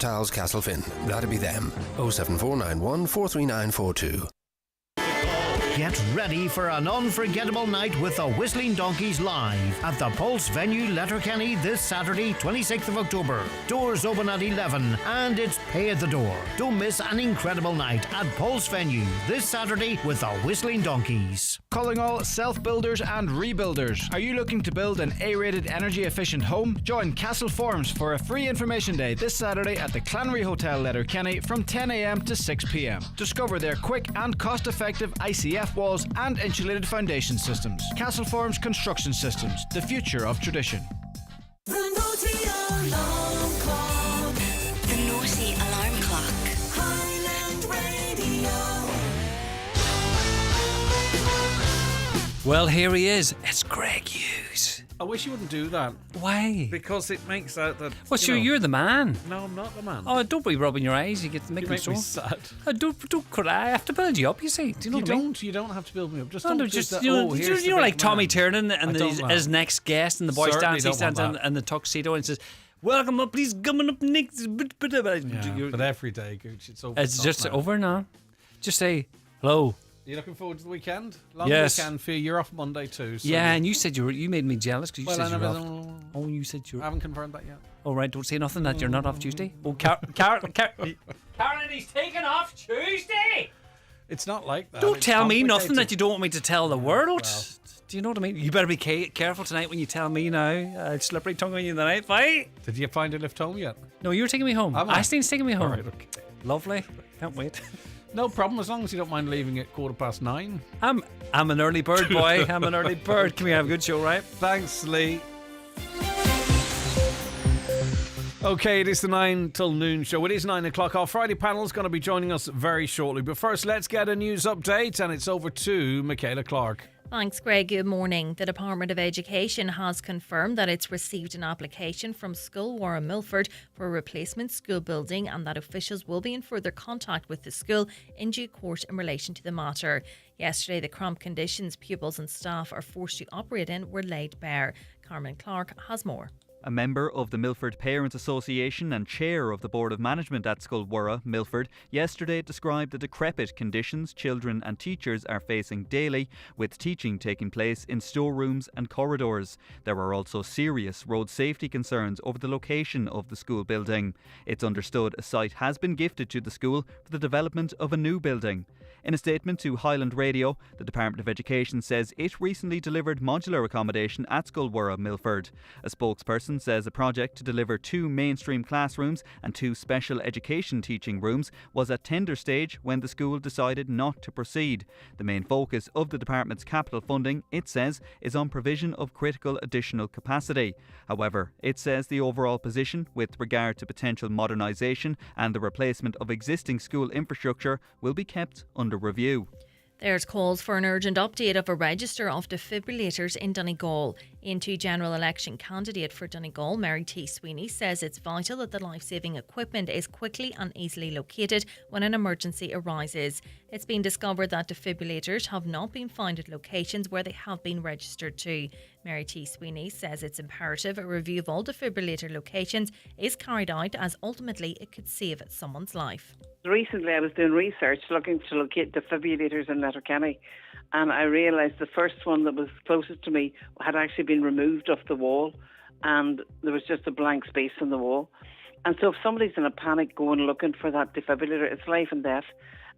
Tiles Castlefin. Gotta be them. 07491 43942. Get ready for an unforgettable night with the Whistling Donkeys live at the Pulse venue, Letterkenny, this Saturday, 26th of October. Doors open at 11 and it's pay at the door. Don't miss an incredible night at Pulse venue this Saturday with the Whistling Donkeys. Calling all self-builders and rebuilders. Are you looking to build an A-rated energy-efficient home? Join Castle Forms for a free information day this Saturday at the Clanry Hotel, Letterkenny from 10 a.m. to 6 p.m. Discover their quick and cost-effective ICF walls and insulated foundation systems. Castle Forms Construction Systems, the future of tradition. The Naughty Alarm Clock. The Naughty Alarm Clock. Highland Radio. Well, here he is. It's Greg Hughes. I wish you wouldn't do that. Why? Because it makes out that... Well, sure, you're the man. No, I'm not the man. Oh, don't be rubbing your eyes. You get to make me me sad. Don't cry. I have to build you up, you see. Do you know what I mean? You don't have to build me up. Just No, don't no, just just, that, you know, like Tommy Tiernan and his next guest and the boys Certainly dance, he don't stands want in the tuxedo and says, "Welcome up, please, coming up next." Yeah, but every day, Gooch, it's over. It's just over now. Just say hello. Are you looking forward to the weekend? Long Yes. weekend for you. You're off Monday too. So Yeah, and you said you made me jealous because you Well, said I you were never off. know. Oh, you said you I were. haven't confirmed that yet. Oh, right, don't say nothing that you're not off Tuesday. Oh, Caroline, he's taking off Tuesday. It's not like that. Don't It's tell me nothing complicated. that you don't want me to tell the world. Well. Do you know what I mean? You better be careful tonight when you tell me now. Slippery tongue on you tonight, right? Did you find a lift home yet? No, you're taking me home. Am I? Einstein's taking me home. All right, okay. Lovely. Can't wait. No problem, as long as you don't mind leaving at 9:15. I'm an early bird, boy. I'm an early bird. Can we have a good show, right? Thanks, Lee. Okay, it is the 9 till noon show. It is 9 o'clock. Our Friday panel is going to be joining us very shortly. But first, let's get a news update, and it's over to Michaela Clark. Thanks, Greg. Good morning. The Department of Education has confirmed that it's received an application from School Warra Milford for a replacement school building and that officials will be in further contact with the school in due course in relation to the matter. Yesterday, the cramped conditions pupils and staff are forced to operate in were laid bare. Carmen Clark has more. A member of the Milford Parents Association and chair of the Board of Management at School Warra, Milford, yesterday described the decrepit conditions children and teachers are facing daily, with teaching taking place in storerooms and corridors. There are also serious road safety concerns over the location of the school building. It's understood a site has been gifted to the school for the development of a new building. In a statement to Highland Radio, the Department of Education says it recently delivered modular accommodation at School Warra, Milford. A spokesperson says a project to deliver 2 mainstream classrooms and 2 special education teaching rooms was at tender stage when the school decided not to proceed. The main focus of the department's capital funding, it says, is on provision of critical additional capacity. However, it says the overall position with regard to potential modernisation and the replacement of existing school infrastructure will be kept under review. There's calls for an urgent update of a register of defibrillators in Donegal. Into general election candidate for Donegal, Mary T. Sweeney, says it's vital that the life-saving equipment is quickly and easily located when an emergency arises. It's been discovered that defibrillators have not been found at locations where they have been registered to. Mary T. Sweeney says it's imperative a review of all defibrillator locations is carried out, as ultimately it could save someone's life. Recently I was doing research looking to locate defibrillators in Letterkenny, and I realised the first one that was closest to me had actually been removed off the wall, and there was just a blank space in the wall. And so if somebody's in a panic going looking for that defibrillator, it's life and death.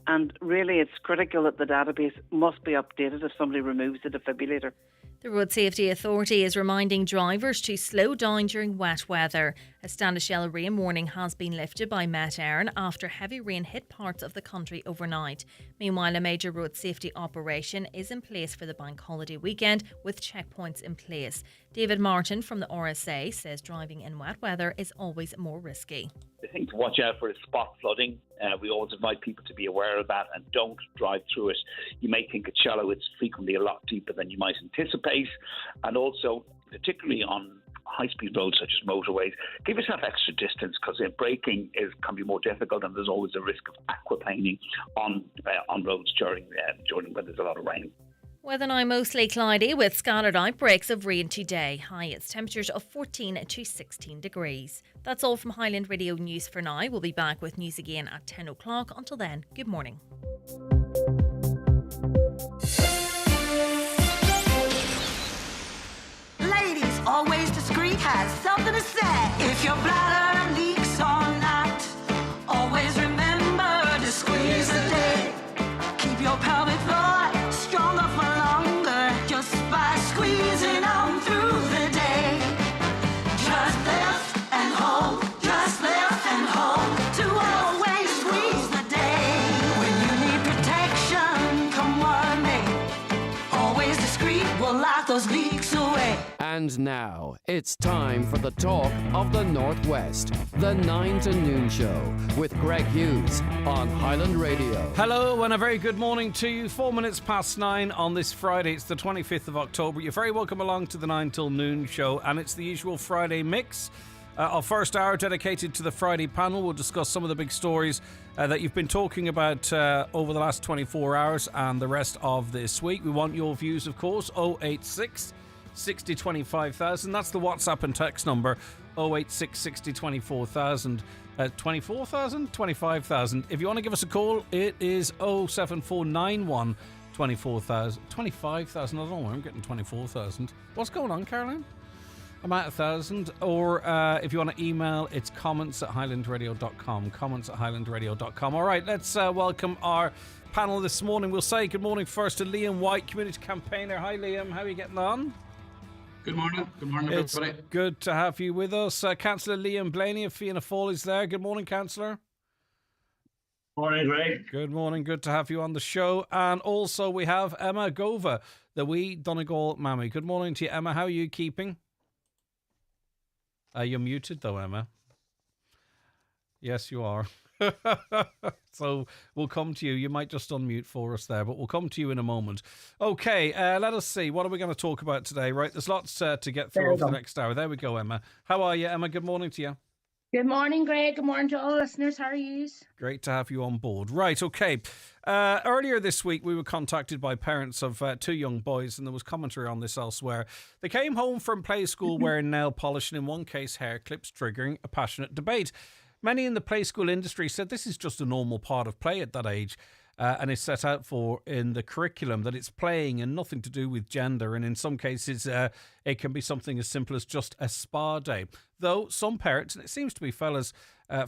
And really it's critical that the database must be updated if somebody removes the defibrillator. The Road Safety Authority is reminding drivers to slow down during wet weather. A Standishell rain warning has been lifted by Met Éireann after heavy rain hit parts of the country overnight. Meanwhile, a major road safety operation is in place for the bank holiday weekend with checkpoints in place. David Martin from the RSA says driving in wet weather is always more risky. The thing to watch out for is spot flooding. We always invite people to be aware of that and don't drive through it. You may think it's shallow, it's frequently a lot deeper than you might anticipate. And also, particularly on high-speed roads such as motorways, give yourself extra distance, because braking can be more difficult, and there's always a risk of aquaplaning on roads during when there's a lot of rain. Weather now mostly cloudy with scattered outbreaks of rain today. Highest temperatures of 14 to 16 degrees. That's all from Highland Radio News for now. We'll be back with news again at 10 o'clock. Until then, good morning. Ladies, always discreet, has something to say. If your bladder leaks or not, always remember to squeeze the day. Keep your pelvic floor stronger for longer just by squeezing on through the day. Just lift and hold, just lift and hold to always squeeze the day. When you need protection, come one day. Always discreet will lock those leaks away. And now, it's time for the talk of the Northwest. The 9 to Noon Show with Greg Hughes on Highland Radio. Hello and a very good morning to you. 4 minutes past 9 on this Friday. It's the 25th of October. You're very welcome along to the 9 till Noon Show, and it's the usual Friday mix. Our first hour dedicated to the Friday panel. We'll discuss some of the big stories that you've been talking about over the last 24 hours and the rest of this week. We want your views, of course. 086 60 25,000. That's the WhatsApp and text number. 086 60 24,000. 24,000? 25,000. If you want to give us a call, it is 07491 24,000. 25,000. I don't know why I'm getting 24,000. What's going on, Caroline? I'm at 1,000. Or if you want to email, it's comments@highlandradio.com. Comments@highlandradio.com. All right, let's welcome our panel this morning. We'll say good morning first to Liam White, community campaigner. Hi, Liam. How are you getting on? Good morning. Good morning, everybody. It's good to have you with us. Councillor Liam Blaney of Fianna Fáil is there. Good morning, Councillor. Morning, Greg. Good morning. Good to have you on the show. And also we have Emma Gova, the wee Donegal mammy. Good morning to you, Emma. How are you keeping? You're muted though, Emma. Yes, you are. So we'll come to you. You might just unmute for us there, but we'll come to you in a moment. Okay, let us see. What are we going to talk about today? Right, there's lots to get through over the next hour. There we go, Emma. How are you, Emma? Good morning to you. Good morning, Greg. Good morning to all listeners. How are you? Great to have you on board. Right, okay. Earlier this week, we were contacted by parents of two young boys, and there was commentary on this elsewhere. They came home from play school wearing nail polish, and in one case, hair clips, triggering a passionate debate. Many in the play school industry said this is just a normal part of play at that age, and is set out for in the curriculum, that it's playing and nothing to do with gender, and in some cases it can be something as simple as just a spa day. Though some parents, and it seems to be fellas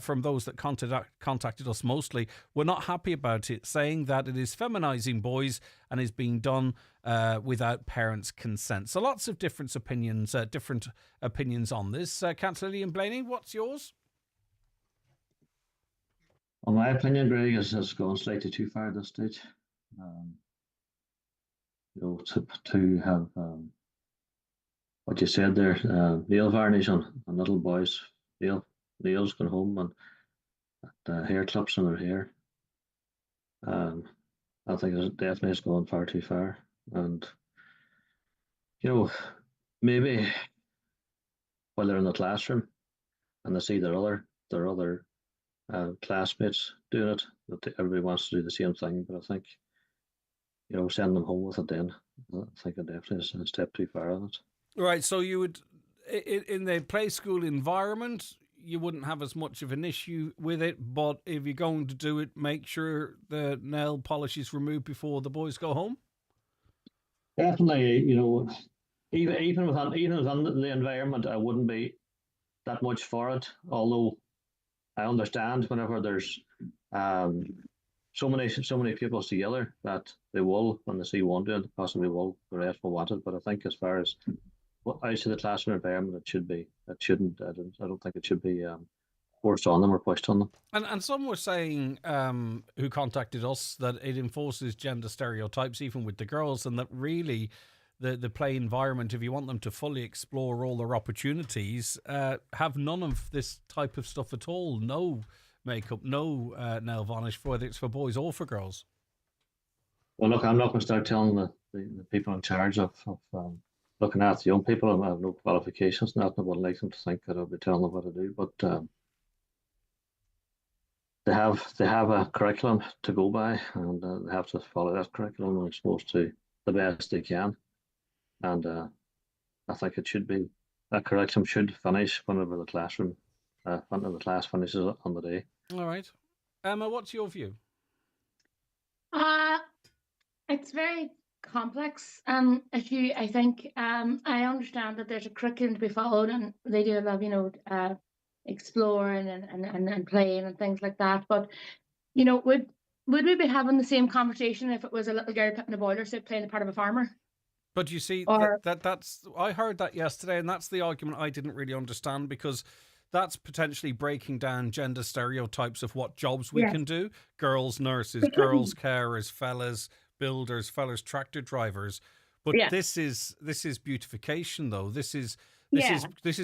from those that contacted us mostly, were not happy about it, saying that it is feminising boys and is being done without parents' consent. So lots of different opinions on this. Councillor Liam Blaney, what's yours? Well, my opinion, Greg, is going slightly too far at this stage. To have what you said there, nail varnish on little boys, nails going home and hair clips on their hair. I think it definitely is going far too far. And maybe while they're in the classroom and they see their other classmates doing it, that everybody wants to do the same thing. But I think, sending them home with it then, I think it definitely is a step too far on it. Right, so you would, in the play school environment, you wouldn't have as much of an issue with it, but if you're going to do it, make sure the nail polish is removed before the boys go home? Definitely, even within the environment, I wouldn't be that much for it, although I understand whenever there's so many people together that they will, when they see one doing it, possibly will, the rest will want it. But I think as far as I see the classroom environment, I don't think it should be forced on them or pushed on them. And some were saying, who contacted us, that it enforces gender stereotypes even with the girls, and that really the play environment, if you want them to fully explore all their opportunities, have none of this type of stuff at all. No makeup, no nail varnish, whether it's for boys or for girls. Well, look, I'm not going to start telling the people in charge of looking after young people. I have no qualifications, nothing. I wouldn't like them to think that I'll be telling them what to do. But they have a curriculum to go by, and they have to follow that curriculum. And they're supposed to the best they can. And I think it should be a curriculum should finish whenever the class finishes on the day. All right. Emma, what's your view? Uh, it's very complex issue, I think. I understand that there's a curriculum to be followed, and they do love, exploring and playing and things like that. But, would we be having the same conversation if it was a little girl putting a boiler suit playing the part of a farmer? But you see, Or- that's I heard that yesterday, and that's the argument I didn't really understand, because that's potentially breaking down gender stereotypes of what jobs we Yeah. can do. Girls nurses, girls carers, fellas builders, fellas tractor drivers. But Yeah. this is beautification, though. This is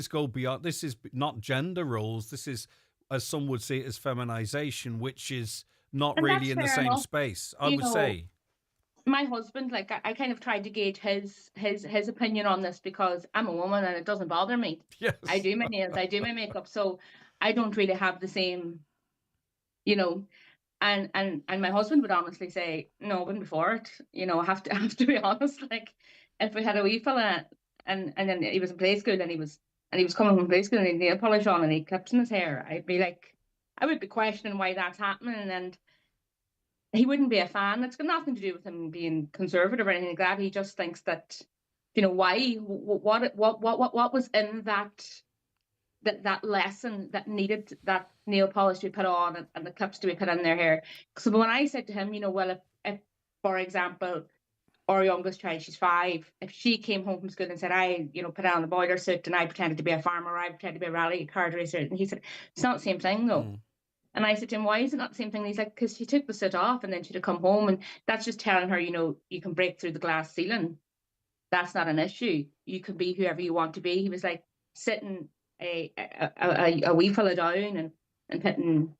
go beyond. This is not gender roles. This is, as some would say, as feminization, which is not And really that's in the fair same enough. space, I You would know, say. My husband, like I kind of tried to gauge his opinion on this, because I'm a woman and it doesn't bother me. Yes. I do my nails, I do my makeup, so I don't really have the same, and my husband would honestly say, no, I wouldn't be for it. I have to be honest. Like, if we had a wee fella and then he was in play school and he was coming from play school and he had nail polish on and he had clips in his hair, I would be questioning why that's happening, and he wouldn't be a fan. It's got nothing to do with him being conservative or anything like that. He just thinks that, why, what was in that lesson that needed that nail polish to be put on and the clips to be put in their hair. So when I said to him, well, if for example, our youngest child, she's 5, if she came home from school and said, I, put on a boiler suit and I pretended to be a farmer, or I pretended to be a rally car racer, and he said, it's not the same thing though. And I said to him, why is it not the same thing? And he's like, because she took the suit off and then she'd have come home, and that's just telling her, you can break through the glass ceiling. That's not an issue. You can be whoever you want to be. He was like sitting a wee fella down and putting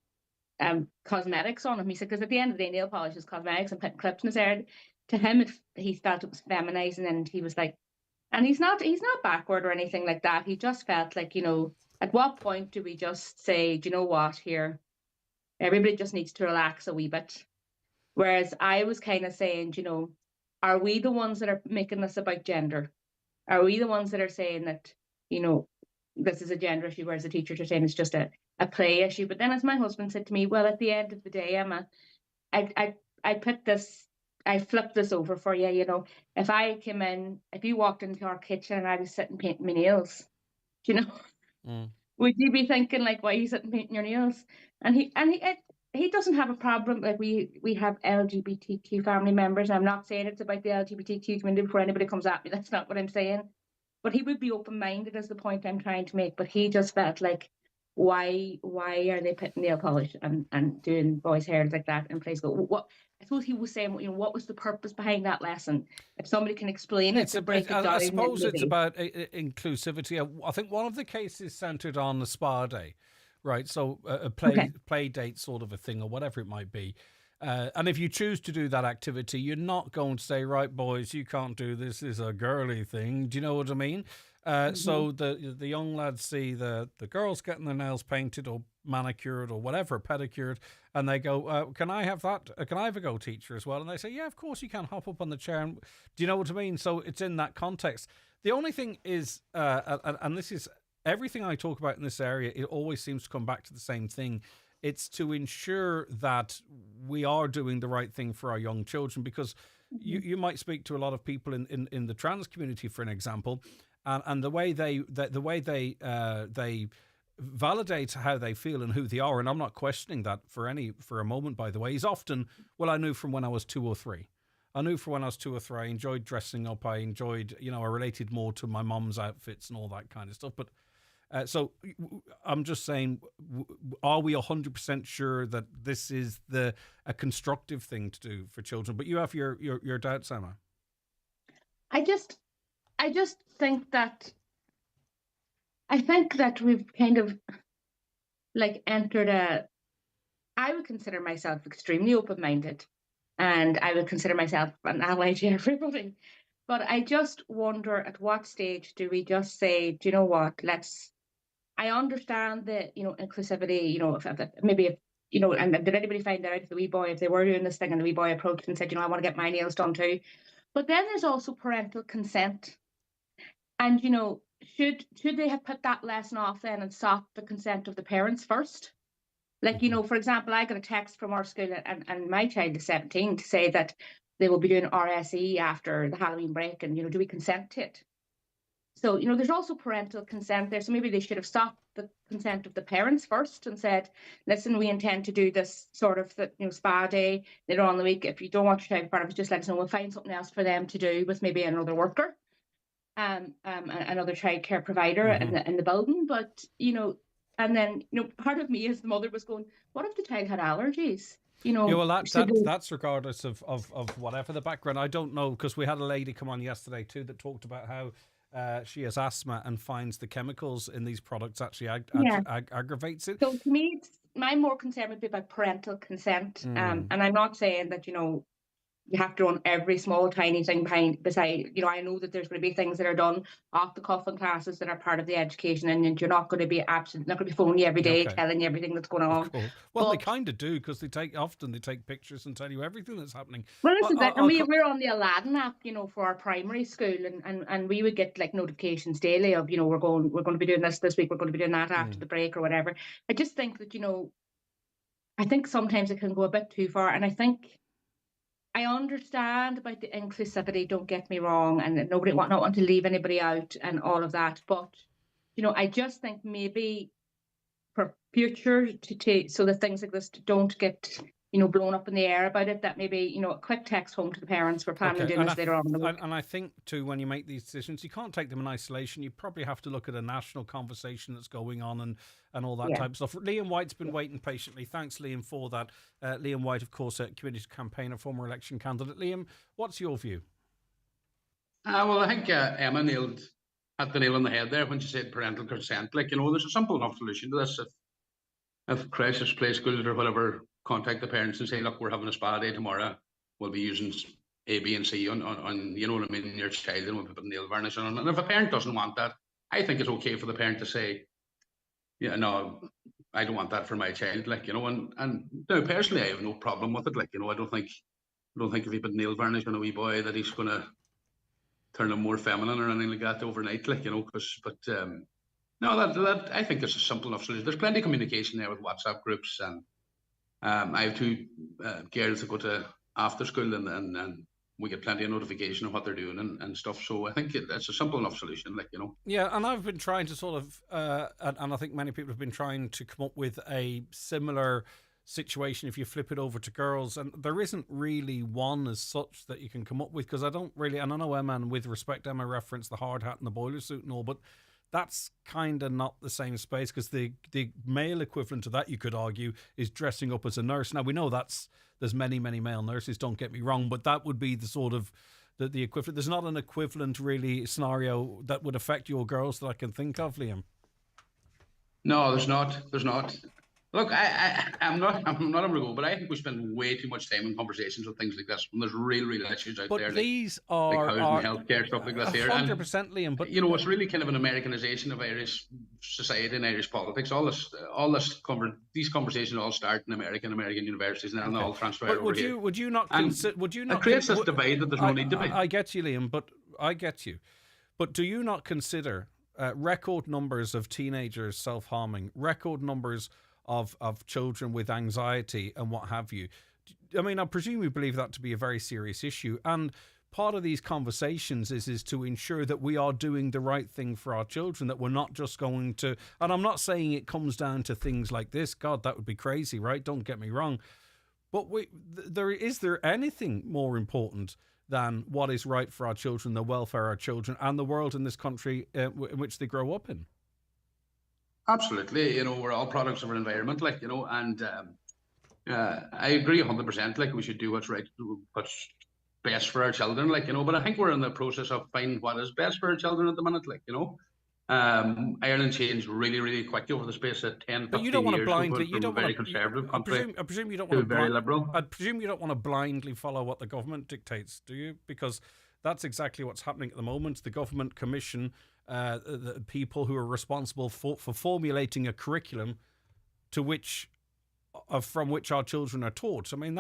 cosmetics on him. He said, because at the end of the day, nail polish is cosmetics, and putting clips in his hair. To him, he felt it was feminizing, and he was like, and he's not backward or anything like that. He just felt like, at what point do we just say, do you know what, here, everybody just needs to relax a wee bit. Whereas I was kind of saying, are we the ones that are making this about gender? Are we the ones that are saying that, this is a gender issue, whereas the teachers are saying it's just a play issue? But then, as my husband said to me, well, at the end of the day, Emma, I flipped this over for you. If I came in, if you walked into our kitchen and I was sitting painting my nails, would you be thinking like, why are you sitting painting your nails? And he doesn't have a problem. Like, we have LGBTQ family members. I'm not saying it's about the LGBTQ community before anybody comes at me. That's not what I'm saying. But he would be open-minded, is the point I'm trying to make. But he just felt like, why are they putting nail polish and doing boys' hair like that in play school? What I suppose he was saying, what was the purpose behind that lesson? If somebody can explain it, break it down. I suppose it's about inclusivity. I think one of the cases centred on the spa day, right? So a play date sort of a thing, or whatever it might be. And if you choose to do that activity, you're not going to say, right, boys, you can't do this. This is a girly thing. Do you know what I mean? So the young lads see the girls getting their nails painted or manicured or whatever, pedicured, and they go, can I have that? Can I have a go, teacher, as well? And they say, yeah, of course you can. Hop up on the chair. And, do you know what I mean? So it's in that context. The only thing is, and this is everything I talk about in this area, it always seems to come back to the same thing. It's to ensure that we are doing the right thing for our young children, because you might speak to a lot of people in the trans community, for an example, and the way they validate how they feel and who they are, and I'm not questioning that for a moment, by the way, is often, well, I knew from when I was 2 or 3. I enjoyed dressing up. I enjoyed, I related more to my mom's outfits and all that kind of stuff. But so I'm just saying, are we 100% sure that this is a constructive thing to do for children? But you have your doubts, Emma. I just think that we've kind of like entered I would consider myself extremely open-minded, and I would consider myself an ally to everybody. But I just wonder, at what stage do we just say, do you know what, I understand the, inclusivity, and did anybody find out if the wee boy, if they were doing this thing and the wee boy approached and said, I want to get my nails done too. But then there's also parental consent. And, you know, should they have put that lesson off then and sought the consent of the parents first? Like, you know, for example, I got a text from our school, and my child is 17, to say that they will be doing RSE after the Halloween break, and, you know, do we consent to it? So, you know, there's also parental consent there. So maybe they should have stopped the consent of the parents first and said, listen, we intend to do this sort of, you know, spa day later on in the week. If you don't want your child part of it, just let us know. We'll find something else for them to do with maybe another worker, another childcare provider in the building. But, you know, and then, you know, part of me as the mother was going, what if the child had allergies? You know, yeah, well, that's regardless of whatever the background. I don't know, because we had a lady come on yesterday too that talked about how she has asthma and finds the chemicals in these products actually aggravates it. So to me, my more concern would be about parental consent. And I'm not saying that, you know, you have to run every small tiny thing beside, you know, I know that there's going to be things that are done off the cuff in classes that are part of the education, and you're not going to be phoning you every day telling you everything that's going on. Well, they kind of do, because they take pictures and tell you everything that's happening. Well, listen, and we're on the Aladdin app, you know, for our primary school, and we would get like notifications daily of, you know, we're going to be doing this week, we're going to be doing that after the break or whatever. I just think that, you know, I think sometimes it can go a bit too far, and I understand about the inclusivity, don't get me wrong, and nobody not want to leave anybody out and all of that. But, you know, I just think maybe for future so that things like this don't get, you know, blown up in the air about it, that maybe, you know, a quick text home to the parents, we're planning on doing this later on in the week. And I think too, when you make these decisions, you can't take them in isolation. You probably have to look at a national conversation that's going on and all that type of stuff. Liam White's been waiting patiently. Thanks, Liam, for that. Liam White, of course, a community campaigner, former election candidate. Liam, what's your view? Well, I think Emma hit the nail on the head there when she said parental consent. Like, you know, there's a simple enough solution to this. If crisis play schools or whatever contact the parents and say, look, we're having a spa day tomorrow, we'll be using A, B, and C on you know what I mean, your child, and we'll put nail varnish on. And if a parent doesn't want that, I think it's okay for the parent to say, yeah, no, I don't want that for my child, like, you know, and no, personally, I have no problem with it. Like, you know, I don't think if you put nail varnish on a wee boy that he's going to turn him more feminine or anything like that overnight, like, you know, no, that I think there's a simple enough solution. There's plenty of communication there with WhatsApp groups, and I have two girls that go to after school, and we get plenty of notification of what they're doing and stuff. So I think it's a simple enough solution, like, you know. Yeah, and I've been trying to sort of, and I think many people have been trying to come up with a similar situation if you flip it over to girls, and there isn't really one as such that you can come up with, because I don't really, and I know Emma, and with respect, Emma referenced the hard hat and the boiler suit and all, but that's kind of not the same space, because the male equivalent to that, you could argue, is dressing up as a nurse. Now, we know there's many male nurses, don't get me wrong, but that would be the sort of the equivalent. There's not an equivalent really scenario that would affect your girls that I can think of, Liam. No, there's not. Look, I'm not able to go, but I think we spend way too much time in conversations with things like this when there's real issues out there. But these are healthcare stuff like this here. 100%, Liam. But you know, it's really kind of an Americanization of Irish society and Irish politics. These conversations all start in American universities, and then they all transfer over here. Would you not consider? Would you not? It creates this divide that there's no need to be. I get you, Liam, but I get you. But do you not consider record numbers of teenagers self-harming, record numbers of children with anxiety and what have you? I mean, I presume you believe that to be a very serious issue, and part of these conversations is to ensure that we are doing the right thing for our children, that we're not just going to, and I'm not saying it comes down to things like this, God, that would be crazy, right? Don't get me wrong, but is there anything more important than what is right for our children, the welfare of our children, and the world in this country in which they grow up in? Absolutely, you know, we're all products of our environment, like, you know, and I agree 100%. Like, we should do what's right, what's best for our children, like, you know. But I think we're in the process of finding what is best for our children at the minute, like, you know. Ireland changed really quickly over the space of 10, 15 years. But you don't want to blindly. You don't want to conservative country. I presume you don't want to very liberal. I presume you don't want to blindly follow what the government dictates, do you? Because that's exactly what's happening at the moment. The government commission the people who are responsible for formulating a curriculum to which from which our children are taught. I mean,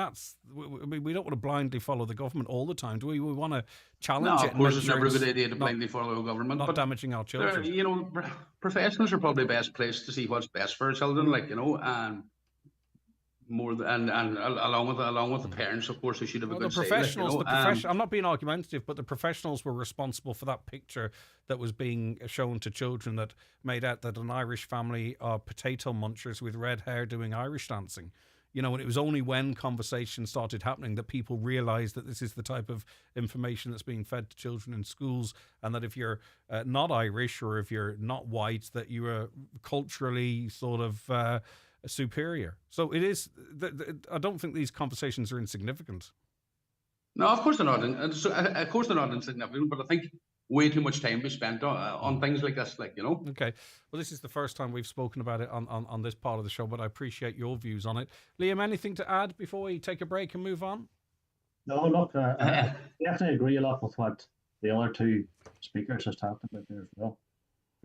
we don't want to blindly follow the government all the time, do we? We want to challenge it. Of course, it's never a good idea to blindly follow the government. Not but damaging our children. Professionals are probably best placed to see what's best for children, and along with the parents, of course, who should have a good say. I'm not being argumentative, but the professionals were responsible for that picture that was being shown to children that made out that an Irish family are potato munchers with red hair doing Irish dancing. And it was only when conversations started happening that people realised that this is the type of information that's being fed to children in schools, and that if you're not Irish or if you're not white, that you are culturally sort of superior. So it is. I don't think these conversations are insignificant. No, of course they're not. Of course they're not insignificant. But I think way too much time is spent on things like this. Okay. Well, this is the first time we've spoken about it on this part of the show, but I appreciate your views on it. Liam, anything to add before we take a break and move on? No, look, I definitely agree a lot with what the other two speakers have talked about there as well.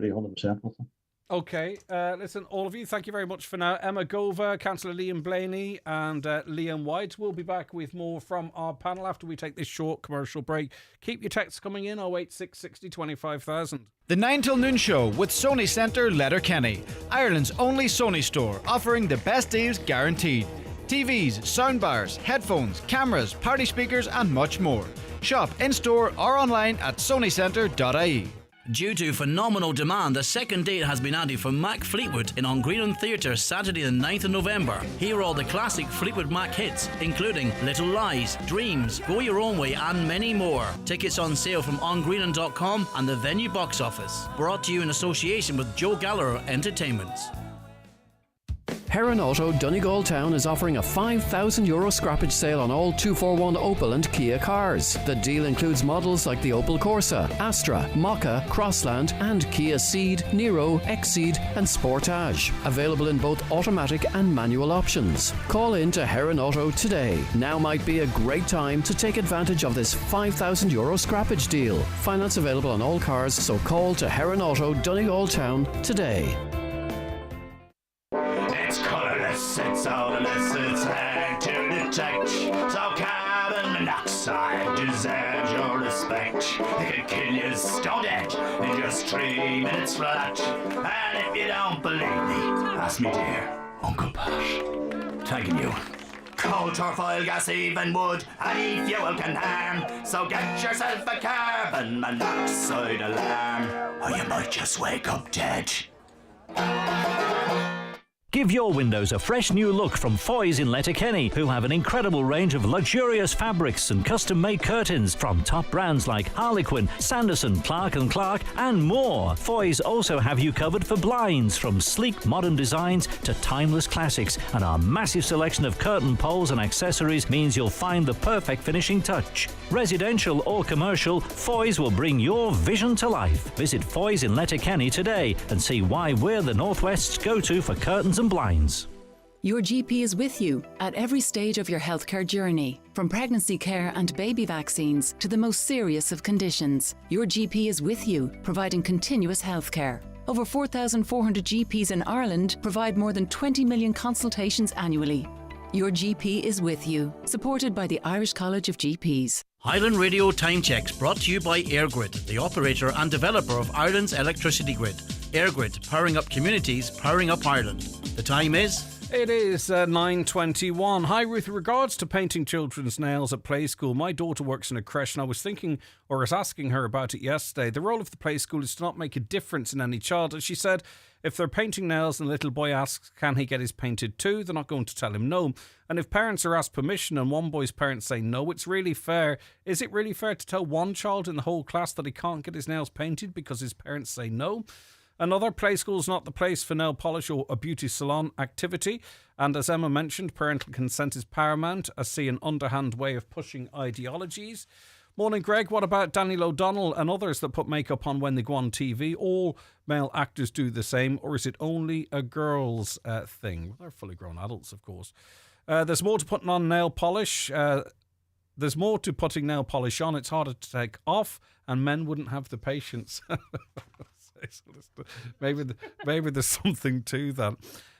300% with them. Okay, listen, all of you, thank you very much for now. Emma Gover, Councillor Liam Blaney and Liam White. We'll be back with more from our panel after we take this short commercial break. Keep your texts coming in, 086 60 25,000. The 9 till noon show with Sony Centre Letterkenny, Ireland's only Sony store, offering the best deals guaranteed. TVs, soundbars, headphones, cameras, party speakers and much more. Shop in-store or online at sonycentre.ie. Due to phenomenal demand, the second date has been added for Mac Fleetwood in On Greenland Theatre Saturday the 9th of November. Here are all the classic Fleetwood Mac hits, including Little Lies, Dreams, Go Your Own Way and many more. Tickets on sale from ongreenland.com and the venue box office. Brought to you in association with Joe Gallagher Entertainments. Heron Auto Donegal Town is offering a €5,000 scrappage sale on all 241 Opel and Kia cars. The deal includes models like the Opel Corsa, Astra, Mokka, Crossland and Kia Ceed, Nero, Exceed and Sportage. Available in both automatic and manual options. Call in to Heron Auto today. Now might be a great time to take advantage of this €5,000 scrappage deal. Finance available on all cars, so call to Heron Auto Donegal Town today. It's colourless, it's odorless, it's hard to detect. So carbon monoxide deserves your respect. It can kill you stone dead in just 3 minutes flat. And if you don't believe me, ask me dear Uncle Pat. Thanking you. Coal, tar, oil, gas, even wood, any fuel can harm. So get yourself a carbon monoxide alarm, or you might just wake up dead. Give your windows a fresh new look from Foy's in Letterkenny, who have an incredible range of luxurious fabrics and custom-made curtains from top brands like Harlequin, Sanderson, Clark & Clark and more. Foy's also have you covered for blinds, from sleek modern designs to timeless classics, and our massive selection of curtain poles and accessories means you'll find the perfect finishing touch. Residential or commercial, Foy's will bring your vision to life. Visit Foy's in Letterkenny today and see why we're the Northwest's go-to for curtains and blinds. Your GP is with you at every stage of your healthcare journey, from pregnancy care and baby vaccines to the most serious of conditions. Your GP is with you, providing continuous healthcare. Over 4,400 GPs in Ireland provide more than 20 million consultations annually. Your GP is with you, supported by the Irish College of GPs. Highland Radio Time Checks brought to you by EirGrid, the operator and developer of Ireland's electricity grid. EirGrid, powering up communities, powering up Ireland. The time is... It is 9:21. Hi, Ruth. With regards to painting children's nails at play school, my daughter works in a creche and I was thinking, or was asking her about it yesterday. The role of the play school is to not make a difference in any child. And she said, if they're painting nails and the little boy asks, can he get his painted too? They're not going to tell him no. And if parents are asked permission and one boy's parents say no, it's really fair. Is it really fair to tell one child in the whole class that he can't get his nails painted because his parents say no? Another, play school is not the place for nail polish or a beauty salon activity. And as Emma mentioned, parental consent is paramount. I see an underhand way of pushing ideologies. Morning, Greg. What about Daniel O'Donnell and others that put makeup on when they go on TV? All male actors do the same, or is it only a girls' thing? Well, they're fully grown adults, of course. There's more to putting on nail polish. There's more to putting nail polish on. It's harder to take off, and men wouldn't have the patience. Maybe there's something to that.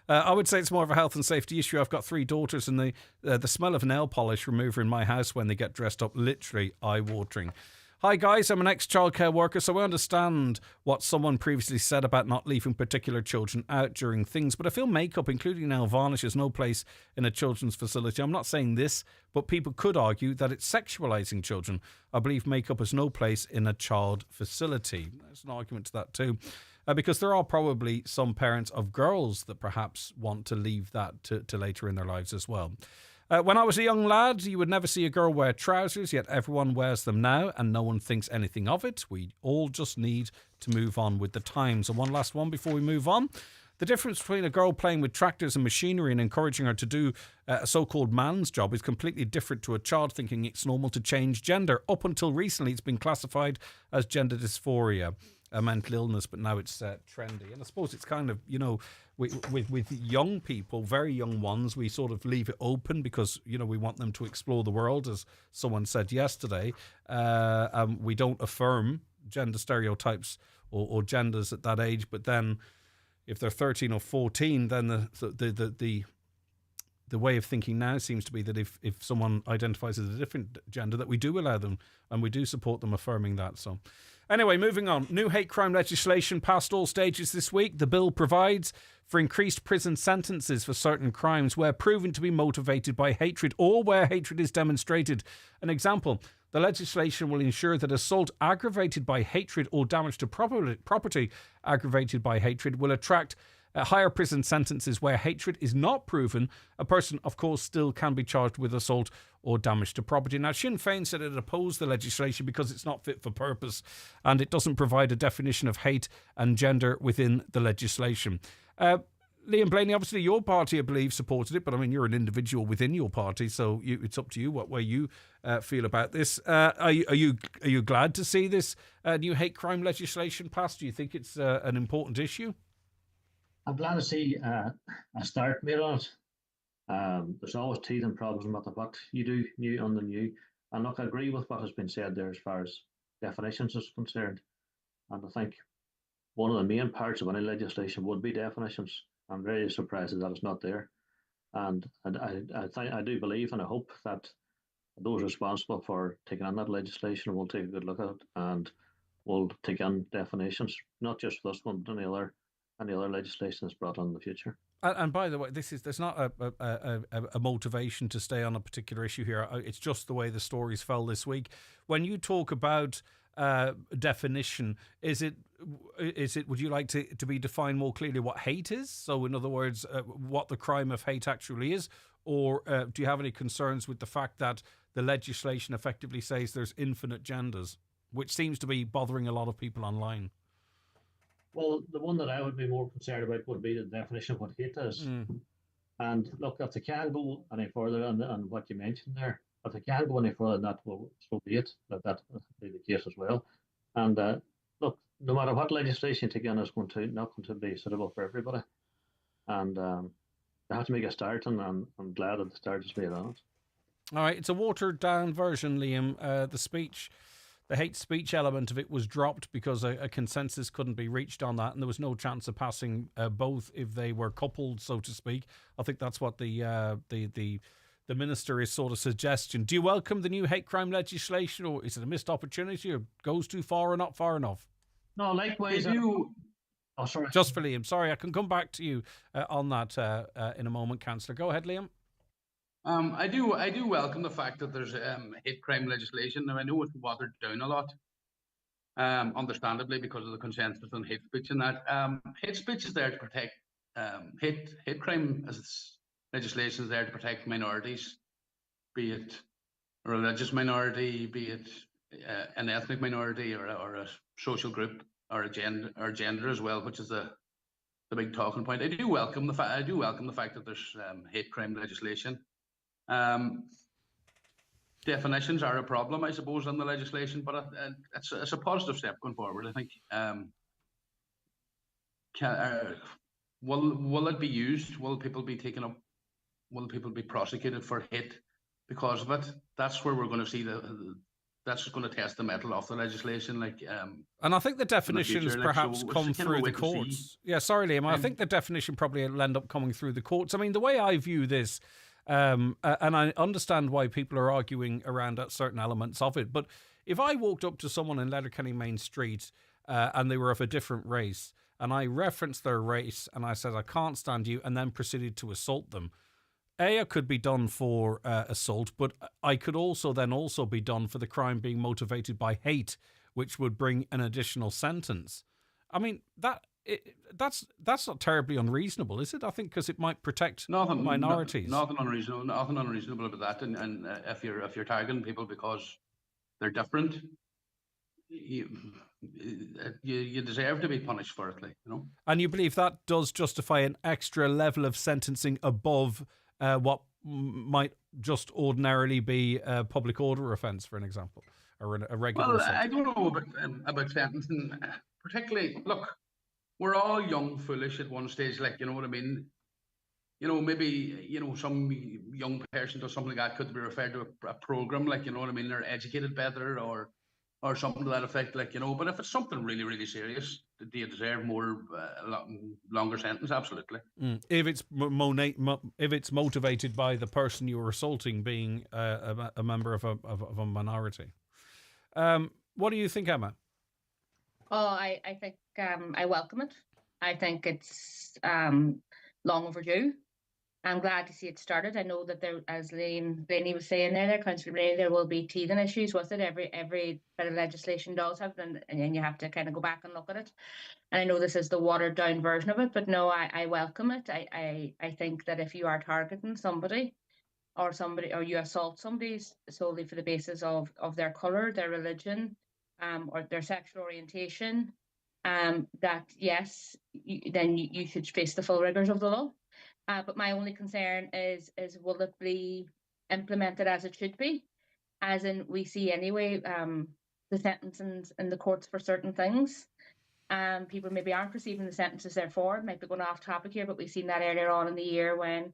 I would say it's more of a health and safety issue. I've got 3 daughters, and the smell of nail polish remover in my house when they get dressed up, literally eye-watering. Hi guys, I'm an ex-childcare worker, so I understand what someone previously said about not leaving particular children out during things, but I feel makeup, including nail varnish, has no place in a children's facility. I'm not saying this, but people could argue that it's sexualising children. I believe makeup has no place in a child facility. There's an argument to that too. Because there are probably some parents of girls that perhaps want to leave that to later in their lives as well. When I was a young lad, you would never see a girl wear trousers, yet everyone wears them now and no one thinks anything of it. We all just need to move on with the times. And one last one before we move on. The difference between a girl playing with tractors and machinery and encouraging her to do a so-called man's job is completely different to a child thinking it's normal to change gender. Up until recently, it's been classified as gender dysphoria, a mental illness, but now it's trendy. And I suppose it's kind of, with young people, very young ones, we sort of leave it open because, we want them to explore the world, as someone said yesterday. We don't affirm gender stereotypes or genders at that age, but then if they're 13 or 14, then the way of thinking now seems to be that if someone identifies as a different gender, that we do allow them and we do support them affirming that. So anyway, moving on. New hate crime legislation passed all stages this week. The bill provides for increased prison sentences for certain crimes where proven to be motivated by hatred or where hatred is demonstrated. An example, the legislation will ensure that assault aggravated by hatred or damage to property aggravated by hatred will attract higher prison sentences where hatred is not proven. A person, of course, still can be charged with assault or damage to property. Now, Sinn Féin said it opposed the legislation because it's not fit for purpose and it doesn't provide a definition of hate and gender within the legislation. Liam Blaney, obviously your party, I believe, supported it, but I mean, you're an individual within your party, so it's up to you what way you feel about this. Are you glad to see this new hate crime legislation passed? Do you think it's an important issue? I'm glad to see a start made on it. There's always teeth and problems with what you do new on the new. And look, I agree with what has been said there as far as definitions is concerned. And I think one of the main parts of any legislation would be definitions. I'm very surprised that it's not there. And I do believe and I hope that those responsible for taking on that legislation will take a good look at it and will take on definitions, not just for this one, but any other legislation that's brought on in the future. And by the way, there's not a motivation to stay on a particular issue here. It's just the way the stories fell this week. When you talk about definition, is it would you like to be defined more clearly what hate is? So in other words, what the crime of hate actually is? Or do you have any concerns with the fact that the legislation effectively says there's infinite genders, which seems to be bothering a lot of people online? Well, the one that I would be more concerned about would be the definition of what hate is. And look, if they can't go any further on what you mentioned there, if they can't go any further than that, well, so be it. That will be the case as well. And look, no matter what legislation you take on, it's not going to be suitable for everybody. And they have to make a start, and I'm glad that the start is made on it. All right, it's a watered down version, Liam. The hate speech element of it was dropped because a consensus couldn't be reached on that, and there was no chance of passing both if they were coupled, so to speak. I think that's what the minister is sort of suggesting. Do you welcome the new hate crime legislation, or is it a missed opportunity, or goes too far or not far enough? No, likewise. Oh, sorry. Just for Liam. Sorry, I can come back to you on that in a moment, Councillor. Go ahead, Liam. I do welcome the fact that there's hate crime legislation. Now, I know it's watered down a lot, understandably because of the consensus on hate speech and that. Hate speech is there to protect hate crime as legislation is there to protect minorities, be it a religious minority, be it an ethnic minority or a social group or gender as well, which is the big talking point. I do welcome the fact that there's hate crime legislation. Definitions are a problem, I suppose, in the legislation, but it's a positive step going forward, I think. Will it be used? Will people be taken up? Will people be prosecuted for hate because of it? That's where we're going to see that's going to test the metal of the legislation. And I think the definitions future, perhaps so come it's kind of a through the wait and see. courts. Yeah, sorry, Liam. I think the definition probably will end up coming through the courts. I mean, the way I view this, and I understand why people are arguing around certain elements of it, but if I walked up to someone in Letterkenny Main Street and they were of a different race, and I referenced their race and I said, I can't stand you, and then proceeded to assault them, I could be done for assault, but I could also be done for the crime being motivated by hate, which would bring an additional sentence. I mean, that's not terribly unreasonable, is it? I think because it might protect minorities. Nothing unreasonable about that. And if you're targeting people because they're different, you deserve to be punished for it, And you believe that does justify an extra level of sentencing above what might just ordinarily be a public order offence, for an example, or a regular offence? I don't know about sentencing. Particularly, look, we're all young, foolish at one stage, you know what I mean? Maybe, some young person does something like that could be referred to a program, you know what I mean? They're educated better or something to that effect, But if it's something really, really serious, do you deserve longer sentence? Absolutely. If it's motivated by the person you were assaulting being a member of a minority. What do you think, Emma? Oh, I think I welcome it. I think it's long overdue. I'm glad to see it started. I know that there, as Blaney was saying Councillor Blaney, there will be teething issues with it. Every bit of legislation does have, and you have to kind of go back and look at it. And I know this is the watered down version of it, but no, I welcome it. I think that if you are targeting somebody, or you assault somebody solely for the basis of their colour, their religion, or their sexual orientation, that yes, then you should face the full rigours of the law. But my only concern is will it be implemented as it should be? As in, we see anyway, the sentences in the courts for certain things. People maybe aren't receiving the sentences they're for. Might be going off topic here, but we've seen that earlier on in the year when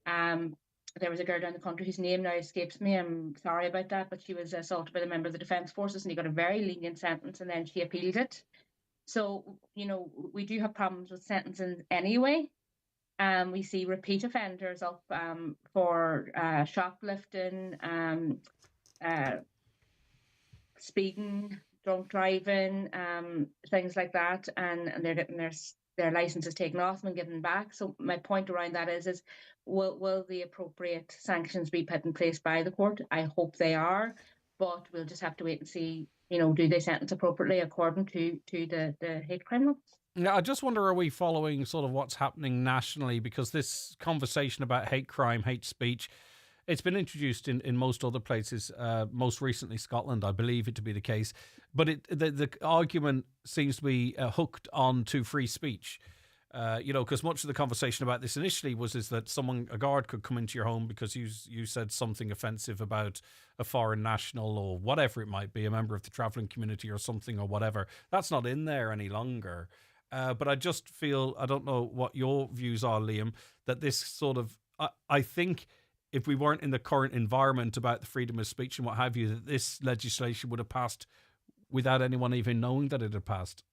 there was a girl down the country whose name now escapes me. I'm sorry about that, but she was assaulted by a member of the Defence Forces and he got a very lenient sentence and then she appealed it. So, we do have problems with sentencing anyway. We see repeat offenders up for shoplifting, speeding, drunk driving, things like that, and they're getting their licenses taken off them and given back. So my point around that is will the appropriate sanctions be put in place by the court? I hope they are, but we'll just have to wait and see. Do they sentence appropriately according to the hate crime law? Yeah, I just wonder, are we following sort of what's happening nationally? Because this conversation about hate crime, hate speech, it's been introduced in most other places, most recently Scotland, I believe it to be the case. But the argument seems to be hooked on to free speech. Because much of the conversation about this initially is that a guard could come into your home because you said something offensive about a foreign national or whatever it might be, a member of the travelling community or something or whatever. That's not in there any longer. But I just feel, I don't know what your views are, Liam, that this sort of, I think if we weren't in the current environment about the freedom of speech and what have you, that this legislation would have passed without anyone even knowing that it had passed.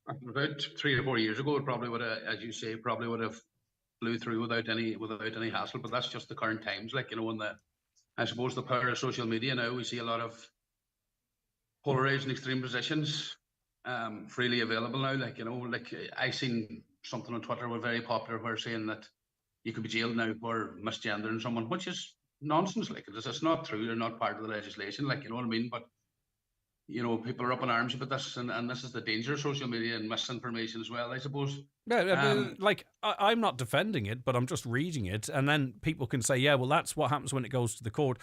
About 3 or 4 years ago, it probably would have, as you say, blew through without any hassle. But that's just the current times, I suppose the power of social media now. We see a lot of polarised and extreme positions freely available now. I seen something on Twitter was very popular where saying that you could be jailed now for misgendering someone, which is nonsense. It's not true. They're not part of the legislation. You know what I mean? But people are up in arms about this, and this is the danger of social media and misinformation as well, I suppose. Yeah, I'm not defending it, but I'm just reading it, and then people can say, yeah, well, that's what happens when it goes to the court.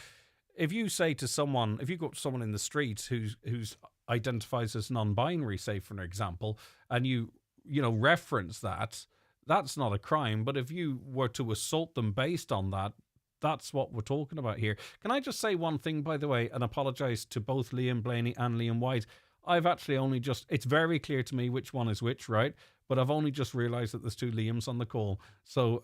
If you say to someone, if you go up to someone in the street who's identifies as non-binary, say for an example, and you reference that, that's not a crime. But if you were to assault them based on that, that's what we're talking about here. Can I just say one thing, by the way, and apologise to both Liam Blaney and Liam White? I've actually it's very clear to me which one is which, right? But I've only just realised that there's two Liams on the call. So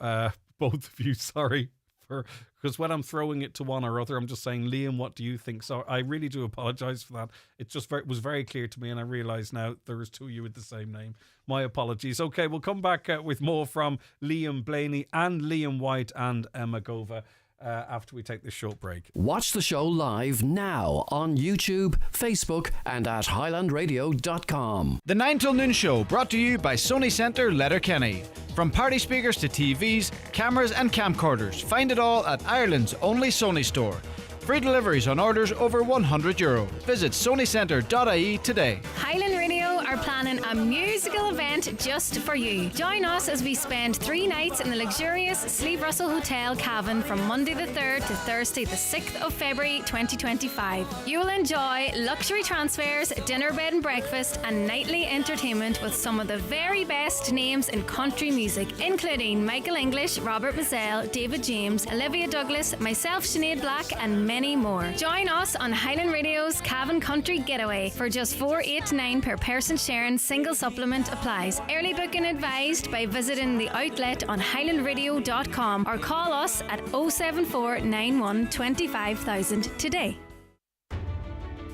both of you, sorry because when I'm throwing it to one or other, I'm just saying, Liam, what do you think? So I really do apologise for that. It just was very clear to me, and I realise now there is two of you with the same name. My apologies. Okay, we'll come back with more from Liam Blaney and Liam White and Emma Gova after we take this short break. Watch the show live now on YouTube, Facebook and at highlandradio.com. The 9 till noon show brought to you by Sony Centre Letterkenny. From party speakers to TVs, cameras and camcorders, find it all at Ireland's only Sony store. Free deliveries on orders over €100. Visit sonycentre.ie today. Highland Radio are planning a musical event just for you. Join us as we spend 3 nights in the luxurious Sleeve Russell Hotel Cavan from Monday the 3rd to Thursday the 6th of February 2025. You will enjoy luxury transfers, dinner, bed and breakfast and nightly entertainment with some of the very best names in country music, including Michael English, Robert Mazzell, David James, Olivia Douglas, myself Sinead Black and many more. Join us on Highland Radio's Cavan Country Getaway for just $4.89 per person sharing. Single supplement applies. Early booking advised by visiting the outlet on highlandradio.com or call us at 07491 25,000 today.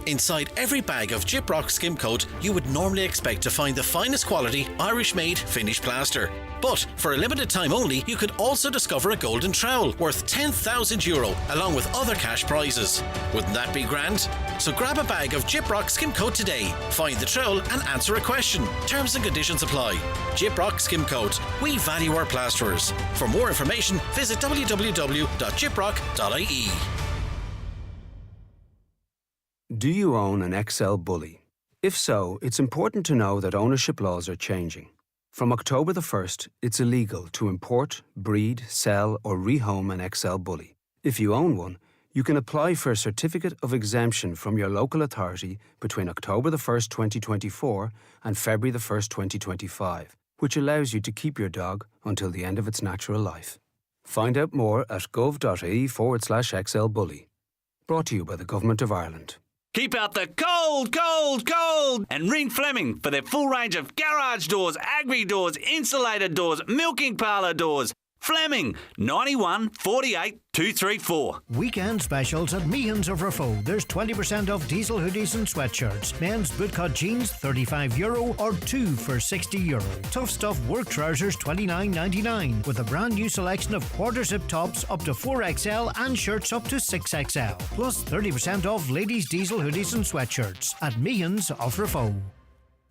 Inside every bag of Gyprock Skim Coat, you would normally expect to find the finest quality Irish-made finished plaster. But for a limited time only, you could also discover a golden trowel worth €10,000 along with other cash prizes. Wouldn't that be grand? So grab a bag of Gyprock Skim Coat today, find the trowel and answer a question. Terms and conditions apply. Gyprock Skim Coat. We value our plasterers. For more information, visit www.gyprock.ie. Do you own an XL Bully? If so, it's important to know that ownership laws are changing. From October the 1st, it's illegal to import, breed, sell or rehome an XL Bully. If you own one, you can apply for a certificate of exemption from your local authority between October the 1st, 2024 and February the 1st, 2025, which allows you to keep your dog until the end of its natural life. Find out more at gov.ie/XL Bully. Brought to you by the Government of Ireland. Keep out the cold, cold, cold! And ring Fleming for their full range of garage doors, agri doors, insulated doors, milking parlour doors. Fleming, 91 48 234. Weekend specials at Meehan's of Raffo. There's 20% off diesel hoodies and sweatshirts. Men's bootcut jeans, €35 or 2 for €60. Tough Stuff work trousers, $29.99 with a brand new selection of quarter zip tops up to 4XL and shirts up to 6XL. Plus 30% off ladies' diesel hoodies and sweatshirts at Meehan's of Raffo.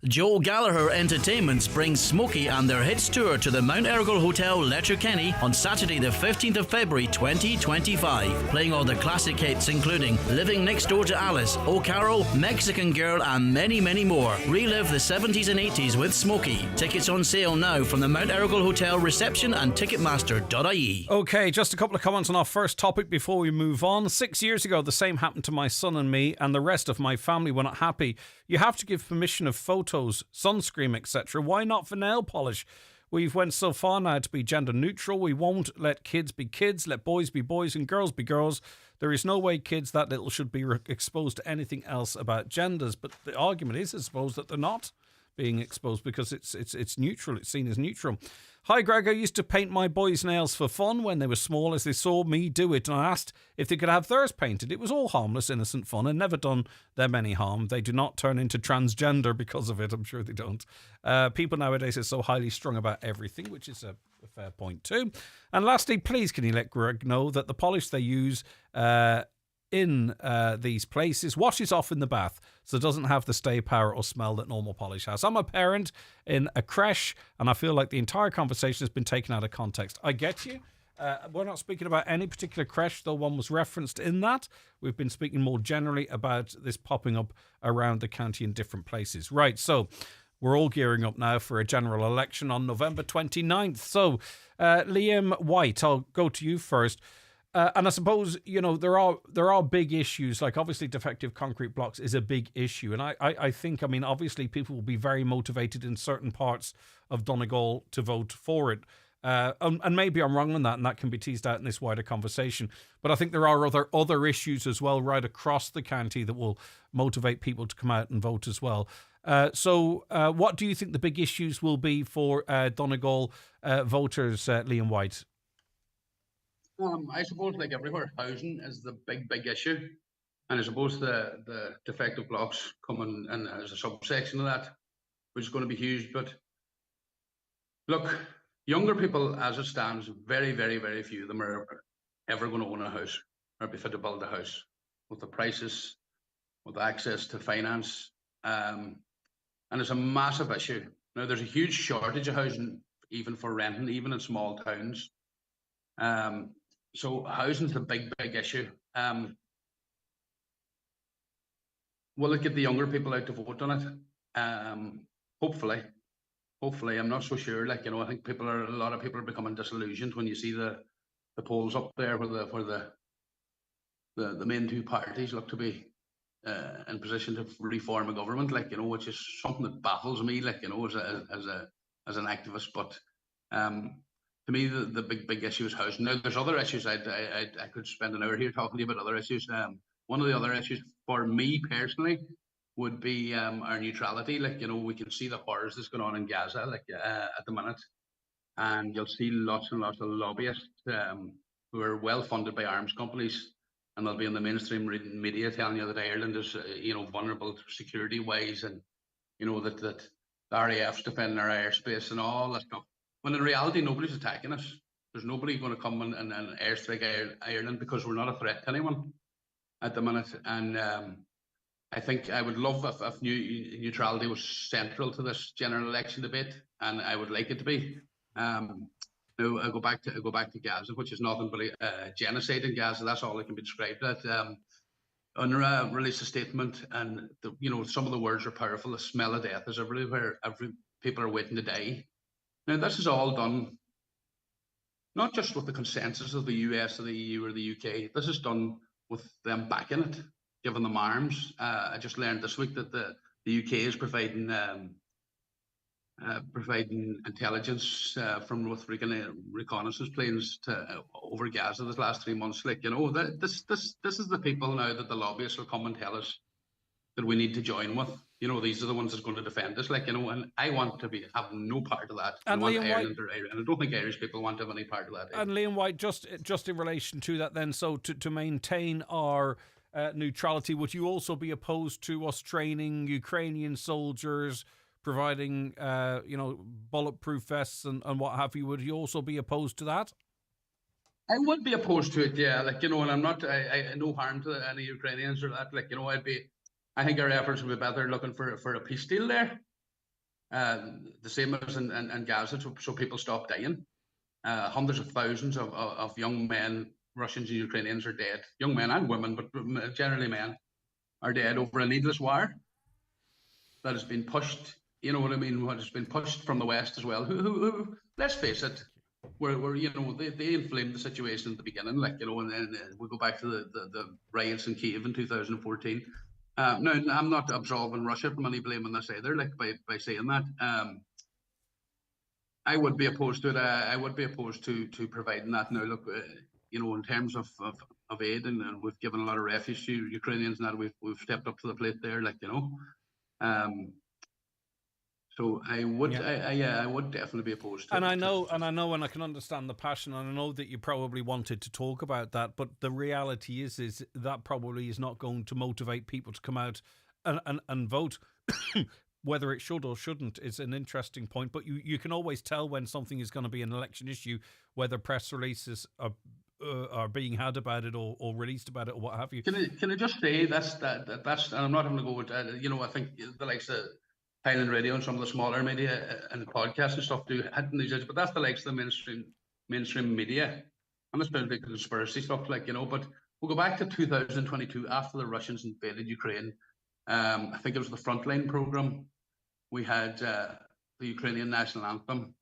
Joe Gallagher Entertainments brings Smokey and their hits tour to the Mount Errigal Hotel, Letterkenny on Saturday the 15th of February 2025. Playing all the classic hits including Living Next Door to Alice, O Carol, Mexican Girl and many, many more. Relive the 70s and 80s with Smokey. Tickets on sale now from the Mount Errigal Hotel reception and ticketmaster.ie. Okay, just a couple of comments on our first topic before we move on. 6 years ago, the same happened to my son and me, and the rest of my family were not happy. You have to give permission of photos, sunscreen, etc. Why not for nail polish? We've went so far now to be gender neutral. We won't let kids be kids, let boys be boys and girls be girls. There is no way kids that little should be exposed to anything else about genders. But the argument is, I suppose, that they're not being exposed because it's neutral. It's seen as neutral. Hi, Greg. I used to paint my boys' nails for fun when they were small as they saw me do it, and I asked if they could have theirs painted. It was all harmless, innocent fun and never done them any harm. They do not turn into transgender because of it. I'm sure they don't. People nowadays are so highly strung about everything, which is a fair point too. And lastly, please can you let Greg know that the polish they use in these places washes off in the bath, so it doesn't have the stay power or smell that normal polish has. I'm a parent in a creche, and I feel like the entire conversation has been taken out of context. I get you. We're not speaking about any particular creche, though one was referenced in that. We've been speaking more generally about this popping up around the county in different places. Right, so we're all gearing up now for a general election on November 29th. So, Liam White, I'll go to you first. And I suppose, you know, there are big issues, like obviously defective concrete blocks is a big issue. And I think, I mean, obviously people will be very motivated in certain parts of Donegal to vote for it. And maybe I'm wrong on that, and that can be teased out in this wider conversation. But I think there are other issues as well right across the county that will motivate people to come out and vote as well. So what do you think the big issues will be for Donegal voters, Liam White? I suppose, like everywhere, housing is the big issue, and I suppose the defective blocks coming in as a subsection of that, which is going to be huge. But look, younger people, as it stands, very few of them are ever going to own a house or be fit to build a house with the prices, with access to finance, and it's a massive issue. Now, there's a huge shortage of housing, even for renting, even in small towns. So housing's the big issue. Will it get the younger people out to vote on it? Hopefully. I'm not so sure. Like, I think a lot of people are becoming disillusioned when you see the polls up there where the main two parties look to be in position to reform a government, like, which is something that baffles me, like, as an activist. But to me, the big issue is housing. Now, there's other issues. I could spend an hour here talking to you about other issues. One of the other issues for me personally would be our neutrality. Like, we can see the horrors that's going on in Gaza, like, at the minute, and you'll see lots and lots of lobbyists who are well funded by arms companies, and they'll be in the mainstream media telling you that Ireland is, vulnerable security wise, and that the RAF's defending our airspace and all that stuff. When in reality, nobody's attacking us. There's nobody going to come and airstrike Ireland, because we're not a threat to anyone at the minute. And I think I would love if neutrality was central to this general election debate, and I would like it to be. Now, I go back to Gaza, which is nothing but a genocide in Gaza. That's all it can be described as. UNRWA released a statement, and some of the words are powerful. The smell of death is everywhere. People are waiting to die. Now, this is all done not just with the consensus of the US or the EU or the UK. This is done with them backing it, giving them arms. I just learned this week that the UK is providing intelligence from North African reconnaissance planes over Gaza this last 3 months. Like, this is the people now that the lobbyists will come and tell us that we need to join with. These are the ones that's going to defend us. Like, and I want to have no part of that. And I want Liam Ireland White, or Ireland. I don't think Irish people want to have any part of that either. And Liam White, just in relation to that then, so to maintain our neutrality, would you also be opposed to us training Ukrainian soldiers, providing bulletproof vests and what have you? Would you also be opposed to that? I would be opposed to it, yeah. Like, and I'm not, I no harm to any Ukrainians or that. Like, I think our efforts would be better looking for a peace deal there. The same as in Gaza, so people stop dying. Hundreds of thousands of young men, Russians and Ukrainians, are dead. Young men and women, but generally men, are dead over a needless war that has been pushed. You know what I mean? What has been pushed from the West as well. Who let's face it, where they inflamed the situation at the beginning. Like, and then we go back to the riots in Kiev in 2014. Now, I'm not absolving Russia from any blame on this either, like, by saying that. I would be opposed to it. I would be opposed to providing that. Now, look, in terms of aid, and we've given a lot of refuge to Ukrainians, and that we've stepped up to the plate there, like, so I would, I would definitely be opposed to it. And I know, and I can understand the passion, and I know that you probably wanted to talk about that, but the reality is that probably is not going to motivate people to come out and vote. Whether it should or shouldn't is an interesting point, but you can always tell when something is going to be an election issue, whether press releases are being had about it or released about it or what have you. Can I just say that's and I'm not having to go with I think the likes of Highland Radio and some of the smaller media and podcasts and stuff do hidden these, but that's the likes of the mainstream media, and it's been big conspiracy stuff, like, but we'll go back to 2022 after the Russians invaded Ukraine. I think it was the Frontline program. We had the Ukrainian national anthem.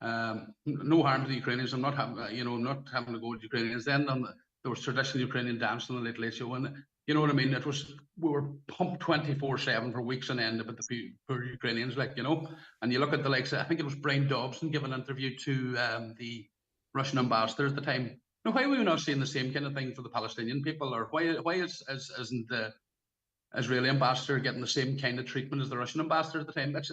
No harm to the Ukrainians. I'm not having to go with Ukrainians. Then there was traditional Ukrainian dance on the Late Show, and you know what I mean. We were pumped 24/7 for weeks on end about the poor Ukrainians, like, And you look at the likes. I think it was Brian Dobson giving an interview to the Russian ambassador at the time. Now, why are we not seeing the same kind of thing for the Palestinian people, or why isn't the Israeli ambassador getting the same kind of treatment as the Russian ambassador at the time? That's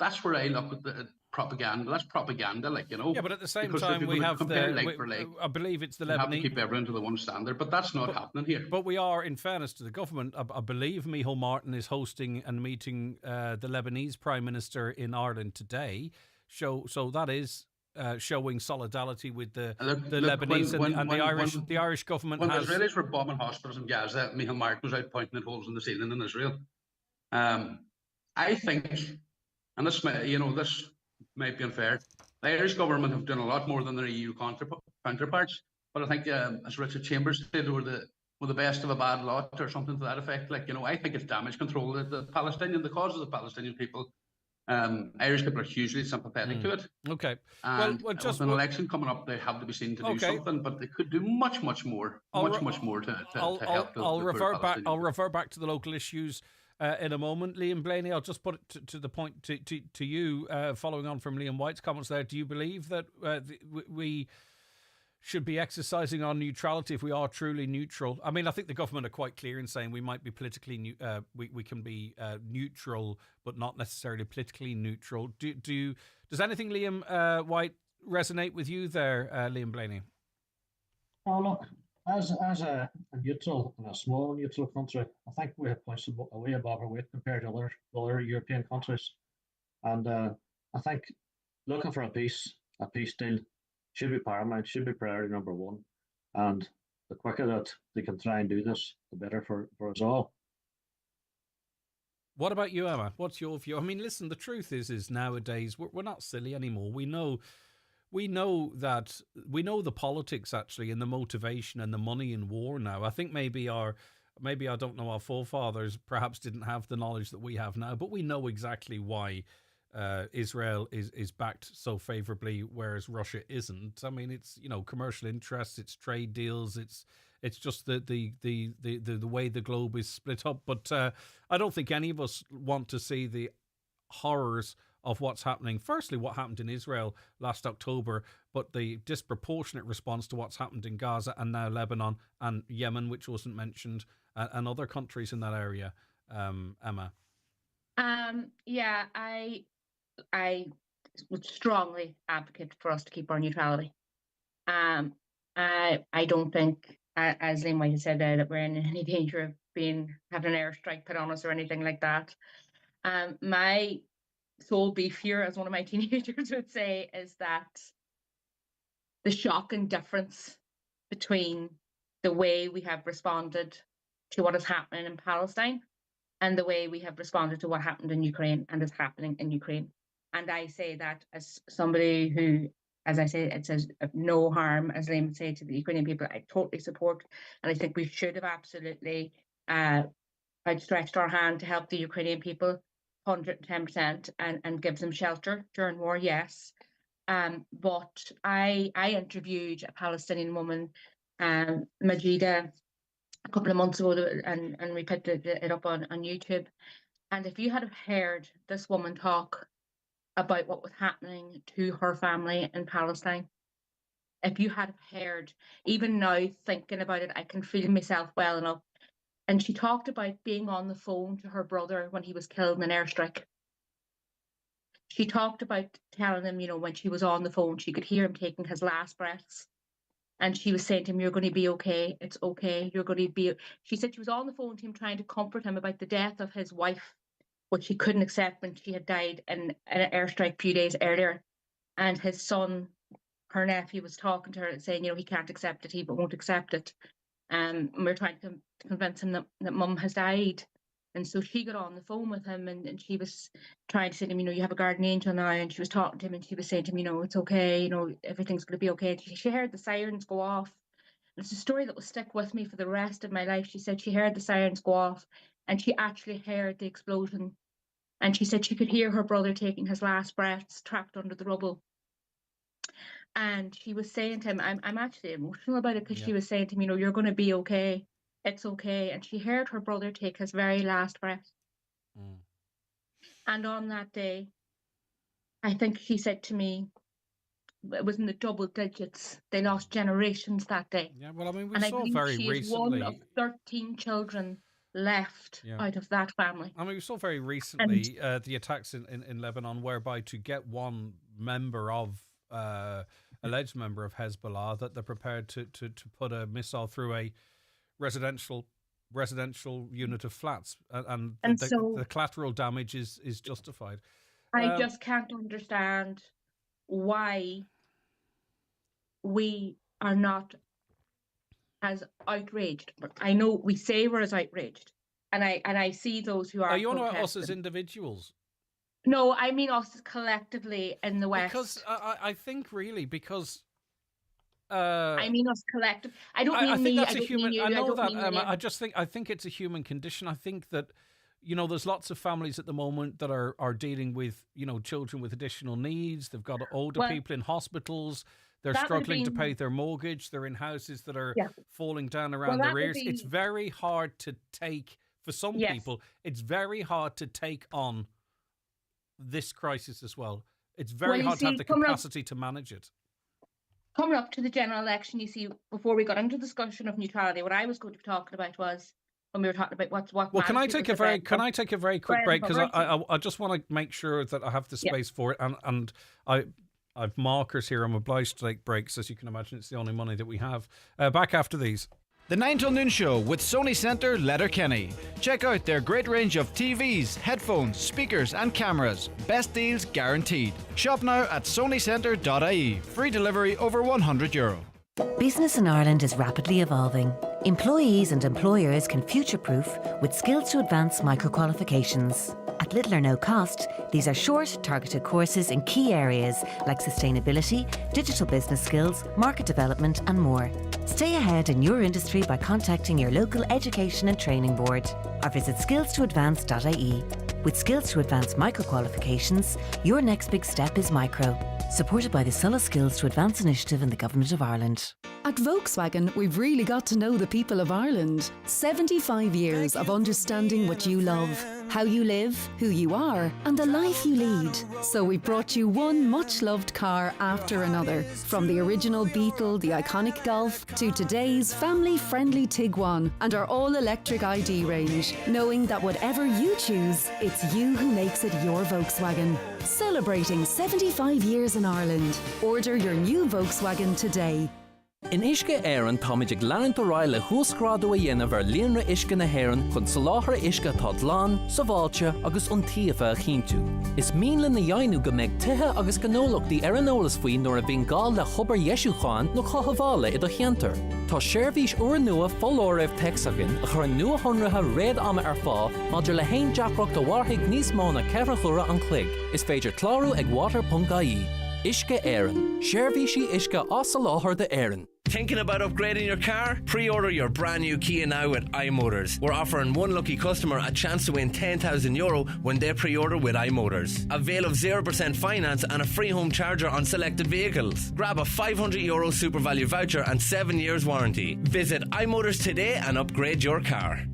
that's where I look at propaganda. That's propaganda, like, you know. Yeah, but at the same because time, we have I believe it's the Lebanese. Have to Lebanese. keep everyone to the one standard, but that's not happening here. But we are, in fairness to the government, I believe Micheál Martin is hosting and meeting the Lebanese Prime Minister in Ireland today. So that is showing solidarity with the Lebanese and the Irish government. When the Israelis were bombing hospitals in Gaza, Micheál Martin was out pointing at holes in the ceiling in Israel. I think, and this might be unfair, the Irish government have done a lot more than their EU counterparts. But I think, as Richard Chambers said, we're the best of a bad lot, or something to that effect. Like, you know, I think it's damage control. The cause of the Palestinian people. Irish people are hugely sympathetic to it. Okay. And with an election coming up, they have to be seen to do something, but they could do much more to help. I'll revert back to the local issues in a moment. Liam Blaney, I'll just put it to the point to you, following on from Liam White's comments there. Do you believe that we should be exercising our neutrality if we are truly neutral? I mean, I think the government are quite clear in saying we might be politically we can be neutral, but not necessarily politically neutral. Does anything, Liam White, resonate with you there, Liam Blaney? Oh, look, as a neutral and a small neutral country, I think we have points way above our weight compared to other European countries, and I think looking for a peace deal should be paramount, should be priority number one. And the quicker that they can try and do this, the better for us all. What about you, Emma? What's your view? I mean, listen, the truth is nowadays we're not silly anymore. We know the politics, actually, and the motivation and the money in war now. I think maybe I don't know, our forefathers perhaps didn't have the knowledge that we have now, but we know exactly why Israel is backed so favorably, whereas Russia isn't. I mean, it's, you know, commercial interests, it's trade deals, it's just the way the globe is split up. But I don't think any of us want to see the horrors of what's happening. Firstly, what happened in Israel last October, but the disproportionate response to what's happened in Gaza and now Lebanon and Yemen, which wasn't mentioned, and other countries in that area. Emma? Yeah, I would strongly advocate for us to keep our neutrality. I don't think, as Liam White has said there, that we're in any danger of having an airstrike put on us or anything like that. My sole beef here, as one of my teenagers would say, is that the shocking difference between the way we have responded to what is happening in Palestine and the way we have responded to what happened in Ukraine and is happening in Ukraine. And I say that as somebody who, as I say, it says no harm, as Liam would say, to the Ukrainian people. I totally support, and I think we should have absolutely outstretched our hand to help the Ukrainian people 110% and give them shelter during war, yes. But I interviewed a Palestinian woman, Majida, a couple of months ago, and we picked it up on YouTube. And if you had heard this woman talk about what was happening to her family in Palestine, if you had heard, even now thinking about it, I can feel myself well enough. And she talked about being on the phone to her brother when he was killed in an airstrike. She talked about telling him, you know, when she was on the phone, she could hear him taking his last breaths. And she was saying to him, "You're going to be okay. It's okay. You're going to be..." She said she was on the phone to him trying to comfort him about the death of his wife, which he couldn't accept when she had died in an airstrike a few days earlier. And his son, her nephew, was talking to her and saying, you know, he can't accept it, he won't accept it. And we're trying to convince him that mum has died. And so she got on the phone with him and she was trying to say to him, you know, you have a guardian angel now. And she was talking to him and she was saying to him, you know, it's okay, you know, everything's going to be okay. And she heard the sirens go off. And it's a story that will stick with me for the rest of my life. She said she heard the sirens go off and she actually heard the explosion. And she said she could hear her brother taking his last breaths trapped under the rubble. And she was saying to him, I'm actually emotional about it, because she was saying to him, you know, you're going to be okay. It's okay. And she heard her brother take his very last breath. And on that day, I think she said to me, it was in the double digits. They lost generations that day. Yeah, well, I mean, we and saw I very she recently. Is one of 13 children left out of that family. I mean, we saw very recently the attacks in Lebanon, whereby to get one member of alleged member of Hezbollah, that they're prepared to put a missile through a residential unit of flats, and so the collateral damage is justified. I just can't understand why we are not as outraged. But I know we say we're as outraged, and I see those who are. You on about us as protesting. individuals? No, I mean us collectively in the West. Because I think really because. I mean us collective. I don't mean I think me. that's I a don't human. mean you. I know don't that. mean I just think it's a human condition. I think that, there's lots of families at the moment that are dealing with, children with additional needs. They've got older people in hospitals. They're struggling to pay their mortgage. They're in houses that are falling down around their ears. It's very hard to take for some people. It's very hard to take on this crisis as well. It's very hard to have the capacity to manage it. Coming up to the general election, you see, before we got into discussion of neutrality, what I was going to be talking about was when we were talking about what. Well, can I take a very quick break, because I just want to make sure that I have the space for it, and I've markers here. I'm obliged to take breaks, as you can imagine. It's the only money that we have. Back after these. The 9 till noon show with Sony Centre Letterkenny. Check out their great range of TVs, headphones, speakers and cameras. Best deals guaranteed. Shop now at sonycentre.ie. Free delivery over €100. Business in Ireland is rapidly evolving. Employees and employers can future-proof with Skills to Advance micro-qualifications. At little or no cost, these are short, targeted courses in key areas like sustainability, digital business skills, market development and more. Stay ahead in your industry by contacting your local education and training board or visit skillstoadvance.ie. With Skills to Advance micro-qualifications, your next big step is micro. Supported by the Sulla Skills to Advance initiative in the Government of Ireland. At Volkswagen, we've really got to know the people of Ireland. 75 years of understanding what you love, how you live, who you are, and the life you lead. So we've brought you one much-loved car after another. From the original Beetle, the iconic Golf, to today's family-friendly Tiguan and our all-electric ID range. Knowing that whatever you choose, it's you who makes it your Volkswagen. Celebrating 75 years in Ireland. Order your new Volkswagen today. In Isce Éireann táid ag leann do ráille thuascrádú a dhéanamh ar líonra Isce na hÉireann chun soláthar Isce tá dlán, saváilte agus iontaofa a chinntiú. Is míle na dhéanú go mbeidh tithe agus gnólachtaí ar an eolas faoin nuair a bhíonn gá le chobar Ieisúcháin nó chothabhála i do cheantar. Tá seirbhís uair nua fóláireamh texagan a chur nua honratha réad ama ar fá maidir le haon deacracht a bharthaigh níos mó na ceithre chura an clig. Is féidir clárú ag water.ie. Isce Éireann. Seirbhísí Isce as a láthair de Éireann. Thinking about upgrading your car? Pre-order your brand new Kia now with iMotors. We're offering one lucky customer a chance to win €10,000 when they pre-order with iMotors. Avail of 0% finance and a free home charger on selected vehicles. Grab a €500 super value voucher and 7 years warranty. Visit iMotors today and upgrade your car.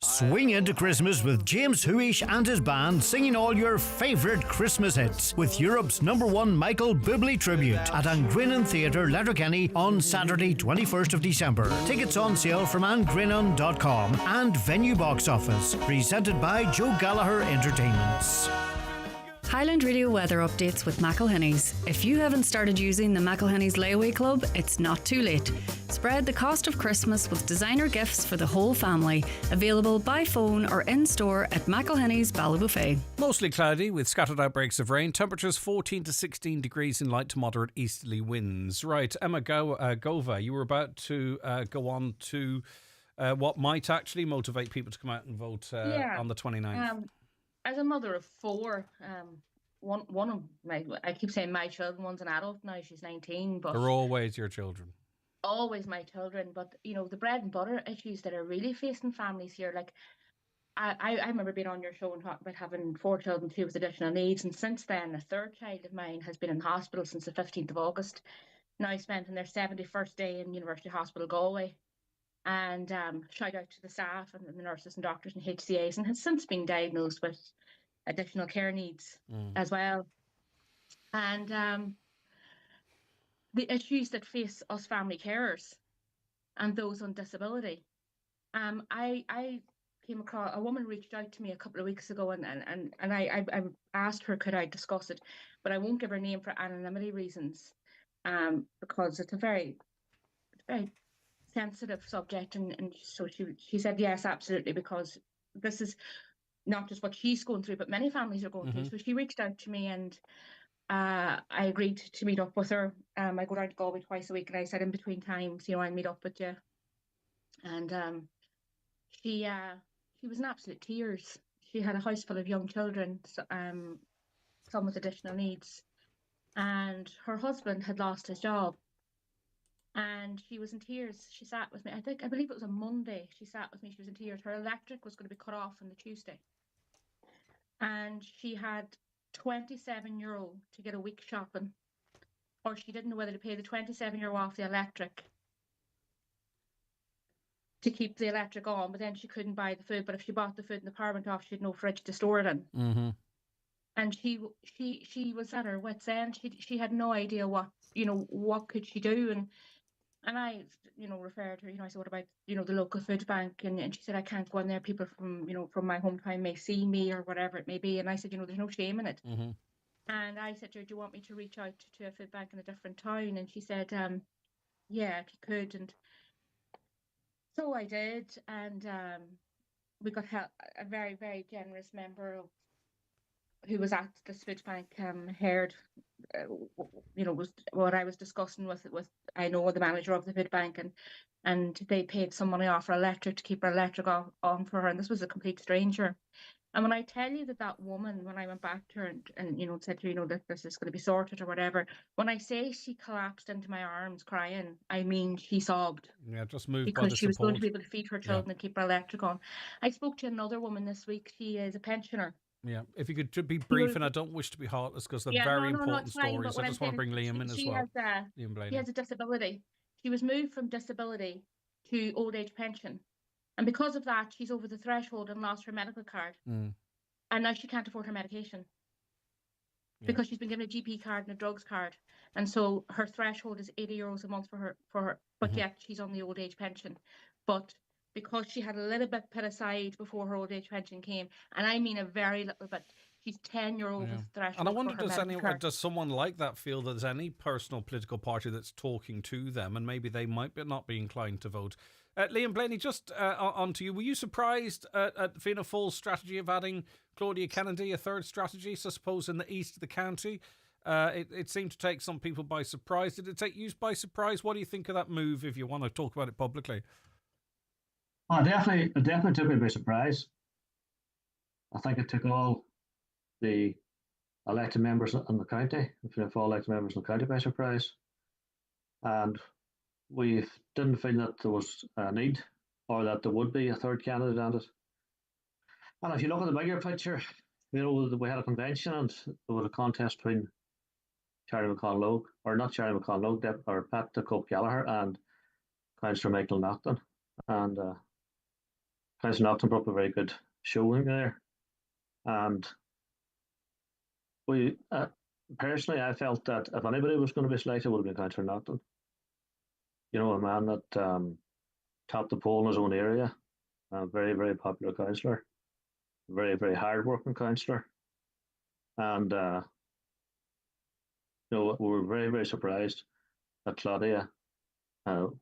Swing into Christmas with James Huish and his band singing all your favourite Christmas hits with Europe's #1 Michael Bublé tribute at Angrinnan Theatre, Letterkenny on Saturday 21st of December. Tickets on sale from angrinnan.com and Venue Box Office. Presented by Joe Gallagher Entertainments. Highland Radio weather updates with McElhinney's. If you haven't started using the McElhinney's Layaway Club, it's not too late. Spread the cost of Christmas with designer gifts for the whole family. Available by phone or in-store at McElhinney's Ballybuffet. Mostly cloudy with scattered outbreaks of rain. Temperatures 14 to 16 degrees in light to moderate easterly winds. Right, Emma Gova, you were about to go on to what might actually motivate people to come out and vote on the 29th. As a mother of four, one of my, I keep saying my children, one's an adult now, she's 19, but they're always your children. Always my children, but you know, the bread and butter issues that are really facing families here, like I remember being on your show and talking about having 4 children, 2 with additional needs, and since then a third child of mine has been in hospital since the 15th of August, now spending their 71st day in University Hospital Galway. And shout out to the staff and the nurses and doctors and HCAs, and has since been diagnosed with additional care needs as well. And the issues that face us family carers and those on disability. I came across, a woman reached out to me a couple of weeks ago and I asked her, could I discuss it? but I won't give her name for anonymity reasons, because it's a very sensitive subject, and so she said yes, absolutely, because this is not just what she's going through, but many families are going through. So she reached out to me, and I agreed to meet up with her. I go down to Galway twice a week, and I said in between times, I'll meet up with you. And she was in absolute tears. She had a house full of young children, some with additional needs, and her husband had lost his job. And she was in tears. She sat with me. I believe it was a Monday. She sat with me. She was in tears. Her electric was going to be cut off on the Tuesday, and she had €27 to get a week shopping, or she didn't know whether to pay the €27 off the electric to keep the electric on, but then she couldn't buy the food. But if she bought the food and the power went off, she had no fridge to store it in. And she was at her wit's end. She had no idea what could she do. And I, referred her, I said, what about, the local food bank? And she said, I can't go in there. People from my hometown may see me or whatever it may be. And I said, there's no shame in it. And I said to her, do you want me to reach out to a food bank in a different town? And she said, yeah, if you could. And so I did. And we got help. A very, very generous member who was at this food bank heard was what I was discussing with I know the manager of the food bank, and they paid some money off her electric to keep her electric on for her, and this was a complete stranger. And when I tell you that woman, when I went back to her and said to her, that this is going to be sorted or whatever, when I say she collapsed into my arms crying, I mean she sobbed. Yeah, just moved because by she was support. going to be able to feed her children and keep her electric on. I spoke to another woman this week. She is a pensioner. Yeah, if you could be brief, and I don't wish to be heartless because they're very important stories. I just want to bring Liam in as well. Liam Blaney. She has a disability. She was moved from disability to old age pension, and because of that, she's over the threshold and lost her medical card, and now she can't afford her medication because she's been given a GP card and a drugs card, and so her threshold is €80 a month for her. But yet she's on the old age pension, but because she had a little bit put aside before her old age pension came, and I mean a very little bit. She's 10 year old threshold. And I wonder, does someone like that feel that there's any personal political party that's talking to them, and maybe they might not be inclined to vote? Liam Blaney, just on to you. Were you surprised at Fianna Fáil's strategy of adding Claudia Kennedy, a third strategy, so I suppose, in the east of the county? It seemed to take some people by surprise. Did it take you by surprise? What do you think of that move, if you want to talk about it publicly? It definitely took me by surprise. I think it took all the elected members in the county, elected members in the county by surprise. And we didn't feel that there was a need or that there would be a third candidate on it. And if you look at the bigger picture, we had a convention and there was a contest between Charlie McConlogue, or not Charlie McConlogue, or Pat the Cope Gallagher and Councillor Michael Naughton. And Councillor Naughton put up a very good showing there. And we, personally, I felt that if anybody was going to be selected, it would have been Councillor Naughton. A man that topped the poll in his own area, a very, very popular councillor, very, very hard-working councillor. And, we were very, very surprised that Claudia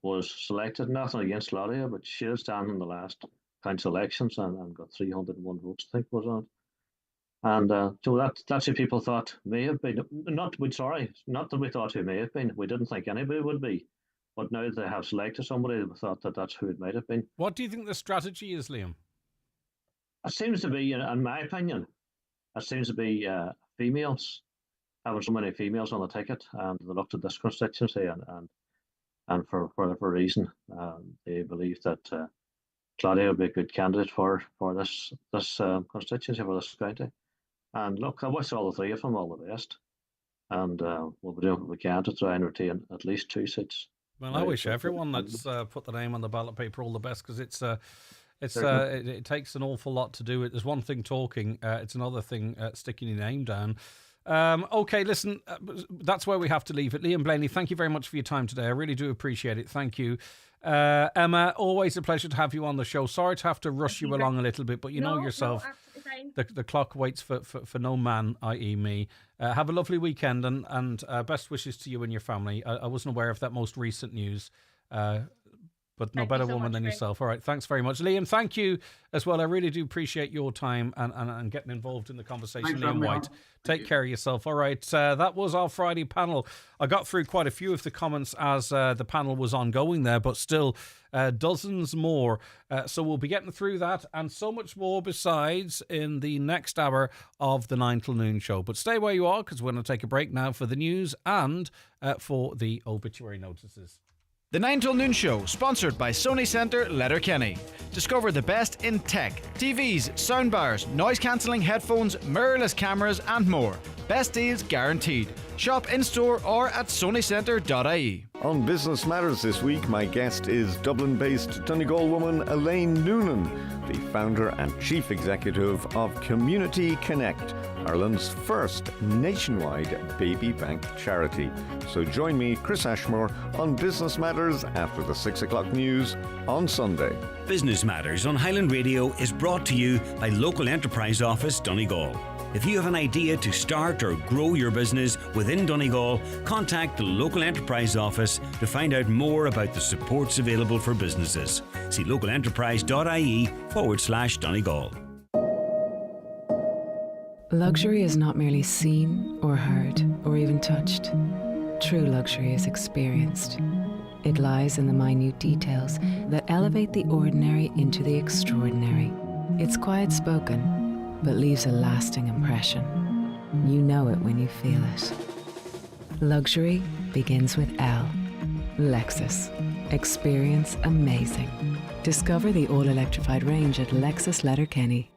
was selected. Nothing against Claudia, but she did stand in the last council elections and got 301 votes, I think was on it. And so that's who people thought may have been. Not that we thought who may have been. We didn't think anybody would be. But now they have selected somebody, we thought that that's who it might have been. What do you think the strategy is, Liam? It seems to be, in my opinion, females, having so many females on the ticket, and they looked at this constituency and for whatever reason, they believe that Claudia would be a good candidate for this constituency, for this county. And look, I wish all the three of them all the best. And we'll be doing what we can to try and retain at least 2 seats. Well, I wish everyone that's put the name on the ballot paper all the best, because it takes an awful lot to do it. There's one thing talking, it's another thing sticking your name down. Okay, listen, that's where we have to leave it. Liam Blaney, thank you very much for your time today. I really do appreciate it. Thank you. Emma, always a pleasure to have you on the show. Sorry to have to rush you along a little bit, but you know yourself. No, The clock waits for no man, i.e. me. Have a lovely weekend and best wishes to you and your family. I wasn't aware of that most recent news. But no better woman than yourself. All right, thanks very much. Liam, thank you as well. I really do appreciate your time and getting involved in the conversation. Liam White, take care of yourself. All right, that was our Friday panel. I got through quite a few of the comments as the panel was ongoing there, but still dozens more. So we'll be getting through that and so much more besides in the next hour of the 9 till noon show. But stay where you are because we're going to take a break now for the news and for the obituary notices. The 9 till noon show, sponsored by Sony Centre, Letterkenny. Discover the best in tech, TVs, soundbars, noise-cancelling headphones, mirrorless cameras and more. Best deals guaranteed. Shop in-store or at sonycentre.ie. On Business Matters this week, my guest is Dublin-based Donegal woman Elaine Noonan, the founder and chief executive of Community Connect, Ireland's first nationwide baby bank charity. So join me, Chris Ashmore, on Business Matters after the 6 o'clock news on Sunday. Business Matters on Highland Radio is brought to you by Local Enterprise Office Donegal. If you have an idea to start or grow your business within Donegal, contact the Local Enterprise Office to find out more about the supports available for businesses. See localenterprise.ie/Donegal. Luxury is not merely seen or heard or even touched. True luxury is experienced. It lies in the minute details that elevate the ordinary into the extraordinary. It's quiet spoken, but leaves a lasting impression. You know it when you feel it. Luxury begins with L. Lexus. Experience amazing. Discover the all-electrified range at Lexus Letterkenny.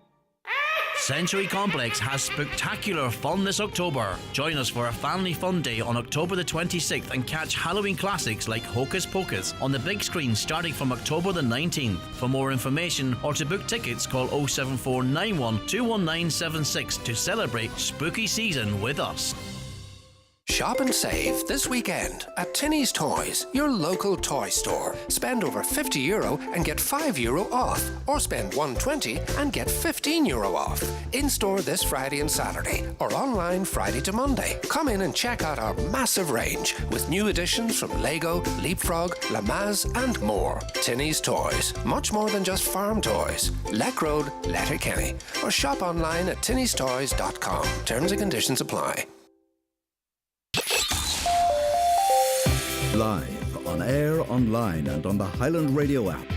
Century Complex has spectacular fun this October. Join us for a family fun day on October the 26th and catch Halloween classics like Hocus Pocus on the big screen starting from October the 19th. For more information or to book tickets, call 07491 21976 to celebrate spooky season with us. Shop and save this weekend at Tinny's Toys, your local toy store. Spend over €50 and get €5 off, or spend €120 and get €15 off. In-store this Friday and Saturday, or online Friday to Monday. Come in and check out our massive range with new additions from Lego, Leapfrog, Lamaze and more. Tinny's Toys, much more than just farm toys. Leck Road, Letterkenny, or shop online at tinnystoys.com. Terms and conditions apply. Live, on air, online and on the Highland Radio app.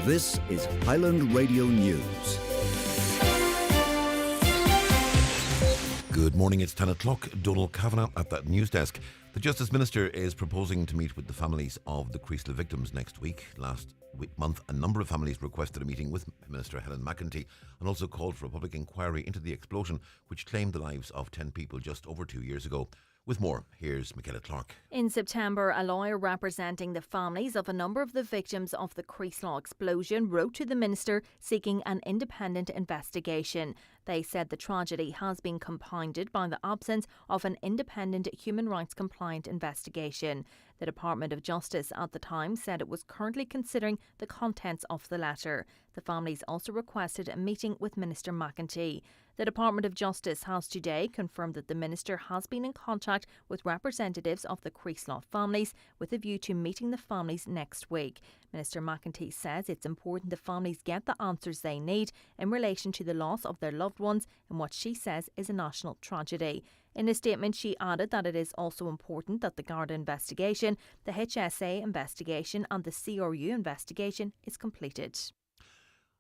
This is Highland Radio News. Good morning, it's 10 o'clock. Donald Kavanagh at that news desk. The Justice Minister is proposing to meet with the families of the Creaslough victims next week. Last month, a number of families requested a meeting with Minister Helen McEntee and also called for a public inquiry into the explosion which claimed the lives of 10 people just over 2 years ago. With more, here's Michaela Clark. In September, a lawyer representing the families of a number of the victims of the Creaslough explosion wrote to the Minister seeking an independent investigation. They said the tragedy has been compounded by the absence of an independent human rights compliant investigation. The Department of Justice at the time said it was currently considering the contents of the letter. The families also requested a meeting with Minister McEntee. The Department of Justice has today confirmed that the Minister has been in contact with representatives of the Creaslough families with a view to meeting the families next week. Minister McEntee says it's important the families get the answers they need in relation to the loss of their loved ones in what she says is a national tragedy. In a statement, she added that it is also important that the Garda investigation, the HSA investigation and the CRU investigation is completed.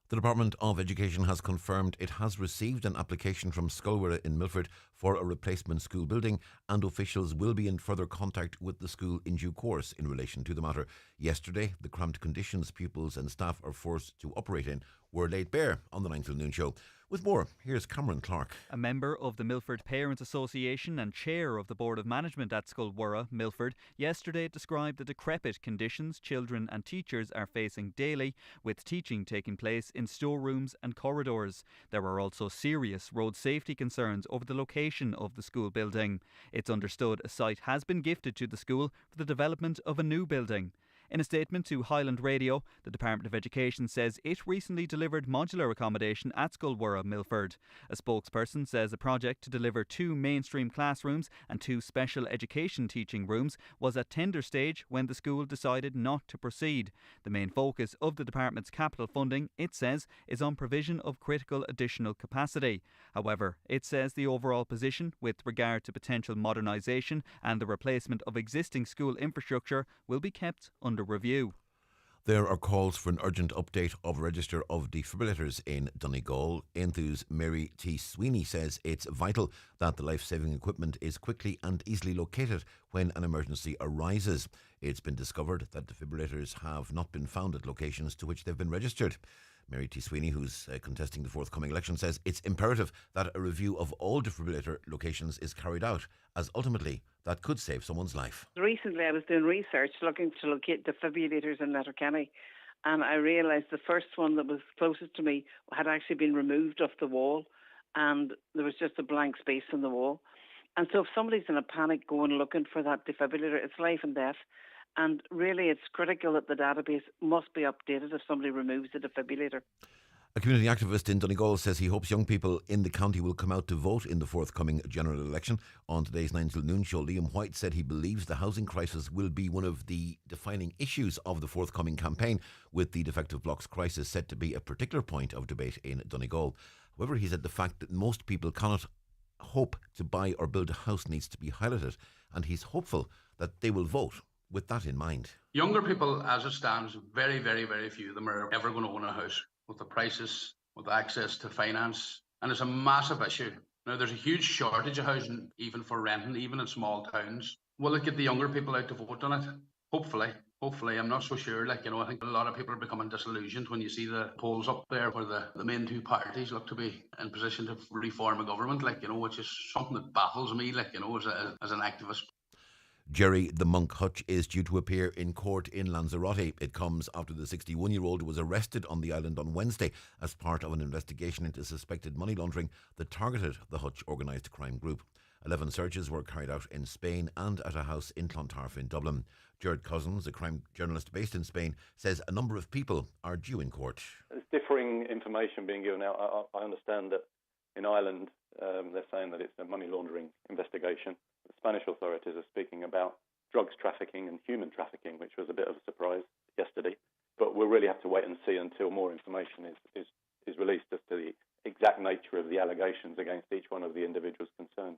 The Department of Education has confirmed it has received an application from Sculwera in Milford for a replacement school building, and officials will be in further contact with the school in due course in relation to the matter. Yesterday, the cramped conditions pupils and staff are forced to operate in were laid bare on the 9 till noon show. With more, here's Cameron Clark. A member of the Milford Parents Association and chair of the Board of Management at Sculwera, Milford, yesterday described the decrepit conditions children and teachers are facing daily, with teaching taking place in storerooms and corridors. There are also serious road safety concerns over the location of the school building. It's understood a site has been gifted to the school for the development of a new building. In a statement to Highland Radio, the Department of Education says it recently delivered modular accommodation at Sculwara, Milford. A spokesperson says a project to deliver 2 mainstream classrooms and 2 special education teaching rooms was at tender stage when the school decided not to proceed. The main focus of the department's capital funding, it says, is on provision of critical additional capacity. However, it says the overall position with regard to potential modernisation and the replacement of existing school infrastructure will be kept under review. There are calls for an urgent update of a register of defibrillators in Donegal. Enthus Mary T. Sweeney says it's vital that the life-saving equipment is quickly and easily located when an emergency arises. It's been discovered that defibrillators have not been found at locations to which they've been registered. Mary T. Sweeney, who's contesting the forthcoming election, says it's imperative that a review of all defibrillator locations is carried out, as ultimately that could save someone's life. Recently I was doing research looking to locate defibrillators in Letterkenny, and I realised the first one that was closest to me had actually been removed off the wall, and there was just a blank space in the wall. And so if somebody's in a panic going looking for that defibrillator, it's life and death. And really, it's critical that the database must be updated if somebody removes the defibrillator. A community activist in Donegal says he hopes young people in the county will come out to vote in the forthcoming general election. On today's 9 till noon show, Liam White said he believes the housing crisis will be one of the defining issues of the forthcoming campaign, with the defective blocks crisis set to be a particular point of debate in Donegal. However, he said the fact that most people cannot hope to buy or build a house needs to be highlighted, and he's hopeful that they will vote with that in mind. Younger people, as it stands, very, very, very few of them are ever going to own a house with the prices, with access to finance. And it's a massive issue. Now, there's a huge shortage of housing, even for renting, even in small towns. Will it get the younger people out to vote on it? Hopefully. I'm not so sure. I think a lot of people are becoming disillusioned when you see the polls up there where the main 2 parties look to be in position to reform a government, which is something that baffles me, as an activist. Jerry the Monk Hutch is due to appear in court in Lanzarote. It comes after the 61-year-old was arrested on the island on Wednesday as part of an investigation into suspected money laundering that targeted the Hutch organised crime group. 11 searches were carried out in Spain and at a house in Clontarf in Dublin. Jared Cousins, a crime journalist based in Spain, says a number of people are due in court. There's differing information being given out. I understand that in Ireland they're saying that it's a money laundering investigation. The Spanish authorities are speaking about drugs trafficking and human trafficking, which was a bit of a surprise yesterday. But we'll really have to wait and see until more information is released as to the exact nature of the allegations against each one of the individuals concerned.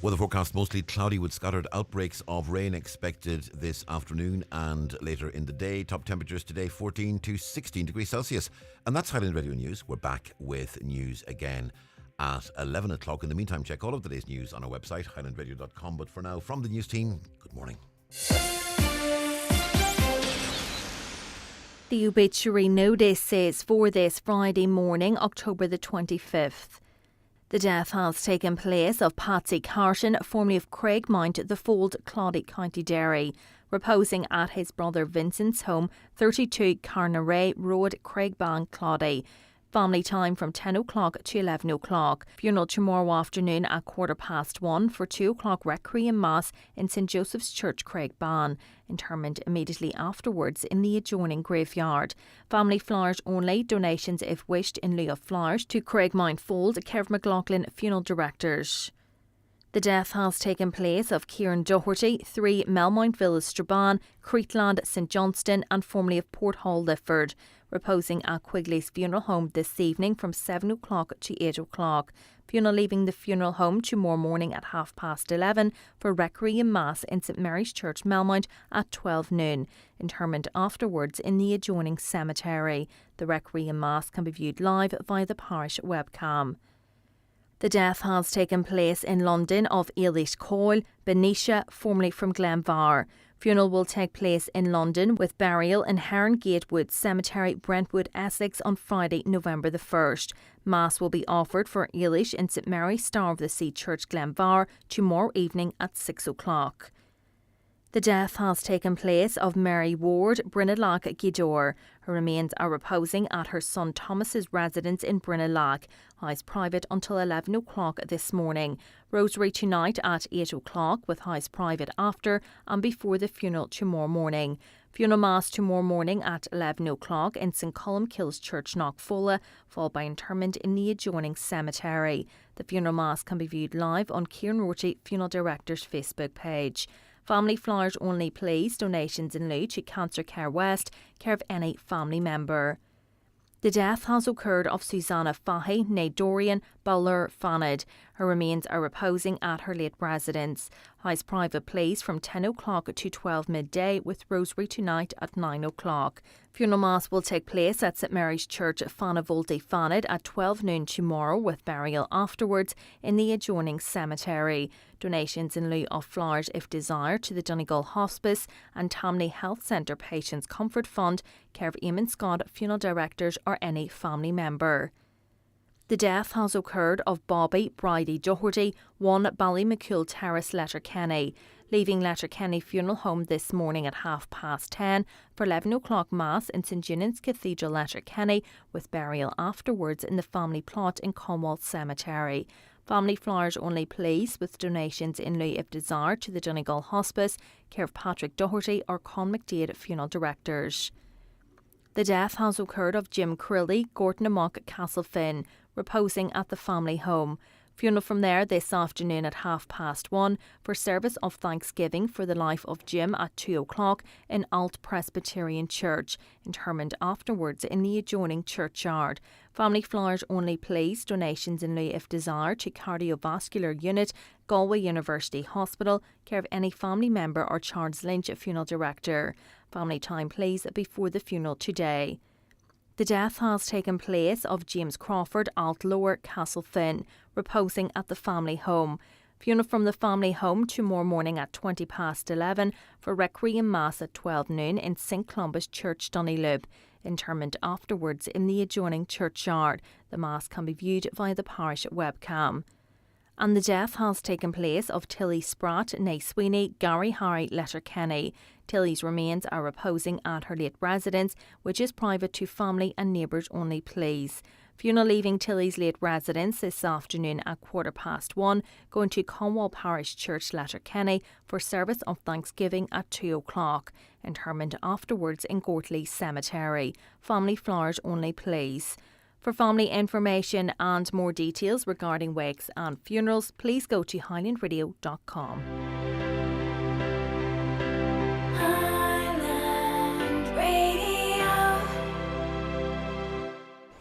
Weather forecast mostly cloudy with scattered outbreaks of rain expected this afternoon and later in the day. Top temperatures today 14 to 16 degrees Celsius. And that's Highland Radio News. We're back with news again at 11 o'clock. In the meantime, check all of today's news on our website, highlandradio.com. But for now, from the news team, good morning. The obituary notice says for this Friday morning, October the 25th. The death has taken place of Patsy Carson, formerly of Craigmount, the Fold, Cloddy, County Derry, reposing at his brother Vincent's home, 32 Carnaray Road, Craigban, Cloddy. Family time from 10 o'clock to 11 o'clock. Funeral tomorrow afternoon at 1:15 for 2 o'clock Requiem Mass in St Joseph's Church, Craigban. Interment immediately afterwards in the adjoining graveyard. Family flowers only, donations if wished in lieu of flowers to Craigmount Fold, Kev McLaughlin Funeral Directors. The death has taken place of Kieran Doherty, 3 Melmount Villas Strabane, Creetland, St Johnston and formerly of Port Hall, Lifford, reposing at Quigley's funeral home this evening from 7 o'clock to 8 o'clock. Funeral leaving the funeral home tomorrow morning at 11:30 for Requiem Mass in St Mary's Church, Melmount at 12 noon. Interment afterwards in the adjoining cemetery. The Requiem Mass can be viewed live via the parish webcam. The death has taken place in London of Eilish Coyle, Benicia, formerly from Glenvar. Funeral will take place in London with burial in Herongate Wood Cemetery, Brentwood, Essex on Friday, November the 1st. Mass will be offered for Eilish in St Mary Star of the Sea Church, Glenvar tomorrow evening at 6 o'clock. The death has taken place of Mary Ward, Brinnelagh Gidor. Her remains are reposing at her son Thomas's residence in Brinnelagh. House private until 11 o'clock this morning. Rosary tonight at 8 o'clock with house private after and before the funeral tomorrow morning. Funeral mass tomorrow morning at 11 o'clock in St Columkille's Church, Knockfolla, followed by interment in the adjoining cemetery. The funeral mass can be viewed live on Kieran Rorty, Funeral Director's Facebook page. Family flowers only, please. Donations in lieu to Cancer Care West, care of any family member. The death has occurred of Susanna Fahy, née Dorian, Ballur Fanad. Her remains are reposing at her late residence. House private, please, from 10 o'clock to 12 midday with rosary tonight at 9 o'clock. Funeral mass will take place at St Mary's Church, Fanavolti Fanad at 12 noon tomorrow with burial afterwards in the adjoining cemetery. Donations in lieu of flowers if desired to the Donegal Hospice and Tamney Health Centre Patients Comfort Fund, care of Eamon Scott, funeral directors or any family member. The death has occurred of Bobby Bridie Doherty, 1 Ballymacule Terrace, Letterkenny. Leaving Letterkenny Funeral Home this morning at 10:30 for 11 o'clock Mass in St Junan's Cathedral, Letterkenny, with burial afterwards in the family plot in Conwall Cemetery. Family flowers only, please, with donations in lieu if desired to the Donegal Hospice, care of Patrick Doherty or Con McDade Funeral Directors. The death has occurred of Jim Crilly, Gorton Amok, Castlefin, reposing at the family home. Funeral from there this afternoon at 1:30 for service of thanksgiving for the life of Jim at 2 o'clock in Alt Presbyterian Church. Interment afterwards in the adjoining churchyard. Family flowers only, please. Donations in lieu if desired to Cardiovascular Unit, Galway University Hospital, care of any family member or Charles Lynch, Funeral Director. Family time, please, before the funeral today. The death has taken place of James Crawford, Alt Lower, Castlefin, reposing at the family home. Funeral from the family home tomorrow morning at 11:20 for Requiem Mass at 12 noon in St Columbus Church, Donegalub. Interment afterwards in the adjoining churchyard. The Mass can be viewed via the parish webcam. And the death has taken place of Tilly Spratt, née Sweeney, Gary Harry, Letterkenny. Tilly's remains are reposing at her late residence, which is private to family and neighbours only, please. Funeral leaving Tilly's late residence this afternoon at 1:15, going to Conwall Parish Church, Letterkenny, for service of thanksgiving at 2 o'clock. Interment afterwards in Gortley Cemetery. Family flowers only, please. For family information and more details regarding wakes and funerals, please go to highlandradio.com. Highland Radio.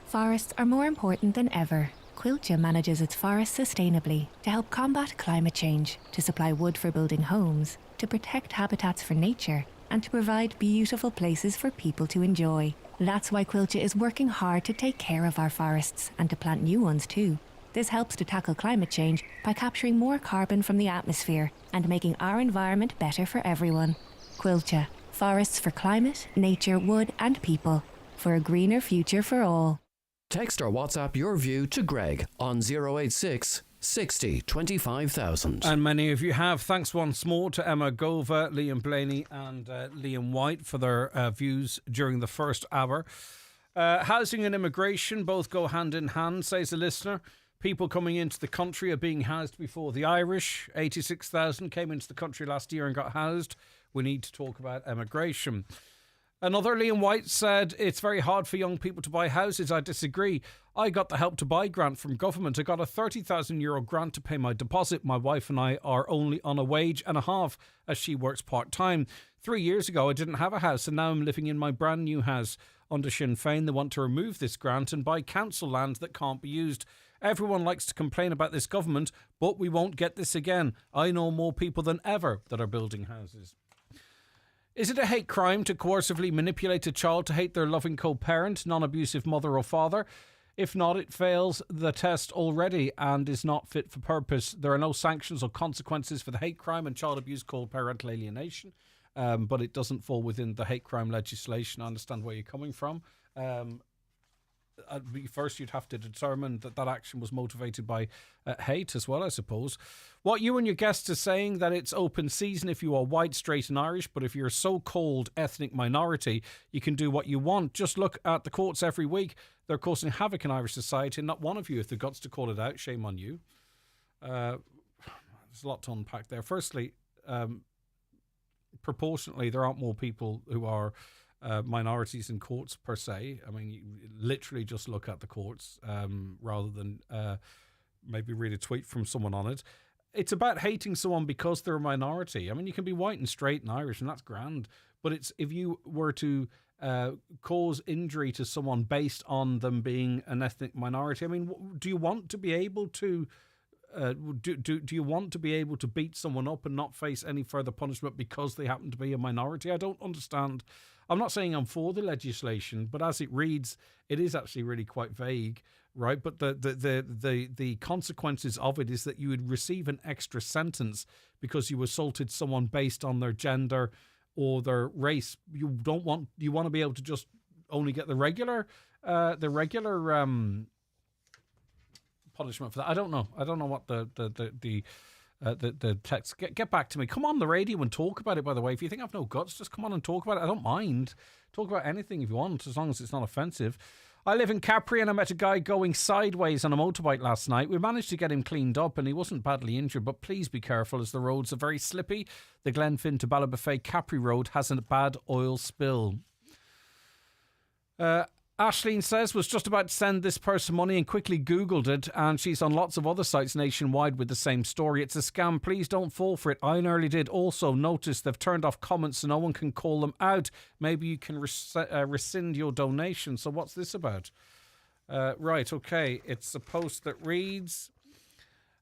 Forests are more important than ever. Quilcha manages its forests sustainably to help combat climate change, to supply wood for building homes, to protect habitats for nature, and to provide beautiful places for people to enjoy. That's why Quilcha is working hard to take care of our forests and to plant new ones too. This helps to tackle climate change by capturing more carbon from the atmosphere and making our environment better for everyone. Quilcha, forests for climate, nature, wood and people. For a greener future for all. Text or WhatsApp your view to Greg on 086 60 25,000. And many of you have. Thanks once more to Emma Gova, Liam Blaney and Liam White for their views during the first hour. Housing and immigration both go hand in hand, says a listener. People coming into the country are being housed before the Irish. 86,000 came into the country last year and got housed. We need to talk about immigration. Another, Liam White, said it's very hard for young people to buy houses. I disagree. I got the Help to Buy grant from government. I got a €30,000 grant to pay my deposit. My wife and I are only on a wage and a half as she works part-time. 3 years ago I didn't have a house and now I'm living in my brand new house. Under Sinn Féin they want to remove this grant and buy council land that can't be used. Everyone likes to complain about this government, but we won't get this again. I know more people than ever that are building houses. Is it a hate crime to coercively manipulate a child to hate their loving co-parent, non-abusive mother or father? If not, it fails the test already and is not fit for purpose. There are no sanctions or consequences for the hate crime and child abuse called parental alienation, but it doesn't fall within the hate crime legislation. I understand where you're coming from. first you'd have to determine that action was motivated by hate as well, I suppose. What you and your guests are saying, that it's open season if you are white, straight and Irish, but if you're a so-called ethnic minority, you can do what you want. Just look at the courts every week. They're causing havoc in Irish society, and not one of you, if the guts to call it out, shame on you. There's a lot to unpack there. Firstly, proportionately, there aren't more people who are minorities in courts per se. I mean, you literally just look at the courts rather than maybe read a tweet from someone on it. It's about hating someone because they're a minority. I mean, you can be white and straight and Irish, and that's grand. But it's if you were to cause injury to someone based on them being an ethnic minority. I mean, do you want to be able to do you want to be able to beat someone up and not face any further punishment because they happen to be a minority? I don't understand. I'm not saying I'm for the legislation, but as it reads, it is actually really quite vague, right? But the consequences of it is that you would receive an extra sentence because you assaulted someone based on their gender or their race. You want to be able to just only get the regular punishment for that. I don't know what the text. Get back to me. Come on the radio and talk about it, by the way. If you think I've no guts, just come on and talk about it. I don't mind. Talk about anything if you want, as long as it's not offensive. I live in Capri and I met a guy going sideways on a motorbike last night. We managed to get him cleaned up and he wasn't badly injured, but please be careful as the roads are very slippy. The Glenfin to Ballabafay Capri Road has a bad oil spill. Ashleen says, was just about to send this person money and quickly Googled it, and she's on lots of other sites nationwide with the same story. It's a scam. Please don't fall for it. I nearly did. Also, notice they've turned off comments so no one can call them out. Maybe you can rescind your donation. So what's this about? Right, okay. It's a post that reads...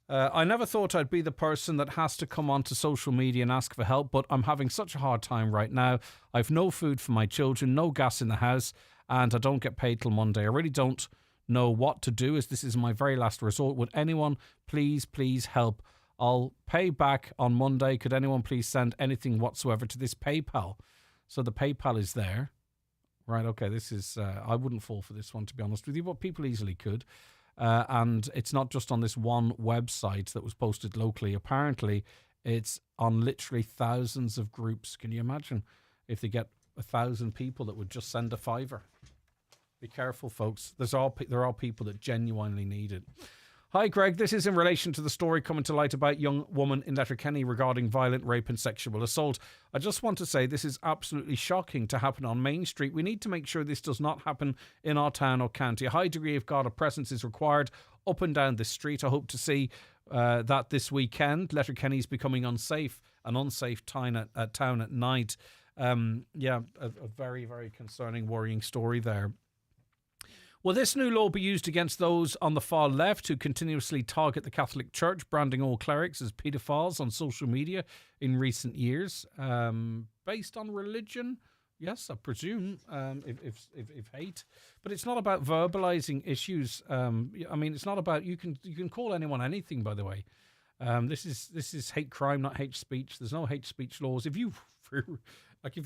I never thought I'd be the person that has to come onto social media and ask for help, but I'm having such a hard time right now. I've no food for my children, no gas in the house, and I don't get paid till Monday. I really don't know what to do, as this is my very last resort. Would anyone please help? I'll pay back on Monday. Could anyone please send anything whatsoever to this PayPal? So the PayPal is there. Right, okay, this is... I wouldn't fall for this one, to be honest with you, but people easily could. And it's not just on this one website that was posted locally. Apparently, it's on literally thousands of groups. Can you imagine if they get 1,000 people that would just send a $5? Be careful, folks. There are people that genuinely need it. Hi, Greg. This is in relation to the story coming to light about young woman in Letterkenny regarding violent rape and sexual assault. I just want to say this is absolutely shocking to happen on Main Street. We need to make sure this does not happen in our town or county. A high degree of Garda presence is required up and down this street. I hope to see that this weekend. Letterkenny is becoming an unsafe town at night. A very, very concerning, worrying story there. Will this new law be used against those on the far left who continuously target the Catholic Church, branding all clerics as paedophiles on social media in recent years? Based on religion? Yes, I presume, if hate. But it's not about verbalising issues. I mean, it's not about... You can call anyone anything, by the way. This is hate crime, not hate speech. There's no hate speech laws. If you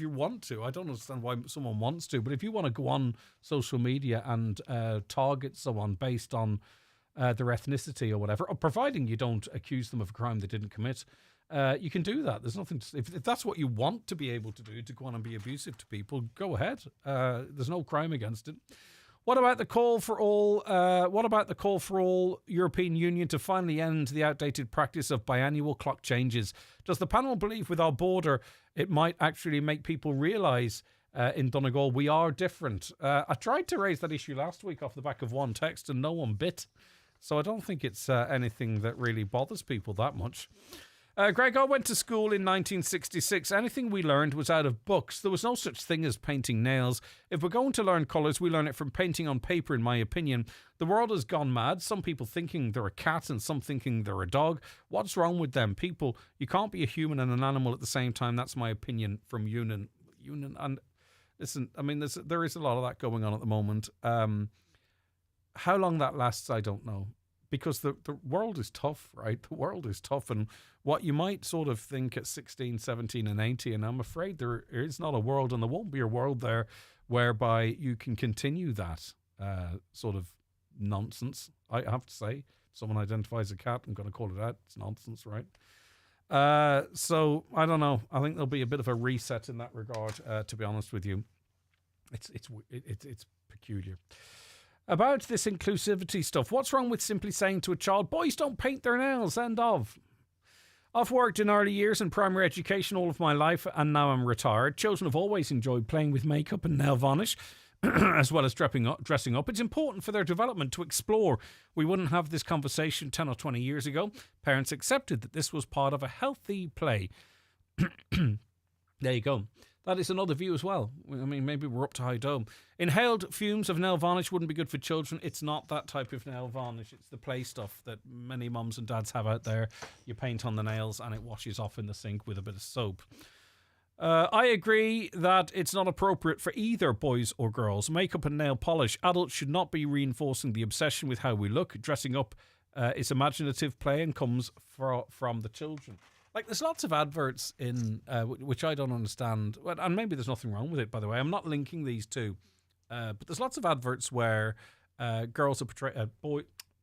want to, I don't understand why someone wants to, but if you want to go on social media and target someone based on their ethnicity or whatever, or providing you don't accuse them of a crime they didn't commit, you can do that. There's nothing. If that's what you want to be able to do, to go on and be abusive to people, go ahead. There's no crime against it. What about the call for all? European Union to finally end the outdated practice of biannual clock changes? Does the panel believe with our border it might actually make people realise in Donegal we are different? I tried to raise that issue last week off the back of one text and no one bit, so I don't think it's anything that really bothers people that much. Greg, I went to school in 1966. Anything we learned was out of books. There was no such thing as painting nails. If we're going to learn colours, we learn it from painting on paper, in my opinion. The world has gone mad. Some people thinking they're a cat and some thinking they're a dog. What's wrong with them? People, you can't be a human and an animal at the same time. That's my opinion from Union. And listen, I mean, there is a lot of that going on at the moment. How long that lasts, I don't know. Because the world is tough, right? The world is tough. And what you might sort of think at 16, 17 and 18, I'm afraid there is not a world, and there won't be a world there whereby you can continue that. sort of nonsense, I have to say. If someone identifies a cat, I'm going to call it out. It's nonsense, right? So I don't know. I think there'll be a bit of a reset in that regard. To be honest with you, it's peculiar. About this inclusivity stuff, what's wrong with simply saying to a child, boys don't paint their nails, end of? I've worked in early years in primary education all of my life, and now I'm retired. Children have always enjoyed playing with makeup and nail varnish, as well as dressing up. It's important for their development to explore. We wouldn't have this conversation 10 or 20 years ago. Parents accepted that this was part of a healthy play. There you go. That is another view as well. I mean, maybe we're up to high dome. Inhaled fumes of nail varnish wouldn't be good for children. It's not that type of nail varnish. It's the play stuff that many mums and dads have out there. You paint on the nails and it washes off in the sink with a bit of soap. I agree that it's not appropriate for either boys or girls. Makeup and nail polish. Adults should not be reinforcing the obsession with how we look. Dressing up is imaginative play and comes from the children. Like, there's lots of adverts in which I don't understand, and maybe there's nothing wrong with it, by the way. I'm not linking these two, but there's lots of adverts where girls are portrayed,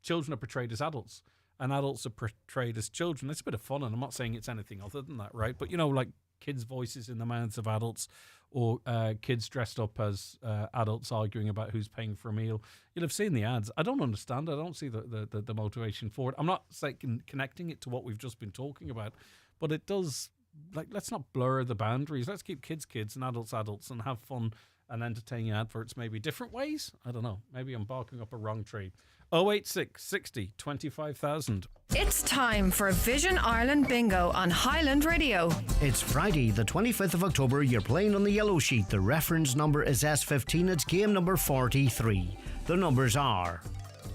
children are portrayed as adults, and adults are portrayed as children. It's a bit of fun, and I'm not saying it's anything other than that, right? But, you know, like kids' voices in the mouths of adults, or kids dressed up as adults arguing about who's paying for a meal. You'll have seen the ads. I don't understand. I don't see the motivation for it. I'm not connecting it to what we've just been talking about, but it does, like, let's not blur the boundaries. Let's keep kids and adults and have fun and entertaining adverts maybe different ways. I don't know. Maybe I'm barking up a wrong tree. 086 60 25,000. It's time for Vision Ireland Bingo on Highland Radio. It's Friday, the 25th of October. You're playing on the yellow sheet. The reference number is S15. It's game number 43. The numbers are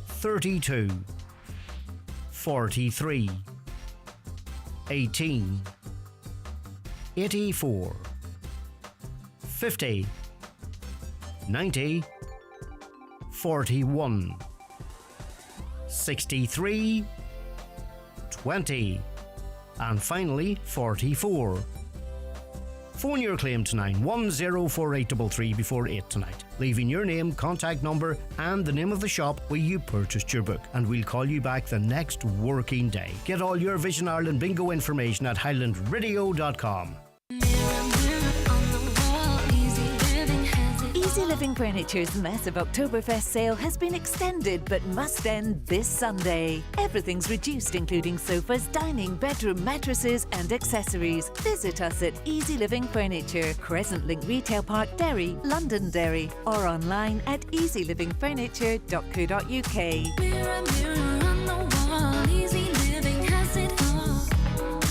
32, 43, 18, 84, 50, 90, 41, 63, 20, and finally 44. Phone your claim to 9104833 before 8 tonight, leaving your name, contact number and the name of the shop where you purchased your book, and we'll call you back the next working day. Get all your Vision Ireland bingo information at highlandradio.com. Easy Living Furniture's massive Oktoberfest sale has been extended but must end this Sunday. Everything's reduced, including sofas, dining, bedroom, mattresses and accessories. Visit us at Easy Living Furniture, Crescent Link Retail Park, Derry, Londonderry, or online at easylivingfurniture.co.uk. Mirror, mirror on the wall, Easy Living has it all.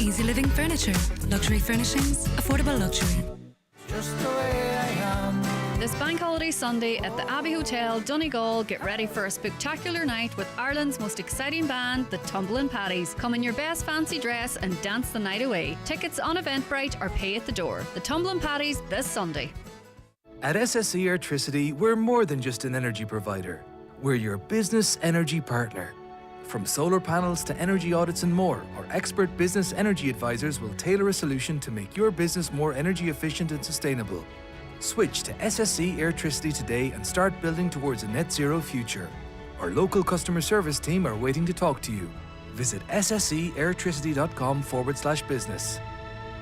Easy Living Furniture, luxury furnishings, affordable luxury. Just the way I am. This Bank Holiday Sunday at the Abbey Hotel, Donegal, get ready for a spectacular night with Ireland's most exciting band, the Tumblin' Paddies. Come in your best fancy dress and dance the night away. Tickets on Eventbrite or pay at the door. The Tumblin' Paddies this Sunday. At SSE Electricity, we're more than just an energy provider. We're your business energy partner. From solar panels to energy audits and more, our expert business energy advisors will tailor a solution to make your business more energy efficient and sustainable. Switch to SSE Electricity today and start building towards a net zero future. Our local customer service team are waiting to talk to you. Visit sseelectricity.com/business.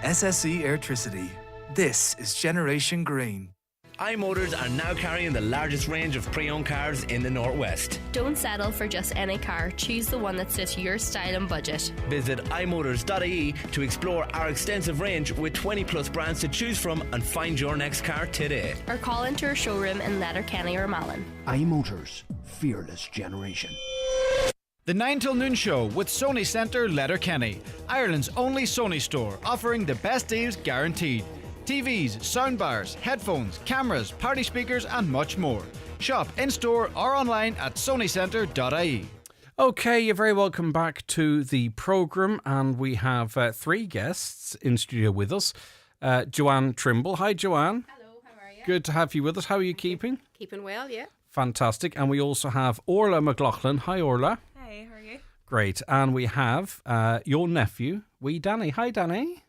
SSE Electricity. This is Generation Green. iMotors are now carrying the largest range of pre-owned cars in the Northwest. Don't settle for just any car. Choose the one that suits your style and budget. Visit imotors.ie to explore our extensive range with 20 plus brands to choose from and find your next car today. Or call into our showroom in Letterkenny or Malin. iMotors, fearless generation. The 9 till noon show with Sony Centre Letterkenny, Ireland's only Sony store, offering the best deals guaranteed. TVs, soundbars, headphones, cameras, party speakers and much more. Shop in-store or online at sonycentre.ie. Okay, you're very welcome back to the programme, and we have 3 guests in studio with us. Joanne Trimble. Hi, Joanne. Hello, how are you? Good to have you with us. How are you keeping? Keeping well, yeah. Fantastic. And we also have Orla McLaughlin. Hi, Orla. Hi, how are you? Great. And we have your nephew, wee Danny. Hi, Danny.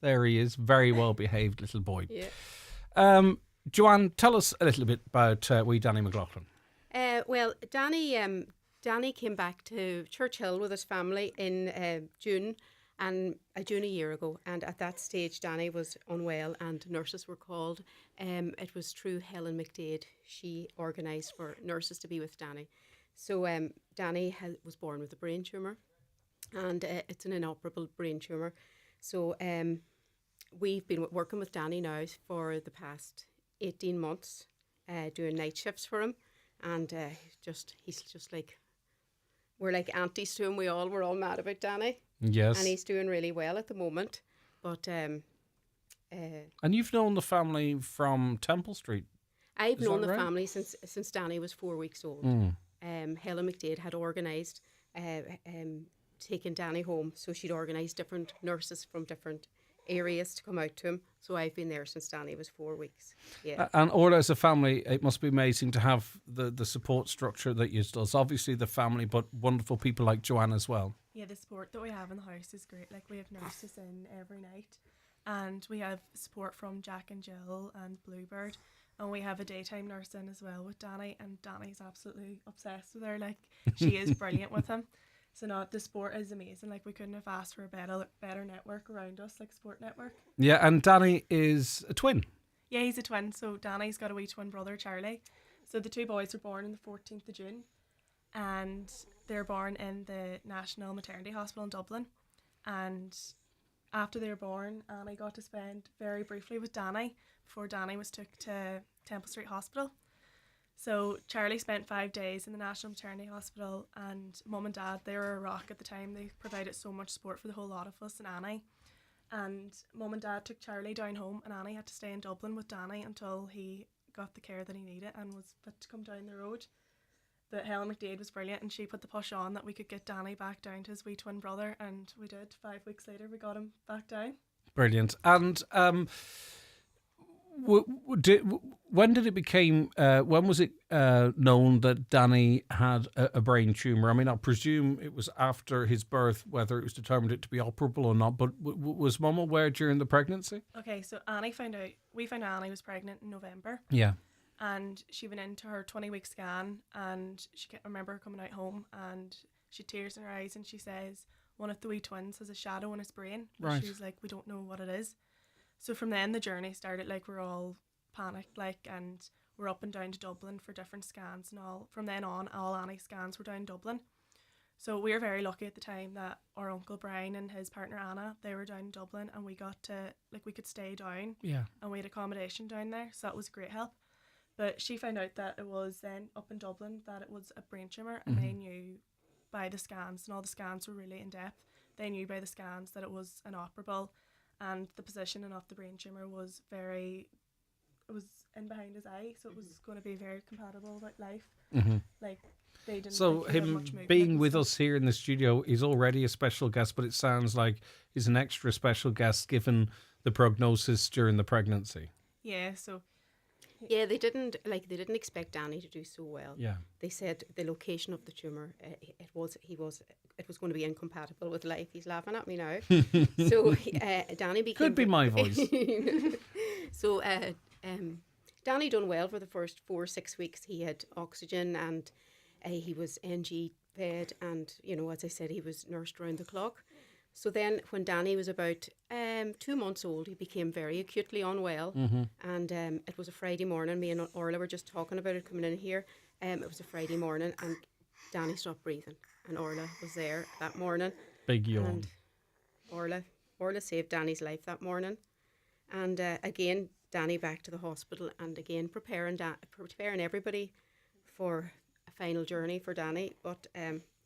There he is, very well behaved little boy. Yeah. Joanne, tell us a little bit about wee Danny McLaughlin. Well, Danny came back to Churchill with his family in June a year ago, and at that stage Danny was unwell and nurses were called. It was through Helen McDade. She organised for nurses to be with Danny. So Danny was born with a brain tumour, and it's an inoperable brain tumour. So we've been working with Danny now for the past 18 months, doing night shifts for him, and he's just like, we're like aunties to him. We're all mad about Danny. Yes. And he's doing really well at the moment. But and you've known the family from Temple Street. I've known the family since Danny was 4 weeks old. Helen McDade had organised taking Danny home, so she'd organised different nurses from different areas to come out to him. So I've been there since Danny was 4 weeks. Yeah. And Orla, as a family, it must be amazing to have the support structure that you does. Obviously the family, but wonderful people like Joanne as well. Yeah, the support that we have in the house is great. Like, we have nurses in every night, and we have support from Jack and Jill and Bluebird, and we have a daytime nurse in as well with Danny, and Danny's absolutely obsessed with her. Like, she is brilliant with him. So no, the sport is amazing. Like, we couldn't have asked for a better network around us, like Sport Network. Yeah, and Danny is a twin. Yeah, he's a twin. So Danny's got a wee twin brother, Charlie. So the two boys were born on the 14th of June, and they're born in the National Maternity Hospital in Dublin. And after they were born, Annie got to spend very briefly with Danny before Danny was took to Temple Street Hospital. So Charlie spent 5 days in the National Maternity Hospital, and Mum and Dad, they were a rock at the time. They provided so much support for the whole lot of us and Annie. And Mum and Dad took Charlie down home, and Annie had to stay in Dublin with Danny until he got the care that he needed and was fit to come down the road. But Helen McDade was brilliant, and she put the push on that we could get Danny back down to his wee twin brother, and we did. 5 weeks later, we got him back down. Brilliant. And when did it become? When was it known that Danny had a brain tumour? I mean, I presume it was after his birth, whether it was determined it to be operable or not. But was Mum aware during the pregnancy? Okay, so we found out Annie was pregnant in November. Yeah. And she went into her 20-week scan, and she can't remember her coming out home, and she had tears in her eyes, and she says one of the wee twins has a shadow in his brain. Right. She was like, we don't know what it is. So from then the journey started. Like, we're all panicked, like, and we're up and down to Dublin for different scans and all. From then on, all Annie's scans were down Dublin. So we were very lucky at the time that our uncle Brian and his partner Anna, they were down in Dublin, and we got to, like, we could stay down. Yeah. And we had accommodation down there, so that was a great help. But she found out that it was then up in Dublin that it was a brain tumour, and they knew by the scans, and all the scans were really in depth. They knew by the scans that it was inoperable, and the positioning of the brain tumour was it was in behind his eye, so it was going to be very compatible with life. Like, they didn't. So him being with us here in the studio, he's already a special guest, but it sounds like he's an extra special guest given the prognosis during the pregnancy. Yeah, so. Yeah, they didn't expect Danny to do so well. Yeah. They said the location of the tumour, it was going to be incompatible with life. He's laughing at me now. So Danny became... Could be my voice. So Danny done well for the first 4 or 6 weeks. He had oxygen, and he was NG fed, and, you know, as I said, he was nursed round the clock. So then when Danny was about 2 months old, he became very acutely unwell. And it was a Friday morning. Me and Orla were just talking about it coming in here. It was a Friday morning, and Danny stopped breathing. And Orla was there that morning. Big yawn. And Orla saved Danny's life that morning. And again, Danny back to the hospital, and again preparing everybody for a final journey for Danny. But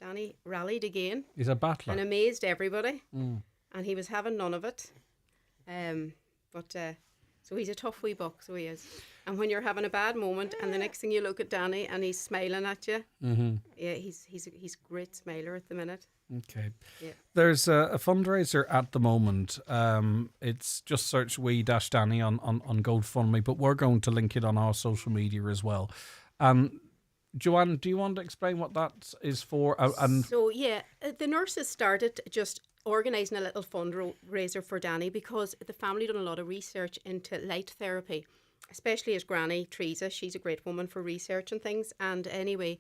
Danny rallied again. He's a battler. And amazed everybody. And he was having none of it. So he's a tough wee buck, so he is. And when you're having a bad moment, and the next thing you look at Danny and he's smiling at you, yeah, he's a great smiler at the minute. Okay. Yeah. There's a fundraiser at the moment. It's just search We-Danny on GoFundMe, but we're going to link it on our social media as well. Joanne, do you want to explain what that is for? So, yeah, the nurses started just organising a little fundraiser for Danny, because the family done a lot of research into light therapy, especially his granny, Teresa. She's a great woman for research and things. And anyway,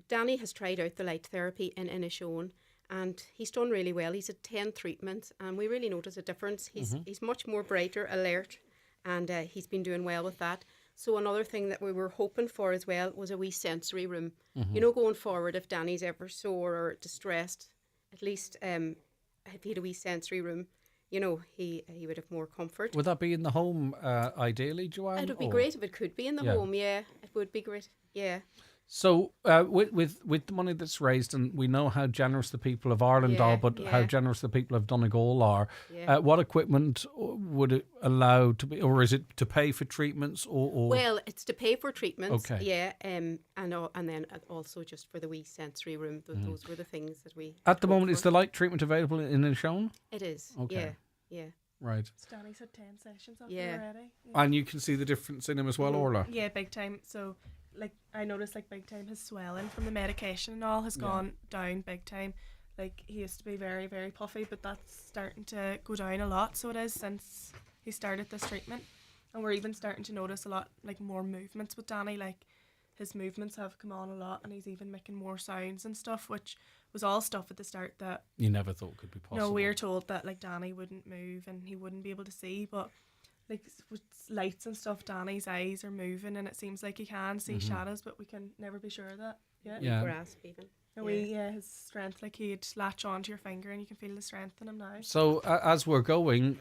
Danny has tried out the light therapy in Inishowen, and he's done really well. He's had 10 treatments, and we really notice a difference. He's much more brighter, alert, and he's been doing well with that. So another thing that we were hoping for as well was a wee sensory room. You know, going forward, if Danny's ever sore or distressed, at least if he had a wee sensory room, you know, he would have more comfort. Would that be in the home, ideally, Joanne? It would be great if it could be in the home, yeah. It would be great, yeah. So with the money that's raised, and we know how generous the people of Ireland are, but how generous the people of Donegal are, what equipment would it allow to be, or is it to pay for treatments? Or Well, it's to pay for treatments, okay. yeah, and then also just for the wee sensory room. Those were the things that we... At the moment, is the light treatment available in Inishowen? It is, okay. yeah. Right. Danny's had 10 sessions of Yeah. it already. And you can see the difference in him as well, Orla? Yeah, big time. So, like, I noticed, like, big time his swelling from the medication and all has gone down big time. Like, he used to be very, very puffy, but that's starting to go down a lot. So it is since he started this treatment. And we're even starting to notice a lot, like, more movements with Danny. Like, his movements have come on a lot, and he's even making more sounds and stuff, which was all stuff at the start that you never thought could be possible. No, we were told that, like, Danny wouldn't move and he wouldn't be able to see, but like with lights and stuff, Danny's eyes are moving, and it seems like he can see shadows, but we can never be sure of that. Yeah. Grasp even. His strength, like, he'd latch onto your finger and you can feel the strength in him now. So as we're going,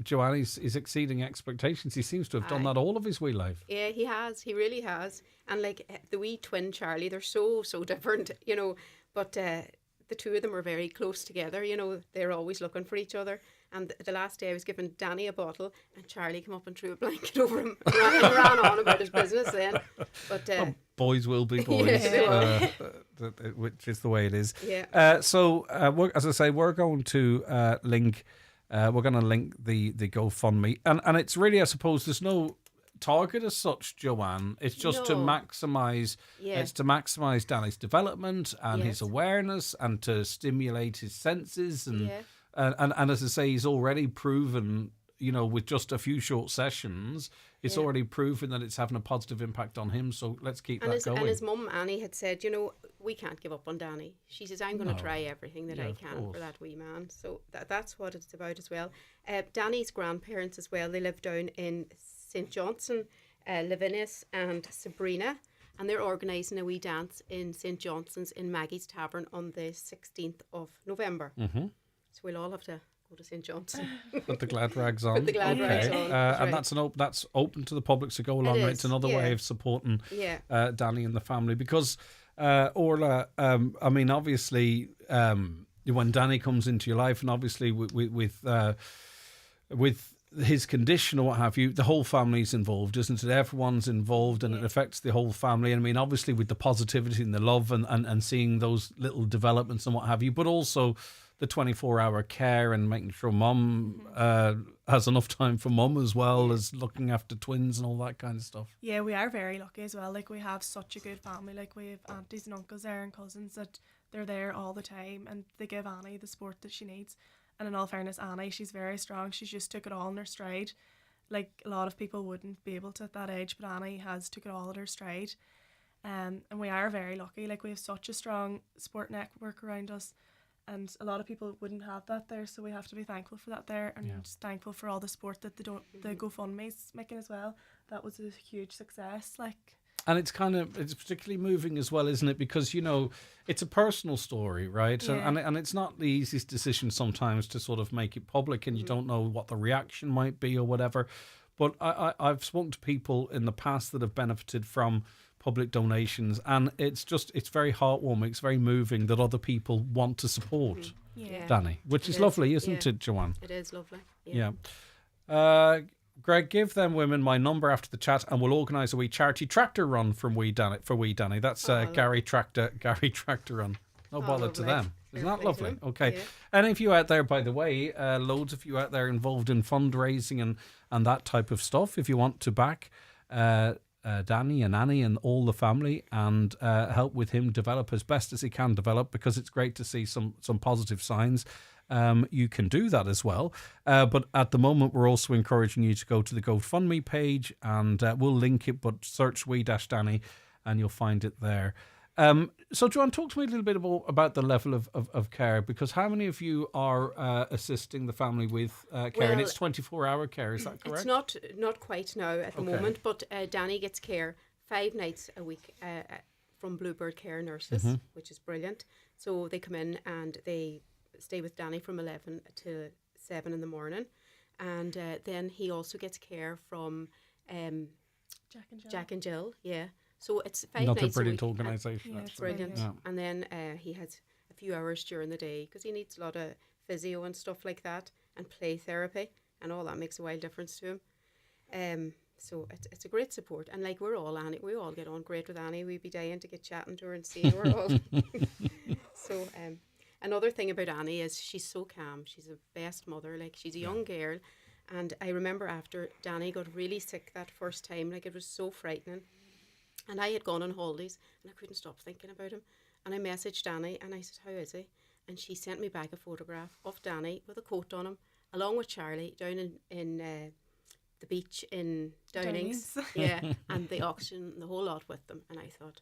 Joanne is exceeding expectations. He seems to have done that all of his wee life. Yeah, he has. He really has. And like the wee twin Charlie, they're so different, you know, but the two of them are very close together, you know, they're always looking for each other. And the last day I was giving Danny a bottle, and Charlie came up and threw a blanket over him and ran on about his business then. But boys will be boys, which is the way it is. Yeah. So as I say, we're going to link the GoFundMe, and it's really, I suppose, there's no target as such, Joanne. It's just to maximise. It's to maximise Danny's development and his awareness, and to stimulate his senses and. And as I say, he's already proven, you know, with just a few short sessions, it's already proven that it's having a positive impact on him. So let's keep that going. And his mum, Annie, had said, you know, we can't give up on Danny. She says, I'm going to try everything that I can for that wee man. So that's what it's about as well. Danny's grandparents as well, they live down in St. Johnson, Lavinis and Sabrina. And they're organising a wee dance in St. Johnson's in Maggie's Tavern on the 16th of November. So we'll all have to go to St. Johnson. Put the glad rags on. Put the glad rags on. And that's open to the public, so go along. It's another way of supporting Danny and the family. Because, Orla, I mean, obviously, when Danny comes into your life, and obviously with his condition or what have you, the whole family's involved, isn't it? Everyone's involved, and it affects the whole family. And I mean, obviously with the positivity and the love and seeing those little developments and what have you, but also the 24-hour care and making sure mum has enough time for mum as well as looking after twins and all that kind of stuff. Yeah, we are very lucky as well. Like, we have such a good family. Like, we have aunties and uncles there and cousins that they're there all the time, and they give Annie the support that she needs. And in all fairness, Annie, she's very strong. She's just took it all in her stride. Like, a lot of people wouldn't be able to at that age, but Annie has took it all at her stride. And we are very lucky. Like, we have such a strong support network around us, and a lot of people wouldn't have that there, so we have to be thankful for that there, and just thankful for all the support that the GoFundMe's making as well. That was a huge success. Like, and it's particularly moving as well, isn't it? Because, you know, it's a personal story, right? Yeah. And it's not the easiest decision sometimes to sort of make it public, and you don't know what the reaction might be or whatever. But I've spoken to people in the past that have benefited from public donations, and it's very heartwarming, it's very moving that other people want to support Danny, which is lovely, isn't it, Joanne? It is lovely. Greg, give them women my number after the chat, and we'll organise a wee charity tractor run for wee Danny. That's Gary Tractor Run. No bother to them. Isn't that lovely? Okay. Any of you out there, by the way, loads of you out there involved in fundraising and that type of stuff, if you want to back Danny and Annie and all the family and help with him develop as best as he can develop, because it's great to see some positive signs. you can do that as well. But at the moment, we're also encouraging you to go to the GoFundMe page, and we'll link it, but search Danny and you'll find it there. So, Joanne, talk to me a little bit about the level of care, because how many of you are assisting the family with care? And it's 24-hour care, is that correct? It's not quite now at the moment, but Danny gets care 5 nights a week from Bluebird Care Nurses, which is brilliant. So they come in and they stay with Danny from 11 to 7 in the morning. And then he also gets care from Jack and Jill, yeah. So it's 5 nights a week. Another brilliant organisation. It's brilliant. Yeah. And then he has a few hours during the day because he needs a lot of physio and stuff like that, and play therapy, and all that makes a wild difference to him. So it's a great support. And like we all get on great with Annie. We'd be dying to get chatting to her and see her all. So another thing about Annie is she's so calm. She's the best mother. Like, she's a young girl. And I remember after Danny got really sick that first time, like, it was so frightening. And I had gone on holidays and I couldn't stop thinking about him. And I messaged Danny and I said, how is he? And she sent me back a photograph of Danny with a coat on him, along with Charlie, down in the beach in Downings. Yeah, and the oxygen, the whole lot with them. And I thought,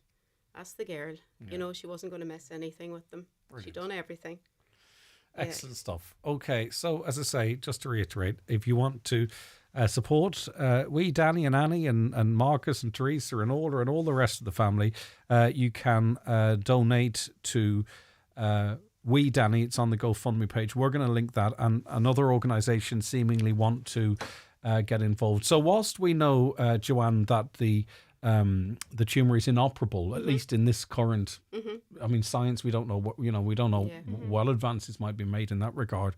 that's the girl. Yeah. You know, she wasn't going to miss anything with them. Brilliant. She done everything. Excellent stuff. Okay, so as I say, just to reiterate, if you want to support Danny and Annie and Marcus and Teresa and Orla and all the rest of the family, you can donate to Danny. It's on the GoFundMe page. We're going to link that, and another organisation seemingly want to get involved. So whilst we know, Joanne, that the tumour is inoperable, at least in this current, I mean, science, we don't know what, we don't know what advances might be made in that regard.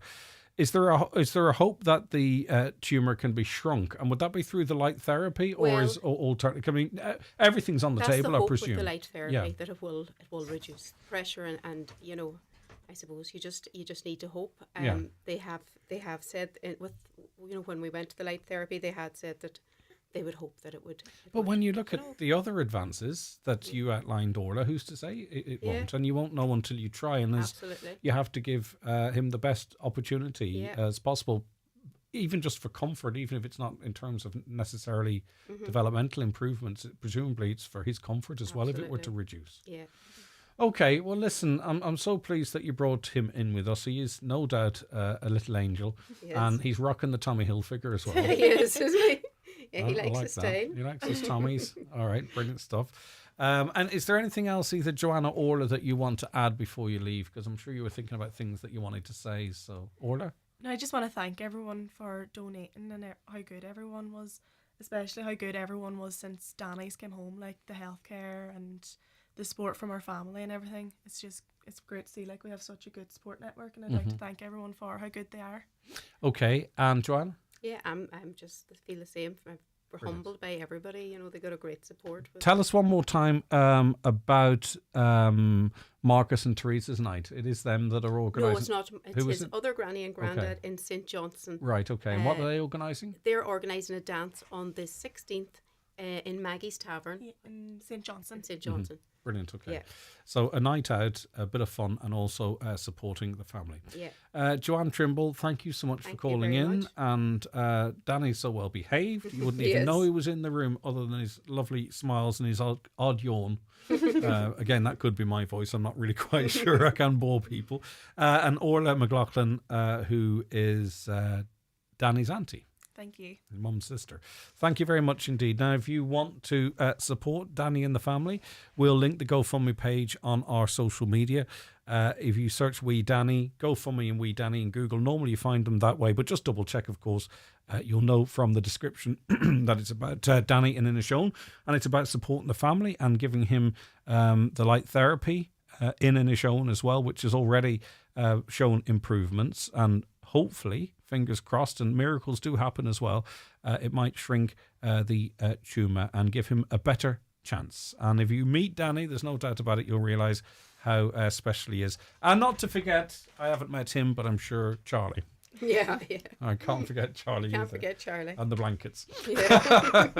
Is there a hope that the tumour can be shrunk, and would that be through the light therapy, or is alternative? I mean, everything's on the table, I presume. With the light therapy, that it will reduce pressure, and I suppose you just need to hope. They have said with when we went to the light therapy, they had said that they would hope that it would. But when you look at the other advances that you outlined, Orla, who's to say it won't? And you won't know until you try. And you have to give him the best opportunity as possible, even just for comfort, even if it's not in terms of necessarily developmental improvements. Presumably it's for his comfort as well, if it were to reduce. Yeah. Okay, well, listen, I'm so pleased that you brought him in with us. He is no doubt a little angel, and he's rocking the Tommy Hilfiger as well. He is, isn't he? Yeah, he likes his style. He likes his Tommies. All right, brilliant stuff. And is there anything else, either Joanna or Orla, that you want to add before you leave? Because I'm sure you were thinking about things that you wanted to say. So, Orla? No, I just want to thank everyone for donating and how good everyone was, especially how good everyone was since Danny's came home, like the healthcare and the support from our family and everything. It's great to see, like, we have such a good support network, and I'd like to thank everyone for how good they are. Okay, and Joanne? Yeah, I'm just feel the same. We're humbled by everybody. They got a great support. Tell us one more time about Marcus and Teresa's night. It is them that are organising. No, it's not. It's his other granny and granddad in St. Johnson. Right, okay. And what are they organising? They're organising a dance on the 16th in Maggie's Tavern. In St. Johnson. St. Johnson. Brilliant, okay. Yeah. So a night out, a bit of fun, and also supporting the family. Yeah. Joanne Trimble, thank you so much for calling in. Much. And Danny's so well behaved. You wouldn't even know he was in the room, other than his lovely smiles and his odd yawn. Again, that could be my voice. I'm not really quite sure. I can bore people. And Orla McLaughlin, who is Danny's auntie. Thank you. Mum's sister. Thank you very much indeed. Now, if you want to support Danny and the family, we'll link the GoFundMe page on our social media. If you search Wee Danny, GoFundMe and Wee Danny in Google, normally you find them that way, but just double check, of course. You'll know from the description that it's about Danny in Inishowen, and it's about supporting the family and giving him the light therapy in Inishowen as well, which has already shown improvements, and hopefully, fingers crossed, and miracles do happen as well, it might shrink the tumour and give him a better chance. And if you meet Danny, there's no doubt about it, you'll realise how special he is. And not to forget, I haven't met him, but I'm sure Charlie. Yeah. I can't forget Charlie Can't either. forget Charlie. And the blankets. Yeah.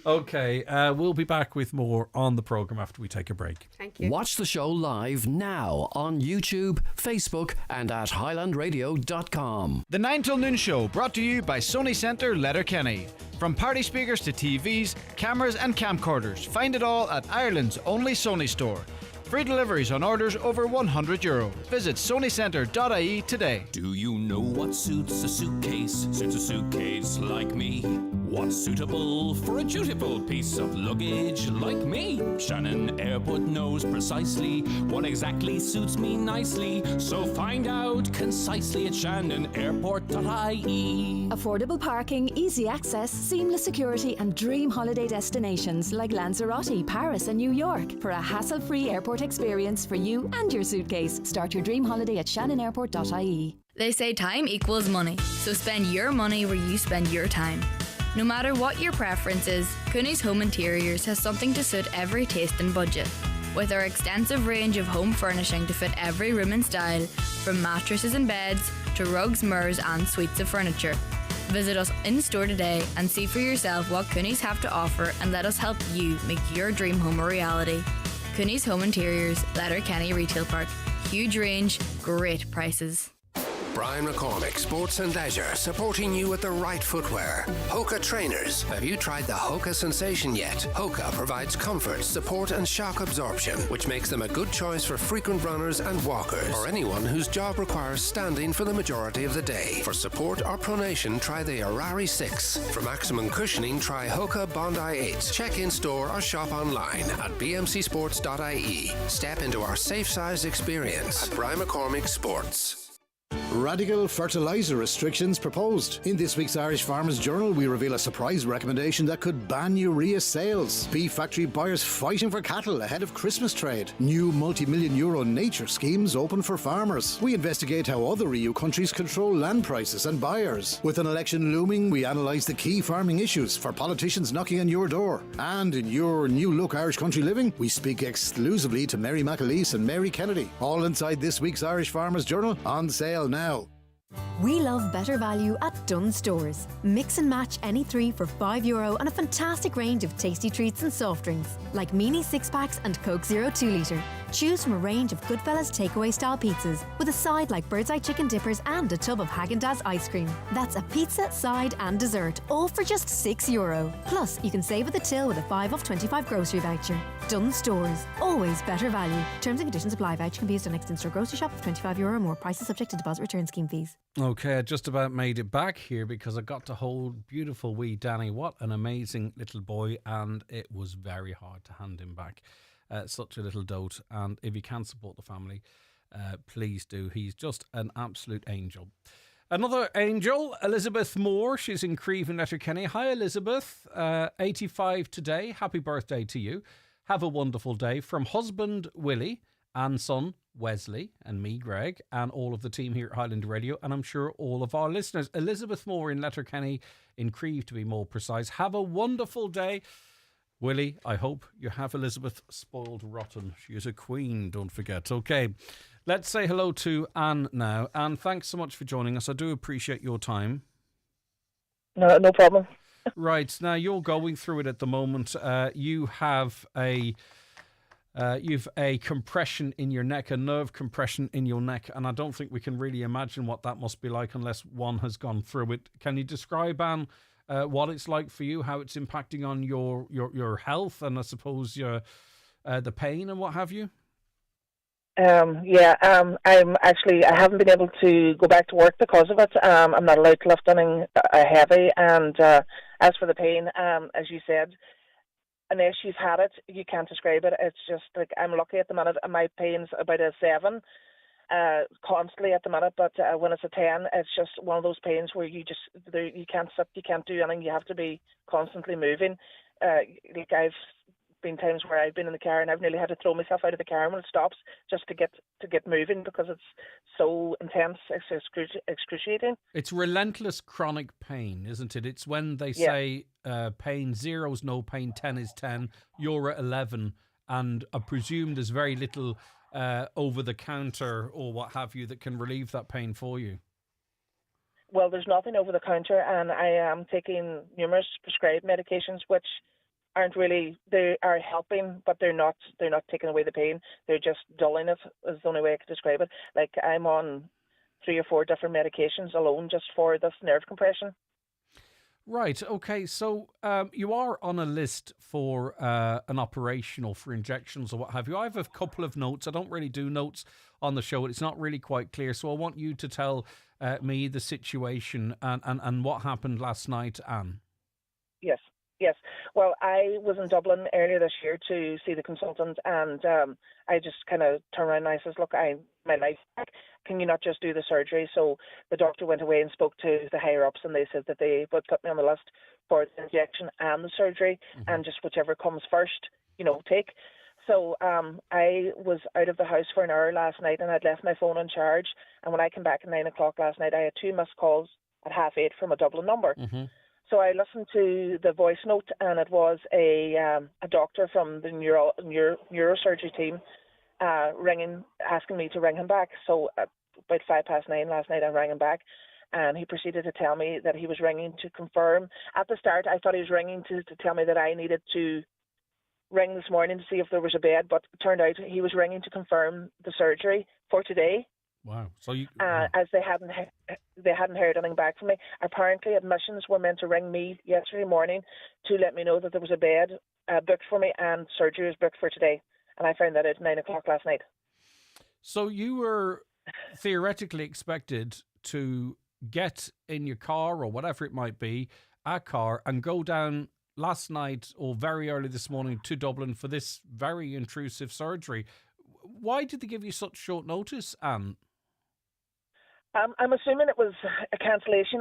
Okay, we'll be back with more on the programme after we take a break. Thank you. Watch the show live now on YouTube, Facebook, and at highlandradio.com. The 9 till noon show brought to you by Sony Centre Letterkenny. From party speakers to TVs, cameras and camcorders, find it all at Ireland's only Sony store. Free deliveries on orders over €100. Visit sonycentre.ie today. Do you know what suits a suitcase? Suits a suitcase like me. What's suitable for a dutiful piece of luggage like me? Shannon Airport knows precisely what exactly suits me nicely. So find out concisely at shannonairport.ie. Affordable parking, easy access, seamless security and dream holiday destinations like Lanzarote, Paris and New York for a hassle-free airport experience for you and your suitcase. Start your dream holiday at shannonairport.ie. They say time equals money, so spend your money where you spend your time. No matter what your preference is, Cooney's Home Interiors has something to suit every taste and budget. With our extensive range of home furnishing to fit every room and style, from mattresses and beds to rugs, mirrors and suites of furniture. Visit us in store today and see for yourself what Cooney's have to offer and let us help you make your dream home a reality. Cooney's Home Interiors, Letterkenny Retail Park. Huge range, great prices. Brian McCormick, Sports and Leisure, supporting you with the right footwear. Hoka Trainers. Have you tried the Hoka Sensation yet? Hoka provides comfort, support and shock absorption, which makes them a good choice for frequent runners and walkers, or anyone whose job requires standing for the majority of the day. For support or pronation, try the Arari 6. For maximum cushioning, try Hoka Bondi 8. Check in store or shop online at bmcsports.ie. Step into our safe-sized experience at Brian McCormick Sports. Radical fertiliser restrictions proposed. In this week's Irish Farmers Journal, we reveal a surprise recommendation that could ban urea sales. Beef factory buyers fighting for cattle ahead of Christmas trade. New multi-million euro nature schemes open for farmers. We investigate how other EU countries control land prices and buyers. With an election looming, we analyse the key farming issues for politicians knocking on your door. And in your new look Irish country living, we speak exclusively to Mary McAleese and Mary Kennedy. All inside this week's Irish Farmers Journal, on sale now. We love better value at Dunnes Stores. Mix and match any three for €5 and a fantastic range of tasty treats and soft drinks, like Meanie 6-packs and Coke Zero 2 litre. Choose from a range of Goodfellas takeaway-style pizzas, with a side like Bird's Eye chicken dippers and a tub of Häagen-Dazs ice cream. That's a pizza, side and dessert, all for just €6. Plus, you can save at the till with a 5 off 25 grocery voucher. Dunnes Stores. Always better value. Terms and conditions apply. Voucher can be used on next in-store grocery shop of €25 or more. Prices subject to deposit return scheme fees. Okay, I just about made it back here because I got to hold beautiful wee Danny. What an amazing little boy, and it was very hard to hand him back. Such a little dote, and if you can support the family, please do. He's just an absolute angel. Another angel, Elizabeth Moore. She's in Creve in Letterkenny. Hi, Elizabeth. 85 today. Happy birthday to you. Have a wonderful day. From husband Willie and son Wesley and me, Greg, and all of the team here at Highland Radio, and I'm sure all of our listeners. Elizabeth Moore in Letterkenny, in Creve to be more precise. Have a wonderful day. Willie, I hope you have Elizabeth spoiled rotten. She is a queen, don't forget. Okay, let's say hello to Anne now. Anne, thanks so much for joining us. I do appreciate your time. No problem. Right, now you're going through it at the moment. You have you've a compression in your neck, a nerve compression in your neck, and I don't think we can really imagine what that must be like unless one has gone through it. Can you describe, Anne, what it's like for you, how it's impacting on your health, and I suppose your the pain and what have you? I'm actually, I haven't been able to go back to work because of it. I'm not allowed to lift anything heavy, and as for the pain, as you said, unless you've had it, you can't describe it. It's just like, I'm lucky at the minute, and my pain's about a 7 constantly at the minute, but when it's a 10, it's just one of those pains where you can't sit, you can't do anything, you have to be constantly moving. Like, I've been times where I've been in the car and I've nearly had to throw myself out of the car when it stops just to get moving because it's so intense. It's excruciating. It's relentless chronic pain, isn't it? It's when they say pain 0 is no pain, 10 is 10. You're at 11, and I presume there's very little over the counter or what have you that can relieve that pain for you. well, there's nothing over the counter, and I am taking numerous prescribed medications, which aren't really, they are helping, but they're not taking away the pain. They're just dulling it, is the only way I could describe it. Like, I'm on 3 or 4 different medications alone just for this nerve compression. Right. Okay. So you are on a list for an operation or for injections or what have you. I have a couple of notes. I don't really do notes on the show. It's not really quite clear. So I want you to tell me the situation and what happened last night, Anne. Yes. Well, I was in Dublin earlier this year to see the consultant, and I just kind of turned around and I says, look, my life back. Can you not just do the surgery? So the doctor went away and spoke to the higher-ups, and they said that they would put me on the list for the injection and the surgery, and just whichever comes first, take. So I was out of the house for an hour last night, and I'd left my phone on charge, and when I came back at 9 o'clock last night, I had 2 missed calls at 8:30 from a Dublin number. So I listened to the voice note, and it was a doctor from the neurosurgery team ringing, asking me to ring him back. So about 9:05 last night, I rang him back, and he proceeded to tell me that he was ringing to confirm. At the start, I thought he was ringing to tell me that I needed to ring this morning to see if there was a bed, but it turned out he was ringing to confirm the surgery for today. Wow! So you as they hadn't heard anything back from me. Apparently, admissions were meant to ring me yesterday morning to let me know that there was a bed booked for me and surgery was booked for today. And I found that at 9 o'clock last night. So you were theoretically expected to get in your car or whatever it might be, a car, and go down last night or very early this morning to Dublin for this very intrusive surgery. Why did they give you such short notice, Anne? I'm assuming it was a cancellation.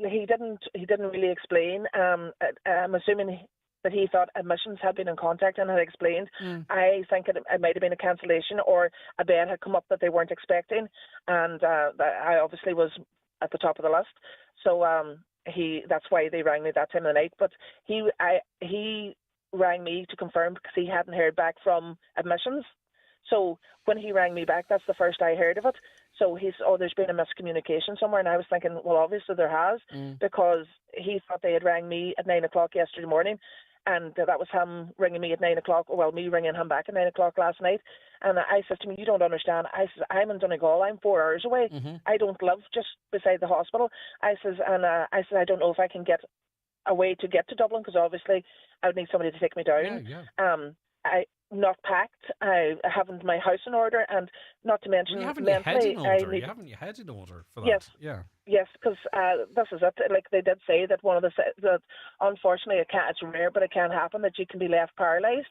He didn't really explain. I'm assuming that he thought admissions had been in contact and had explained. I think it might have been a cancellation or a bed had come up that they weren't expecting, and I obviously was at the top of the list. So that's why they rang me that time of the night. But he rang me to confirm because he hadn't heard back from admissions. So when he rang me back, that's the first I heard of it. So he said, there's been a miscommunication somewhere. And I was thinking, well, obviously there has, because he thought they had rang me at 9 o'clock yesterday morning. And that was him ringing me at 9 o'clock, well, me ringing him back at 9 o'clock last night. And I said to him, you don't understand. I said, I'm in Donegal. I'm 4 hours away. I don't live just beside the hospital. I said, I don't know if I can get a way to get to Dublin, because obviously I would need somebody to take me down. I not packed. I haven't my house in order, and not to mention you haven't your head in order. You haven't your head in order for that. Yes, because this is it. Like they did say that that unfortunately it's rare, but it can happen that you can be left paralysed.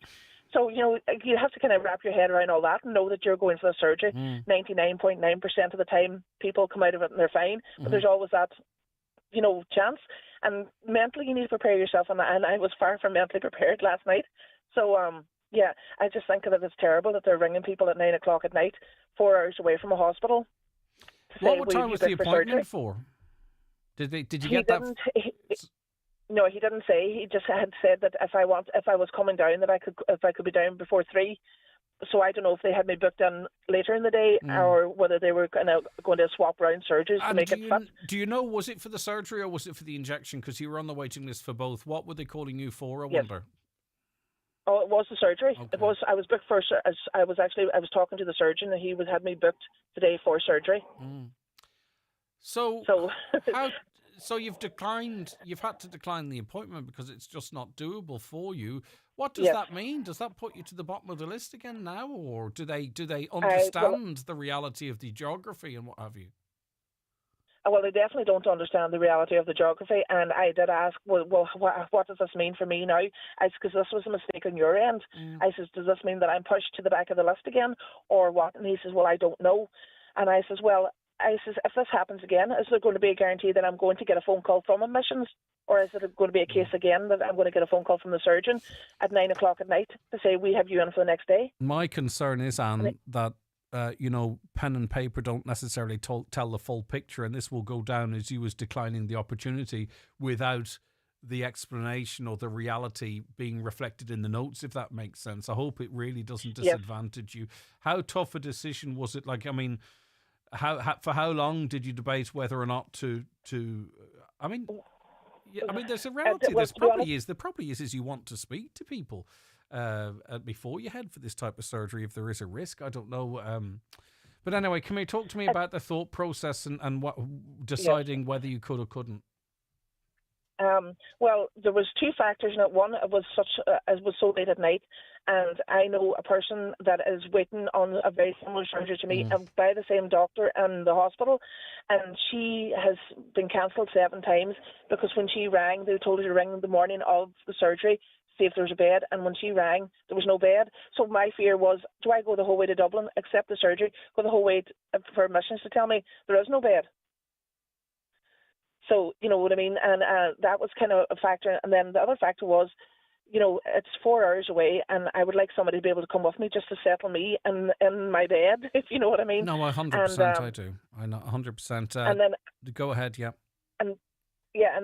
So you have to kind of wrap your head around all that and know that you're going for the surgery. 99.9% of the time, people come out of it and they're fine, but there's always that chance. And mentally, you need to prepare yourself, and I was far from mentally prepared last night. So I just think that it's terrible that they're ringing people at 9 o'clock at night, 4 hours away from a hospital. What time was the appointment for? Did you get that? No, he didn't say. He just had said that if I was coming down, that if I could be down before 3. So I don't know if they had me booked in later in the day or whether they were going to swap around surgeries to make it fit. Do you know, was it for the surgery or was it for the injection? Because you were on the waiting list for both. What were they calling you for, I wonder? Oh, it was the surgery. Okay. It was. I was booked for. I was talking to the surgeon, and he had me booked today for surgery. So you've declined. You've had to decline the appointment because it's just not doable for you. What does that mean? Does that put you to the bottom of the list again now, or do they understand the reality of the geography and what have you? Well, they definitely don't understand the reality of the geography, and I did ask, well, what does this mean for me now? Because this was a mistake on your end. I says, does this mean that I'm pushed to the back of the list again, or what? And he says, well, I don't know. And I says, if this happens again, is there going to be a guarantee that I'm going to get a phone call from admissions, or is it going to be a case again that I'm going to get a phone call from the surgeon at 9 o'clock at night to say we have you in for the next day? My concern is, Anne, that pen and paper don't necessarily tell the full picture, and this will go down as you was declining the opportunity without the explanation or the reality being reflected in the notes, if that makes sense. I hope it really doesn't disadvantage you. How tough a decision was it? Like, I mean, For how long did you debate whether or not to? I mean, there's a reality. There probably is you want to speak to people before you head for this type of surgery if there is a risk. I don't know. But anyway, can you talk to me about the thought process and what deciding whether you could or couldn't? Well, there was two factors in it. One, it was so late at night, and I know a person that is waiting on a very similar surgery to me by the same doctor in the hospital, and she has been cancelled 7 times because when she rang, they told her to ring the morning of the surgery, see if there was a bed, and when she rang, there was no bed. So my fear was, do I go the whole way to Dublin, accept the surgery, go the whole way for admissions to tell me there is no bed? So, you know what I mean? And that was kind of a factor. And then the other factor was, you know, it's 4 hours away, and I would like somebody to be able to come with me just to settle me in my bed, if you know what I mean. No, 100% I do. I know, 100%. And then, go ahead, yeah. And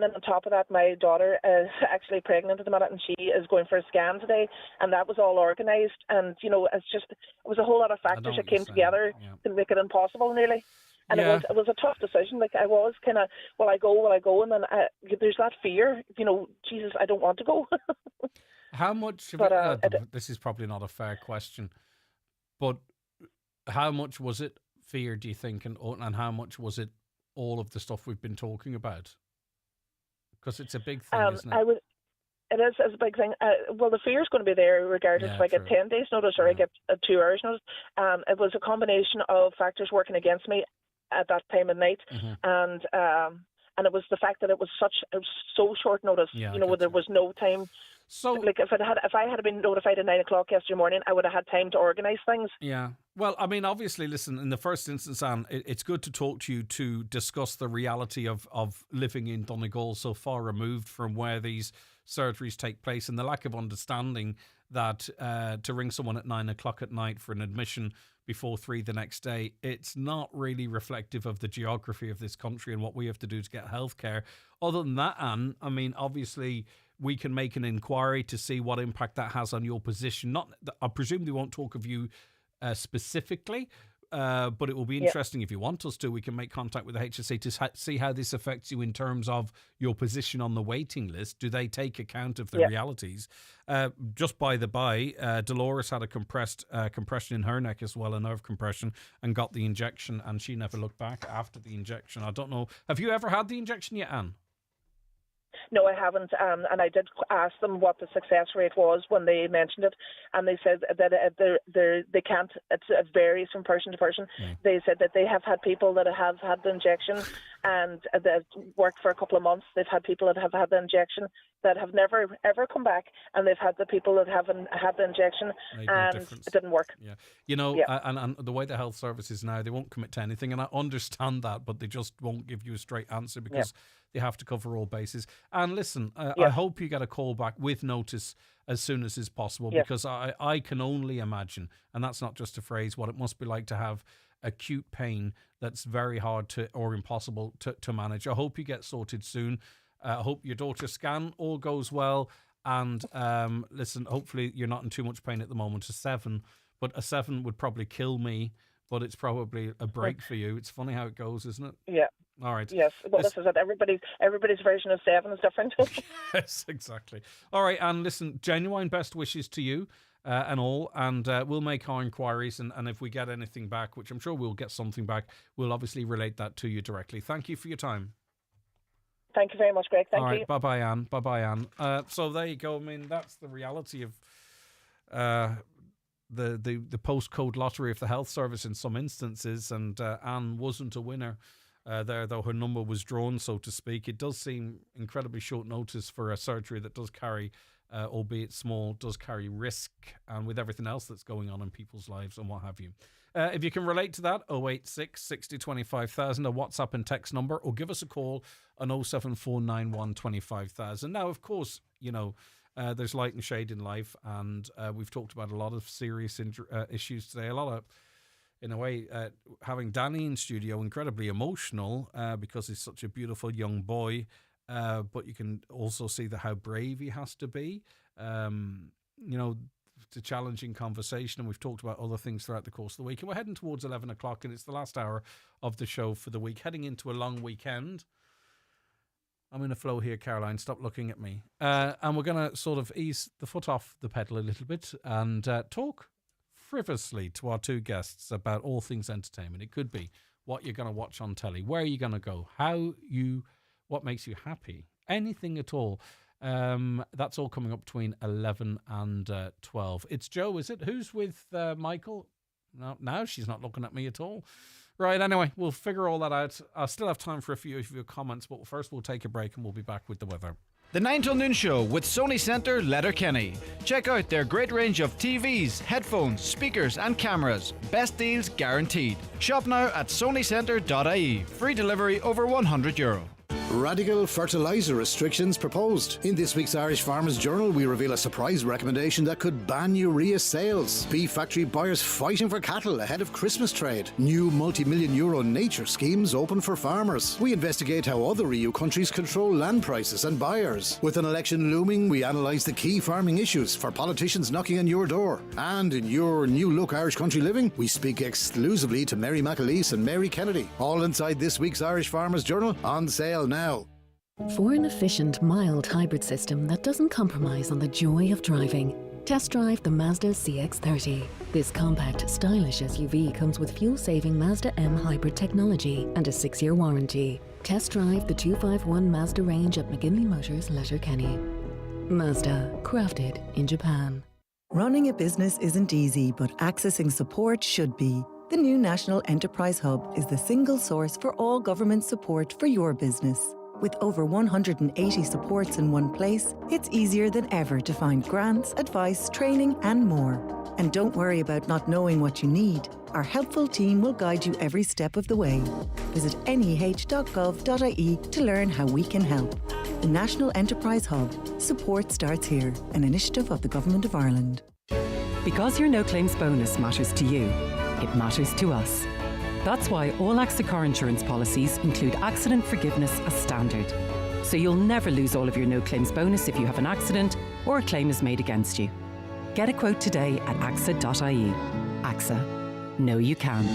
then on top of that, my daughter is actually pregnant at the minute, and she is going for a scan today, and that was all organised. And, you know, it was a whole lot of factors that came together to make it impossible, nearly. And it was a tough decision. Like, I was kind of, will I go? And then there's that fear, you know, Jesus, I don't want to go. How much of this is probably not a fair question, but how much was it fear, do you think, and how much was it all of the stuff we've been talking about? Because it's a big thing, isn't it? It is a big thing. Well, the fear is going to be there regardless if I get 10 days notice or I get 2 hours notice. It was a combination of factors working against me at that time of night, and it was the fact that it was so short notice. You know, there was no time. So, like, if I had been notified at 9 o'clock yesterday morning, I would have had time to organise things. Yeah. Well, I mean, obviously, listen, in the first instance, Anne, it's good to talk to you to discuss the reality of living in Donegal, so far removed from where these surgeries take place, and the lack of understanding that to ring someone at 9 o'clock at night for an admission before 3 the next day, it's not really reflective of the geography of this country and what we have to do to get healthcare. Other than that, Anne, I mean, obviously, we can make an inquiry to see what impact that has on your position. I presume they won't talk of you specifically, but it will be interesting if you want us to. We can make contact with the HSE to see how this affects you in terms of your position on the waiting list. Do they take account of the realities? Just by the by, Dolores had a compression in her neck as well, a nerve compression, and got the injection, and she never looked back after the injection. I don't know. Have you ever had the injection yet, Anne? No, I haven't, and I did ask them what the success rate was when they mentioned it, and they said that they can't. It varies from person to person. They said that they have had people that have had the injection and that worked for a couple of months. They've had people that have had the injection that have never ever come back, and they've had the people that haven't had the injection and it didn't work. Yeah, you know, and the way the health service is now, they won't commit to anything, and I understand that, but they just won't give you a straight answer because they have to cover all bases. And listen, I hope you get a call back with notice as soon as is possible, because I can only imagine, and that's not just a phrase, what it must be like to have acute pain that's very hard to or impossible to manage. I hope you get sorted soon. I hope your daughter's scan all goes well. And listen, hopefully you're not in too much pain at the moment. A 7, but a 7 would probably kill me, but it's probably a break for you. It's funny how it goes, isn't it? Yeah. All right. Yes. Well, this is it. Everybody's version of 7 is different. Yes, exactly. All right. And listen, genuine best wishes to you and all. And we'll make our inquiries. And if we get anything back, which I'm sure we'll get something back, we'll obviously relate that to you directly. Thank you for your time. Thank you very much, Greg. Thank you. All right. Bye-bye, Anne. Bye-bye, Anne. So there you go. I mean, that's the reality of the postcode lottery of the health service in some instances. And Anne wasn't a winner there, though her number was drawn, so to speak. It does seem incredibly short notice for a surgery that does carry, albeit small, does carry risk, and with everything else that's going on in people's lives and what have you. If you can relate to that, 086 60 25,000, a WhatsApp and text number, or give us a call on 07491 25,000. Now, of course, you know, there's light and shade in life, and we've talked about a lot of serious issues today. A lot of, in a way, having Danny in studio, incredibly emotional because he's such a beautiful young boy, but you can also see how brave he has to be. You know, It's a challenging conversation, and we've talked about other things throughout the course of the week. And we're heading towards 11 o'clock, and it's the last hour of the show for the week, heading into a long weekend. I'm in a flow here, Caroline. Stop looking at me. And we're going to sort of ease the foot off the pedal a little bit and talk frivolously to our two guests about all things entertainment. It could be what you're going to watch on telly, where you're going to go, what makes you happy, anything at all. That's all coming up between 11 and 12. It's Joe, is it? Who's with Michael? No, now she's not looking at me at all. Right, anyway, we'll figure all that out. I still have time for a few of your comments, but first we'll take a break and we'll be back with the weather. The 9 till noon show with Sony Centre Letterkenny. Check out their great range of TVs, headphones, speakers and cameras. Best deals guaranteed. Shop now at sonycentre.ie. Free delivery over €100. Radical fertiliser restrictions proposed. In this week's Irish Farmers Journal, we reveal a surprise recommendation that could ban urea sales. Beef factory buyers fighting for cattle ahead of Christmas trade. New multi-million euro nature schemes open for farmers. We investigate how other EU countries control land prices and buyers. With an election looming, we analyse the key farming issues for politicians knocking on your door. And in your new look Irish country living, we speak exclusively to Mary McAleese and Mary Kennedy. All inside this week's Irish Farmers Journal, on sale now. For an efficient, mild hybrid system that doesn't compromise on the joy of driving, test drive the Mazda CX-30. This compact, stylish SUV comes with fuel-saving Mazda M hybrid technology and a 6-year warranty. Test drive the 251 Mazda range at McGinley Motors, Letterkenny. Mazda, crafted in Japan. Running a business isn't easy, but accessing support should be. The new National Enterprise Hub is the single source for all government support for your business. With over 180 supports in one place, it's easier than ever to find grants, advice, training and more. And don't worry about not knowing what you need. Our helpful team will guide you every step of the way. Visit neh.gov.ie to learn how we can help. The National Enterprise Hub. Support starts here, an initiative of the Government of Ireland. Because your no claims bonus matters to you, it matters to us. That's why all AXA car insurance policies include accident forgiveness as standard. So you'll never lose all of your no claims bonus if you have an accident or a claim is made against you. Get a quote today at axa.ie. AXA. Know you can.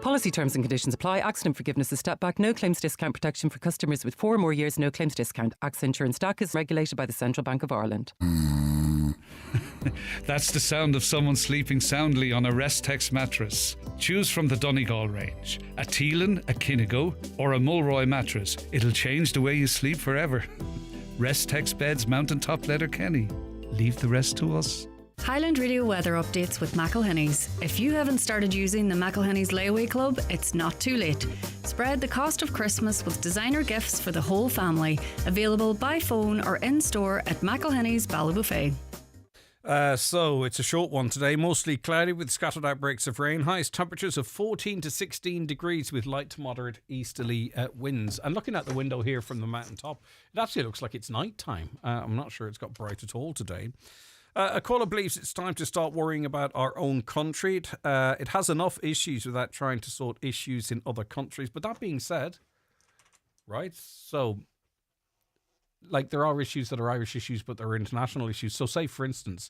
Policy terms and conditions apply. Accident forgiveness is step back. No claims discount protection for customers with 4 or more years. No claims discount. AXA Insurance DAC is regulated by the Central Bank of Ireland. That's the sound of someone sleeping soundly on a Restex mattress. Choose from the Donegal range. A Teelan, a Kinnigo, or a Mulroy mattress. It'll change the way you sleep forever. Restex beds, mountaintop Letterkenny. Leave the rest to us. Highland Radio weather updates with McElhinney's. If you haven't started using the McElhinney's Layaway Club, it's not too late. Spread the cost of Christmas with designer gifts for the whole family. Available by phone or in-store at McElhinney's Ballybuffet. So it's a short one today, mostly cloudy with scattered outbreaks of rain. Highest temperatures of 14 to 16 degrees with light to moderate easterly winds. And looking out the window here from the mountaintop, it actually looks like it's night time. I'm not sure it's got bright at all today. A caller believes it's time to start worrying about our own country. It has enough issues without trying to sort issues in other countries. But that being said, right, so like there are issues that are Irish issues, but there are international issues. So say, for instance,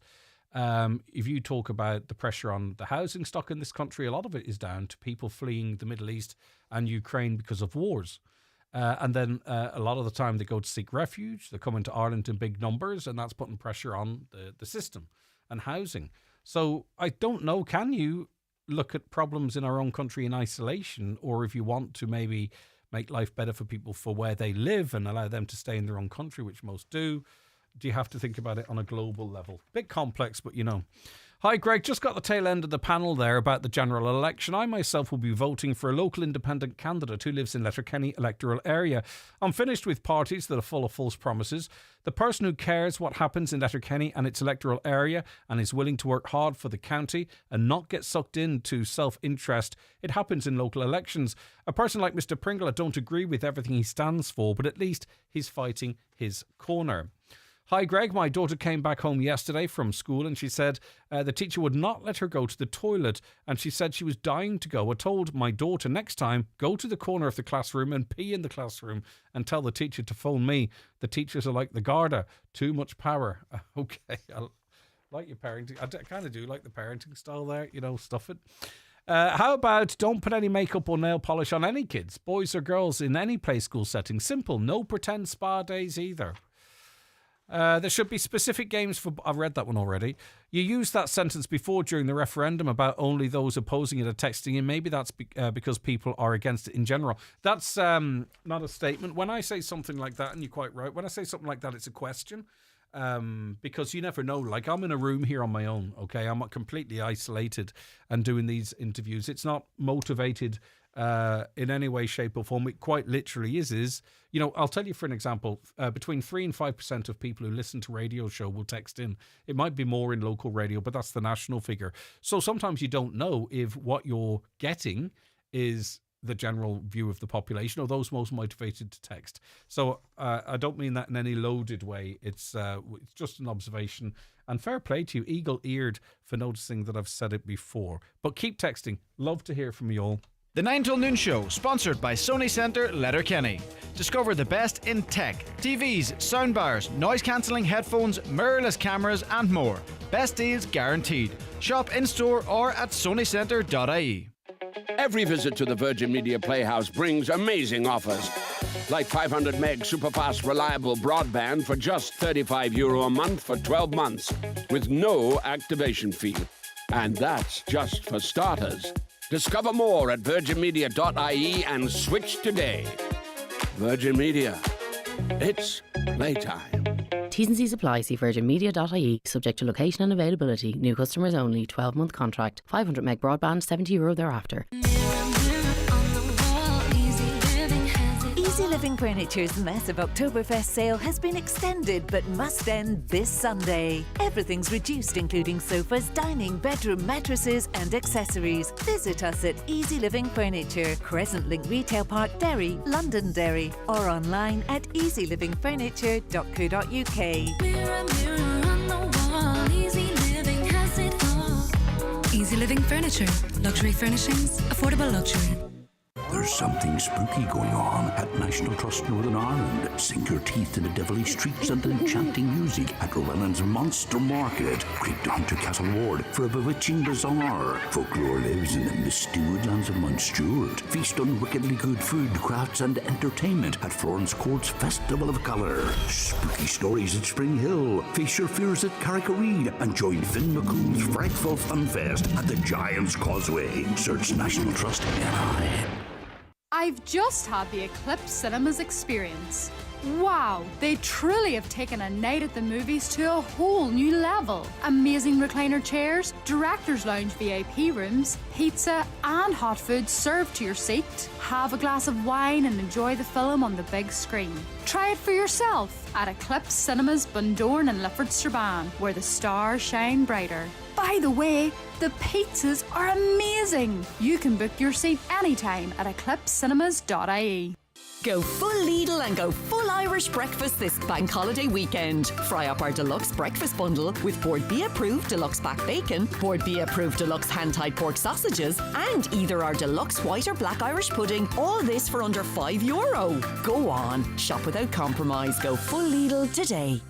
if you talk about the pressure on the housing stock in this country, a lot of it is down to people fleeing the Middle East and Ukraine because of wars. And then a lot of the time they go to seek refuge. They come into Ireland in big numbers, and that's putting pressure on the system and housing. So I don't know, can you look at problems in our own country in isolation, or if you want to maybe make life better for people for where they live and allow them to stay in their own country, which most do you have to think about it on a global level? Bit complex, but you know. Hi, Greg. Just got the tail end of the panel there about the general election. I myself will be voting for a local independent candidate who lives in Letterkenny electoral area. I'm finished with parties that are full of false promises. The person who cares what happens in Letterkenny and its electoral area and is willing to work hard for the county and not get sucked into self-interest, it happens in local elections. A person like Mr. Pringle, I don't agree with everything he stands for, but at least he's fighting his corner. Hi, Greg. My daughter came back home yesterday from school and she said the teacher would not let her go to the toilet, and she said she was dying to go. I told my daughter next time, go to the corner of the classroom and pee in the classroom and tell the teacher to phone me. The teachers are like the Garda. Too much power. Okay, Like your parenting. I kind of do like the parenting style there, stuff it. How about don't put any makeup or nail polish on any kids, boys or girls, in any play school setting? Simple. No pretend spa days either. There should be specific games for... I've read that one already. You used that sentence before during the referendum about only those opposing it are texting in. Maybe that's because people are against it in general. That's not a statement. When I say something like that, and you're quite right, when I say something like that, it's a question. Because you never know. Like, I'm in a room here on my own, okay? I'm completely isolated and doing these interviews. It's not motivated in any way, shape or form. It quite literally is, I'll tell you for an example, between 3 and 5% of people who listen to radio show will text in. It might be more in local radio, but that's the national figure. So sometimes you don't know if what you're getting is the general view of the population or those most motivated to text. So I don't mean that in any loaded way. It's just an observation. And fair play to you, eagle-eared, for noticing that I've said it before. But keep texting. Love to hear from you all. The 9 till noon show, sponsored by Sony Centre, Letterkenny. Discover the best in tech, TVs, soundbars, noise-cancelling headphones, mirrorless cameras and more. Best deals guaranteed. Shop in-store or at sonycentre.ie. Every visit to the Virgin Media Playhouse brings amazing offers. Like 500 meg superfast reliable broadband for just €35 a month for 12 months, with no activation fee. And that's just for starters. Discover more at virginmedia.ie and switch today. Virgin Media. It's playtime. T's and C's apply. See virginmedia.ie. Subject to location and availability. New customers only. 12-month contract. 500 meg broadband. €70 thereafter. Easy Living Furniture's massive Oktoberfest sale has been extended but must end this Sunday. Everything's reduced, including sofas, dining, bedroom, mattresses and accessories. Visit us at Easy Living Furniture, Crescent Link Retail Park, Derry, Londonderry, or online at easylivingfurniture.co.uk. Mirror, mirror on the wall, Easy Living has it all. Easy Living Furniture, luxury furnishings, affordable luxury. There's something spooky going on at National Trust Northern Ireland. Sink your teeth into devilish streets and enchanting music at Llewellyn's Monster Market. Creep down to Castle Ward for a bewitching bazaar. Folklore lives in the misty woodlands of Mount Stewart. Feast on wickedly good food, crafts and entertainment at Florence Court's Festival of Colour. Spooky stories at Spring Hill. Face your fears at Carrick-a-Reed and join Finn McCool's Frightful Fun Fest at the Giant's Causeway. Search National Trust NI. I've just had the Eclipse Cinemas experience. Wow, they truly have taken a night at the movies to a whole new level. Amazing recliner chairs, director's lounge VIP rooms, pizza and hot food served to your seat. Have a glass of wine and enjoy the film on the big screen. Try it for yourself at Eclipse Cinemas Bundoran and Lifford Strabane, where the stars shine brighter. By the way, the pizzas are amazing. You can book your seat anytime at eclipsecinemas.ie. Go full Lidl and go full Irish breakfast this bank holiday weekend. Fry up our deluxe breakfast bundle with Board B approved deluxe back bacon, Board B approved deluxe hand-tied pork sausages, and either our deluxe white or black Irish pudding. All this for under €5. Go on, shop without compromise. Go full Lidl today.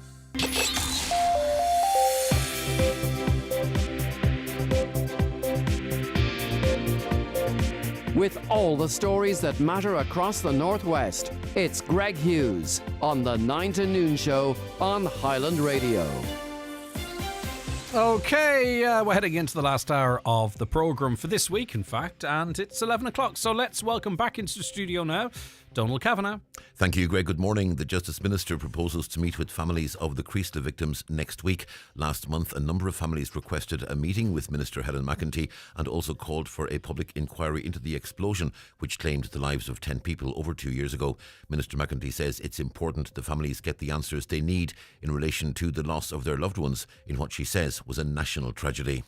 With all the stories that matter across the Northwest, it's Greg Hughes on the 9 to Noon Show on Highland Radio. Okay, we're heading into the last hour of the programme for this week, in fact, and it's 11 o'clock. So let's welcome back into the studio now Donald Kavanagh. Thank you, Greg. Good morning. The Justice Minister proposes to meet with families of the Creasla victims next week. Last month, a number of families requested a meeting with Minister Helen McEntee and also called for a public inquiry into the explosion which claimed the lives of 10 people over 2 years ago. Minister McEntee says it's important the families get the answers they need in relation to the loss of their loved ones in what she says was a national tragedy.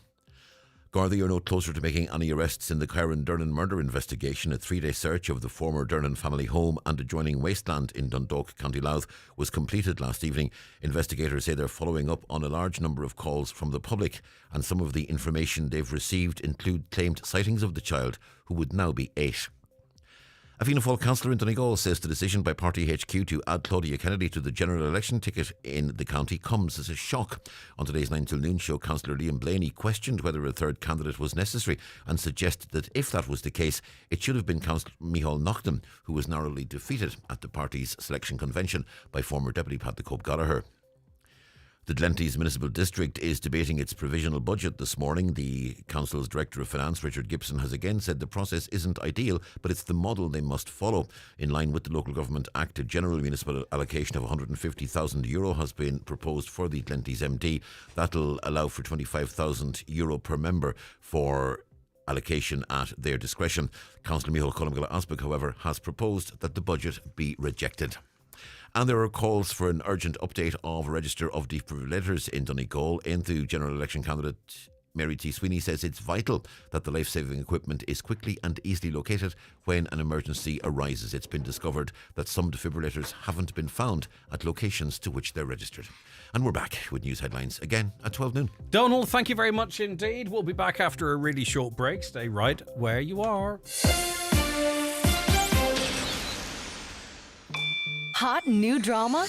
Gardaí are no closer to making any arrests in the Kyron Dernan murder investigation. A 3-day search of the former Dernan family home and adjoining wasteland in Dundalk, County Louth, was completed last evening. Investigators say they're following up on a large number of calls from the public, and some of the information they've received include claimed sightings of the child, who would now be 8. A Fianna Fáil councillor in Donegal says the decision by Party HQ to add Claudia Kennedy to the general election ticket in the county comes as a shock. On today's 9 till noon show, Councillor Liam Blaney questioned whether a third candidate was necessary and suggested that if that was the case, it should have been Councillor Micheál Naughton, who was narrowly defeated at the party's selection convention by former Deputy Pat the Cope Gallagher. The Glenties Municipal District is debating its provisional budget this morning. The council's Director of Finance, Richard Gibson, has again said the process isn't ideal, but it's the model they must follow. In line with the Local Government Act, a general municipal allocation of €150,000 has been proposed for the Glenties MD. That'll allow for €25,000 per member for allocation at their discretion. Councillor Micheál Colmgilla-Asbach, however, has proposed that the budget be rejected. And there are calls for an urgent update of a register of defibrillators in Donegal. Into general election candidate Mary T. Sweeney says it's vital that the life-saving equipment is quickly and easily located when an emergency arises. It's been discovered that some defibrillators haven't been found at locations to which they're registered. And we're back with news headlines again at 12 noon. Donald, thank you very much indeed. We'll be back after a really short break. Stay right where you are. Hot new drama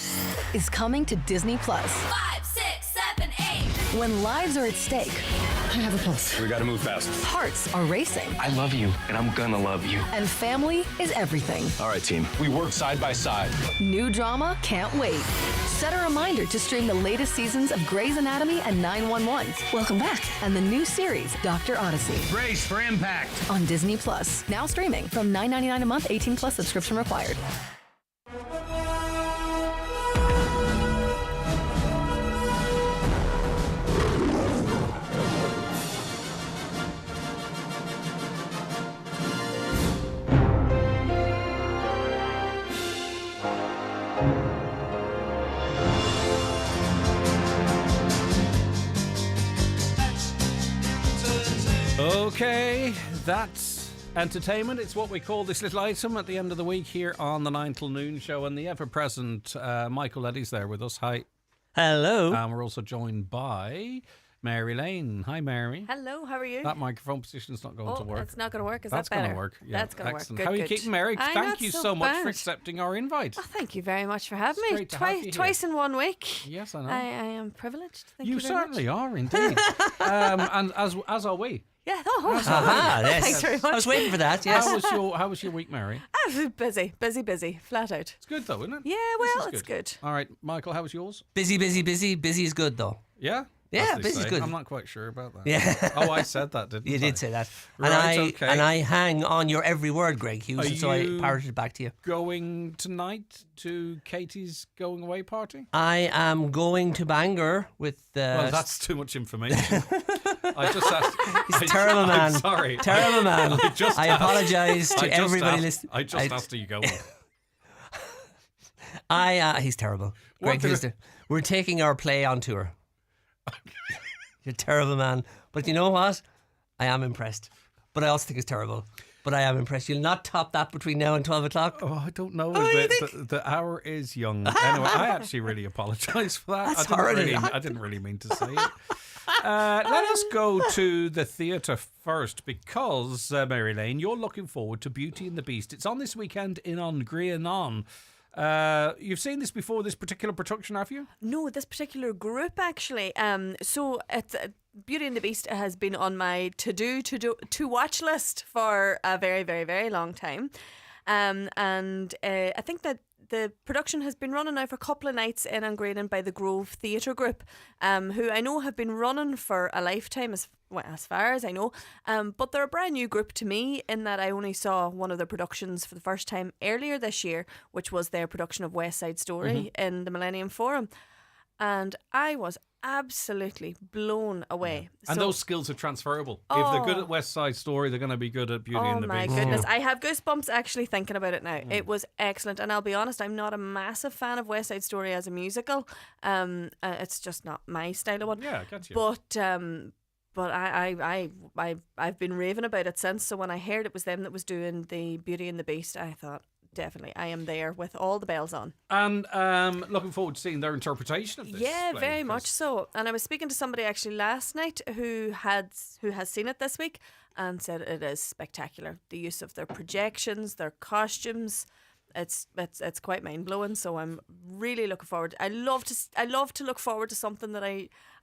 is coming to Disney Plus. 5, 6, 7, 8. When lives are at stake, I have a pulse. We gotta move fast. hearts are racing, I love you, and I'm gonna love you. and family is everything. All right, team. We work side by side. New drama can't wait. Set a reminder to stream the latest seasons of Grey's Anatomy and 911. Welcome back. And the new series, Dr. Odyssey. Brace for impact. On Disney Plus. Now streaming from $9.99 a month, 18 plus subscription required. Okay, that's entertainment. It's what we call this little item at the end of the week here on the 9 till noon show. And the ever-present Michael Eddy's there with us. Hi. Hello. And we're also joined by Mary Lane. Hi, Mary. Hello, how are you? That microphone position's not going to work. It's not going to work. Is That's that better? going to work. Yeah, That's going to work. excellent. Good, How are you good. keeping, Mary? I'm Thank not you so so much bad. for accepting our invite. Oh, thank you very much for having It's me. great to have you here. Twice in 1 week. Yes, I know. I am privileged. Thank you, You very certainly much. are, indeed. And as are we. Yeah. Oh, Aha, yes. Thanks very much. I was waiting for that, yes. How was your week, Mary? Busy, flat out. It's good though, isn't it? Yeah, well, it's good. All right, Michael, how was yours? Busy. Busy is good, though. Yeah? Yeah, As they busy's say. good. I'm not quite sure about that. Yeah. Oh, I said that, didn't I? You did say that. Right, okay. And I hang on your every word, Greg Hughes, Are and so I you parroted it back to you. Going tonight to Katie's going away party? I am going to Bangor with... Well, that's too much information. I just asked... He's a terrible man. I'm sorry. Terrible man. I apologise to everybody listening. I just asked, are you going? He's terrible. Greg Hughes. We're taking our play on tour. You're a terrible man. But you know what? I am impressed. But I also think it's terrible. But I am impressed. You'll not top that between now and 12 o'clock? Oh, I don't know. The hour is young. Anyway, I actually really apologise for that. That's I didn't really mean to say it. Let us go to the theatre first because, Mary Lane, you're looking forward to Beauty and the Beast. It's on this weekend in Grianon. You've seen this before, this particular production, have you? No, this particular group actually. So it's Beauty and the Beast has been on my to watch list for a very, very, very long time. And I think that the production has been running now for a couple of nights in Angraden by the Grove Theatre Group, who I know have been running for a lifetime as far as I know. But they're a brand new group to me in that I only saw one of their productions for the first time earlier this year, which was their production of West Side Story in the Millennium Forum. And I was absolutely blown away. And those skills are transferable. If they're good at West Side Story, they're going to be good at Beauty and the Beast. Oh my goodness, I have goosebumps actually thinking about it now. It was excellent, and I'll be honest, I'm not a massive fan of West Side Story as a musical. It's just not my style of one. Yeah, I get you. But I've been raving about it since. So when I heard it was them that was doing the Beauty and the Beast, I thought, definitely. I am there with all the bells on. And looking forward to seeing their interpretation of this. Yeah, play, very much so. And I was speaking to somebody actually last night who has seen it this week and said it is spectacular. The use of their projections, their costumes, it's quite mind blowing. So I'm really looking forward. I love to look forward to something that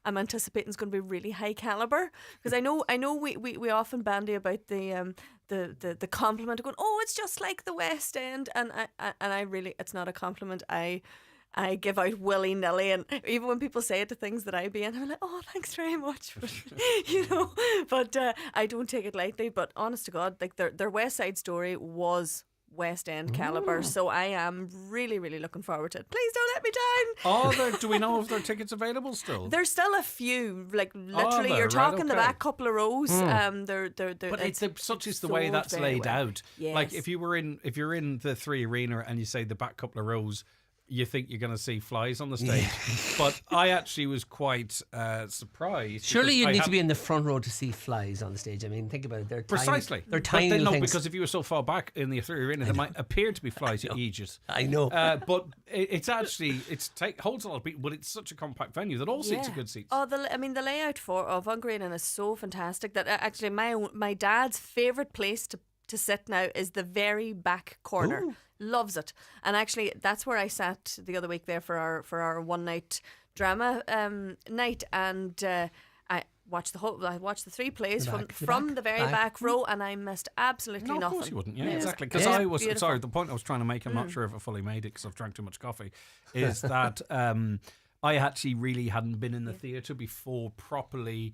I'm anticipating is going to be really high caliber, because I know we often bandy about the compliment of going, oh, it's just like the West End, and I really, it's not a compliment. I give out willy nilly, and even when people say it to things that I be in, I'm like, oh, thanks very much, but I don't take it lightly. But honest to God, like their West Side Story was West End caliber, so I am really, really looking forward to it. Please don't let me down. Do we know if there are tickets available still? There's still a few, like literally, you're talking the back couple of rows. They're but it's such is the way that's laid out. Yes. Like if you're in the 3 Arena and you say the back couple of rows, you think you're going to see flies on the stage. But I actually was quite surprised. Surely you need to be in the front row to see flies on the stage. I mean, think about it. They're precisely. They're tiny little things. Because if you were so far back in the 3 Arena, there might appear to be flies at Aegis. I know. But it's actually holds a lot of people, but it's such a compact venue that all seats are good seats. Oh, the layout of Ungraining is so fantastic that actually my dad's favourite place to sit now is the very back corner. Ooh. Loves it. And actually that's where I sat the other week there for our one night drama night, and I watched the 3 plays from the very back row, and I missed absolutely nothing. Of course you wouldn't. Yeah, exactly. Because I was beautiful. Sorry, the point I was trying to make, I'm not sure if I fully made it because I've drank too much coffee, is that I actually really hadn't been in the theatre before properly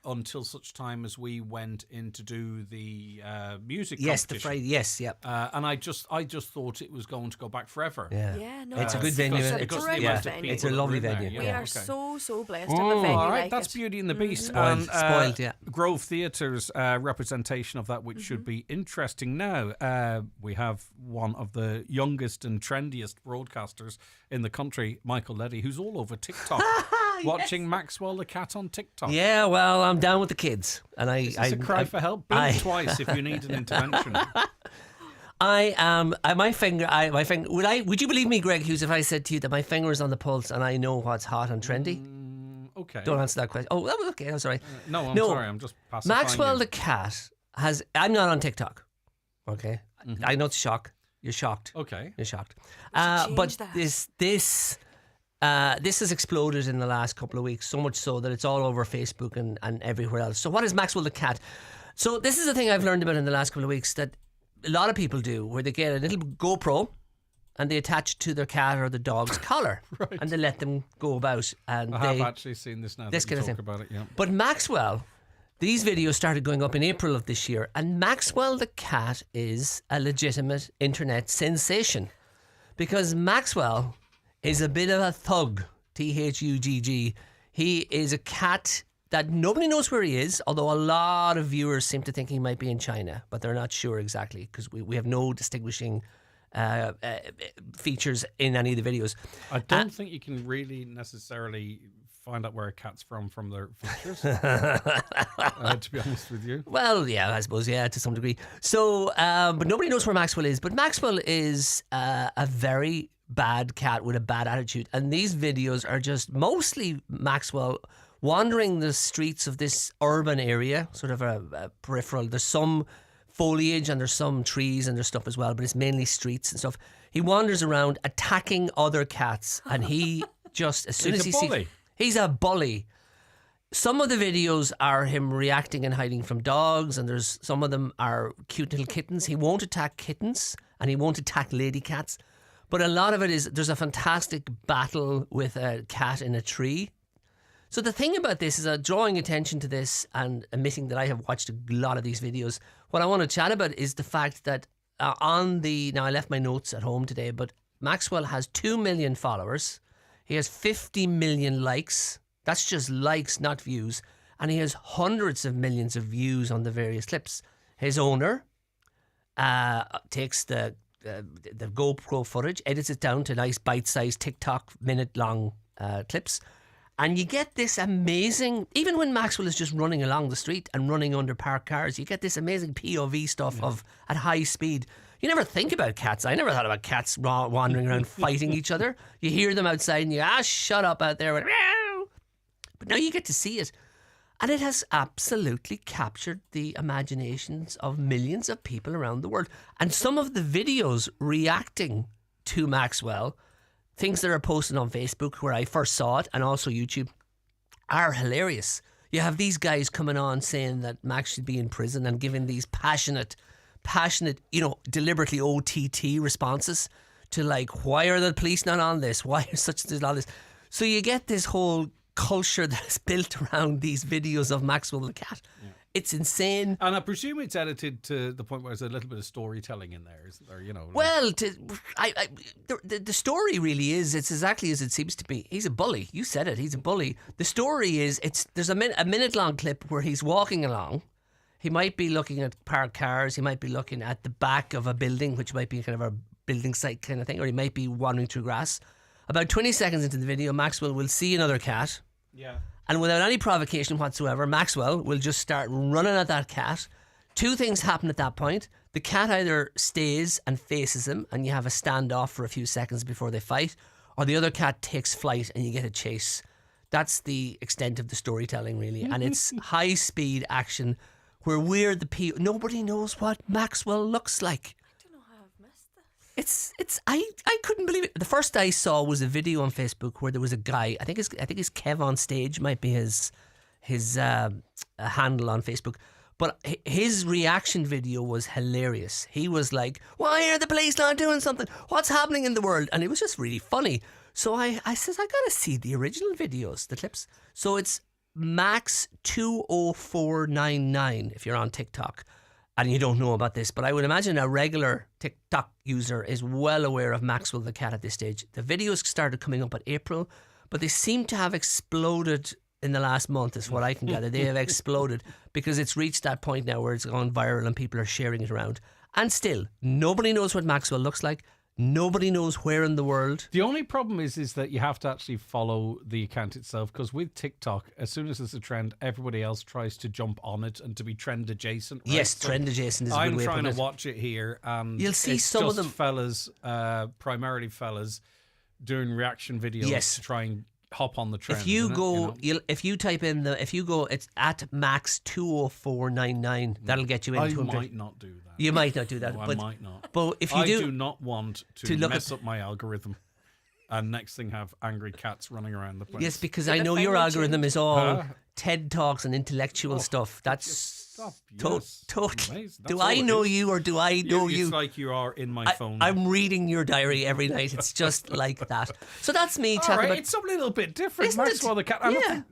until such time as we went in to do the music competition. And I just thought it was going to go back forever. No, it's a good venue. It's a lovely venue. We are so blessed to have a venue. All right, like that's it. Beauty and the Beast. Spoiled, yeah. Grove Theatre's representation of that, which should be interesting. Now we have one of the youngest and trendiest broadcasters in the country, Michael Leddy, who's all over TikTok. Watching Maxwell the cat on TikTok. Yeah, well, I'm down with the kids, and Is this a cry for help? Blink twice if you need an intervention. I am. My finger. Would you believe me, Greg Hughes, if I said to you that my finger is on the pulse and I know what's hot and trendy? Okay. Don't answer that question. Oh, that was okay. I'm sorry. No, I'm sorry. I'm just pacifying Maxwell you. the cat has. I'm not on TikTok. Okay. I know it's a shock. You're shocked. Okay. You're shocked. But this has exploded in the last couple of weeks, so much so that it's all over Facebook and everywhere else. So what is Maxwell the cat? So this is the thing I've learned about in the last couple of weeks that a lot of people do, where they get a little GoPro and they attach it to their cat or the dog's collar, and they let them go about. And I have actually seen this now. This that you kind of talk thing. about it, yeah. But Maxwell, these videos started going up in April of this year, and Maxwell the cat is a legitimate internet sensation because Maxwell is a bit of a thug, Thugg. He is a cat that nobody knows where he is, although a lot of viewers seem to think he might be in China, but they're not sure exactly because we have no distinguishing features in any of the videos. I don't think you can really necessarily find out where a cat's from their features, to be honest with you. Well, yeah, I suppose, yeah, to some degree. So, but nobody knows where Maxwell is, but Maxwell is a very bad cat with a bad attitude, and these videos are just mostly Maxwell wandering the streets of this urban area, sort of a peripheral. There's some foliage and there's some trees and there's stuff as well, but it's mainly streets and stuff. He wanders around attacking other cats, and he just, as soon as he sees, he's a bully. Some of the videos are him reacting and hiding from dogs, and there's some of them are cute little kittens. He won't attack kittens and he won't attack lady cats. But a lot of it is, there's a fantastic battle with a cat in a tree. So the thing about this is drawing attention to this and admitting that I have watched a lot of these videos. What I want to chat about is the fact that now I left my notes at home today, but Maxwell has 2 million followers. He has 50 million likes. That's just likes, not views. And he has hundreds of millions of views on the various clips. His owner takes the GoPro footage, edits it down to nice bite-sized TikTok minute-long clips, and you get this amazing, even when Maxwell is just running along the street and running under parked cars, you get this amazing POV stuff of at high speed. You never think about cats. I never thought about cats wandering around fighting each other. You hear them outside and you go, shut up out there. Meow. But now you get to see it. And it has absolutely captured the imaginations of millions of people around the world. And some of the videos reacting to Maxwell, things that are posted on Facebook where I first saw it, and also YouTube, are hilarious. You have these guys coming on saying that Max should be in prison and giving these passionate, deliberately OTT responses to like, why are the police not on this? Why is such and all this? So you get this whole culture that is built around these videos of Maxwell the cat. Yeah. It's insane. And I presume it's edited to the point where there's a little bit of storytelling in there, isn't there? Well, the story really is, it's exactly as it seems to be. He's a bully. You said it. He's a bully. The story is, there's a minute-long clip where he's walking along. He might be looking at parked cars. He might be looking at the back of a building, which might be kind of a building site kind of thing, or he might be wandering through grass. About 20 seconds into the video, Maxwell will see another cat. Yeah. And without any provocation whatsoever, Maxwell will just start running at that cat. Two things happen at that point. The cat either stays and faces him, and you have a standoff for a few seconds before they fight, or the other cat takes flight and you get a chase. That's the extent of the storytelling, really. And it's high-speed action where we're the people. Nobody knows what Maxwell looks like. I couldn't believe it. The first I saw was a video on Facebook where there was a guy. I think his Kev on Stage might be his handle on Facebook. But his reaction video was hilarious. He was like, "Why are the police not doing something? What's happening in the world?" And it was just really funny. So I said, I gotta see the original videos, the clips. So it's Max20499 if you're on TikTok. And you don't know about this, but I would imagine a regular TikTok user is well aware of Maxwell the cat at this stage. The videos started coming up in April, but they seem to have exploded in the last month, is what I can gather. They have exploded because it's reached that point now where it's gone viral and people are sharing it around. And still, nobody knows what Maxwell looks like. Nobody knows where in the world. The only problem is that you have to actually follow the account itself, because with TikTok, as soon as there's a trend, everybody else tries to jump on it and to be trend adjacent. Right? Yes, so trend adjacent is a good way I'm trying to to watch it here, and you'll see it's some just of them, fellas, primarily fellas, doing reaction videos to try and hop on the trend. If you go, if you type in it's at Max20499. That'll get you into. I might not do that. You might not do that. No, but, I might not. But if you I do not want to mess up my algorithm, and next thing have angry cats running around the place. Yes, because I know your algorithm is all TED Talks and intellectual stuff. That's totally. Do I know you or do I know you? It's like you are in my phone. I'm reading your diary every night. It's just like that. So that's me chatting about. It's something a little bit different. Maxwell the cat. And look,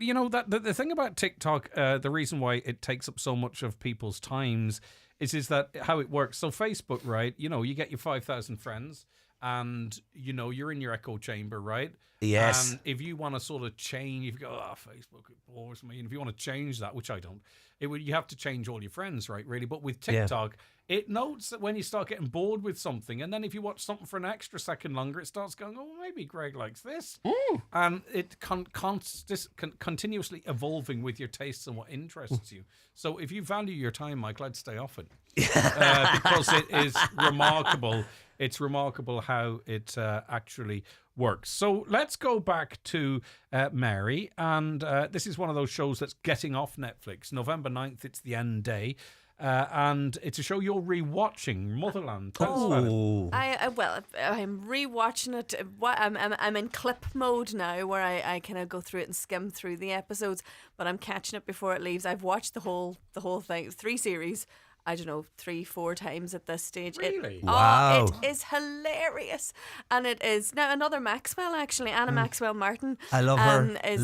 the thing about TikTok, the reason why it takes up so much of people's times is that how it works. So Facebook, right? You get your 5,000 friends, and you're in your echo chamber, right? Yes. And if you want to sort of change, if you go, Facebook, it bores me, and if you want to change that, which I don't, you have to change all your friends, right? Really, but with TikTok, it notes that when you start getting bored with something, and then if you watch something for an extra second longer, it starts going, oh, maybe Greg likes this, and it continuously evolving with your tastes and what interests you. So if you value your time, Michael, I'd stay off it because it is remarkable. It's remarkable how it actually works. So let's go back to Mary, and this is one of those shows that's getting off Netflix. November 9th, it's the end day. And it's a show you're rewatching, Motherland. Tell us about it. I'm rewatching it. I'm in clip mode now, where I kind of go through it and skim through the episodes, but I'm catching it before it leaves. I've watched the whole thing, 3 series. I don't know, 3-4 times at this stage. Really? Wow. It is hilarious. And it is now another Maxwell, actually, Anna Maxwell Martin. I love her. She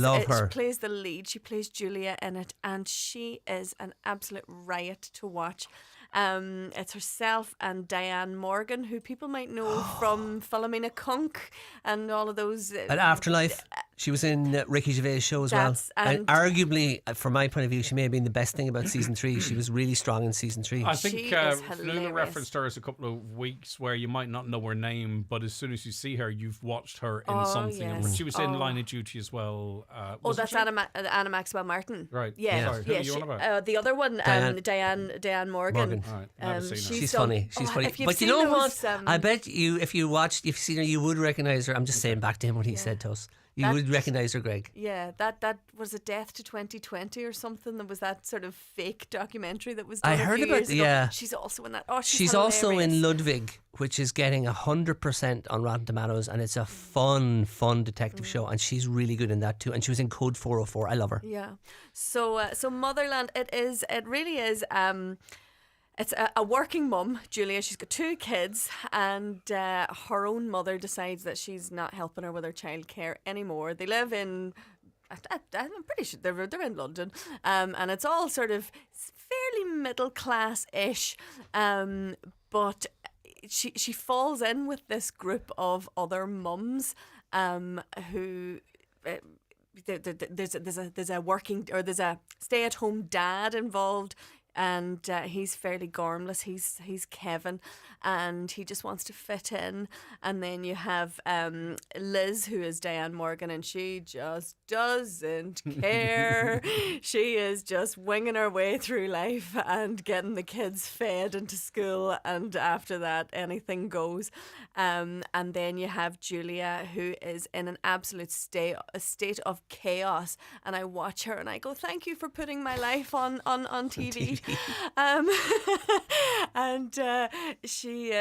plays the lead. She plays Julia in it, and she is an absolute riot to watch. It's herself and Diane Morgan, who people might know from Philomena Kunk and all of those. An Afterlife. She was in Ricky Gervais' show as That's- well. And and- arguably, from my point of view, she may have been the best thing about season 3. She was really strong in season 3. I think She is Luna hilarious. referenced her as a couple of weeks where you might not know her name, but as soon as you see her, you've watched her in Oh, something. yes. She was in Oh. Line of Duty as well. Oh, wasn't that's she? Anna Maxwell Martin. Right. Yeah. Sorry, who yeah. are you she- on about? the other one, Diane Morgan. Right, never seen her. She's funny. She's funny. If you've But you seen know those, what? I bet you, if you've seen her, you would recognise her. I'm just saying back to him what he said to us. You would recognise her, Greg. Yeah, that was a Death to 2020 or something. There was that sort of fake documentary that was done I a heard few about years ago. yeah. She's also in that. Oh, She's also in Ludwig, which is getting 100% on Rotten Tomatoes, and it's a fun detective show, and she's really good in that too. And she was in Code 404. I love her. Yeah. So Motherland, it really is. It's a working mum, Julia. She's got 2 kids, and her own mother decides that she's not helping her with her childcare anymore. They live in, I'm pretty sure they're in London, and it's all sort of fairly middle class ish, but she falls in with this group of other mums, who. There's a stay-at-home dad involved, and he's fairly gormless. He's Kevin, and he just wants to fit in. And then you have Liz, who is Diane Morgan, and she just doesn't care. She is just winging her way through life and getting the kids fed into school, and after that anything goes. And then you have Julia, who is in an absolute state of chaos, and I watch her and I go, thank you for putting my life on TV. And she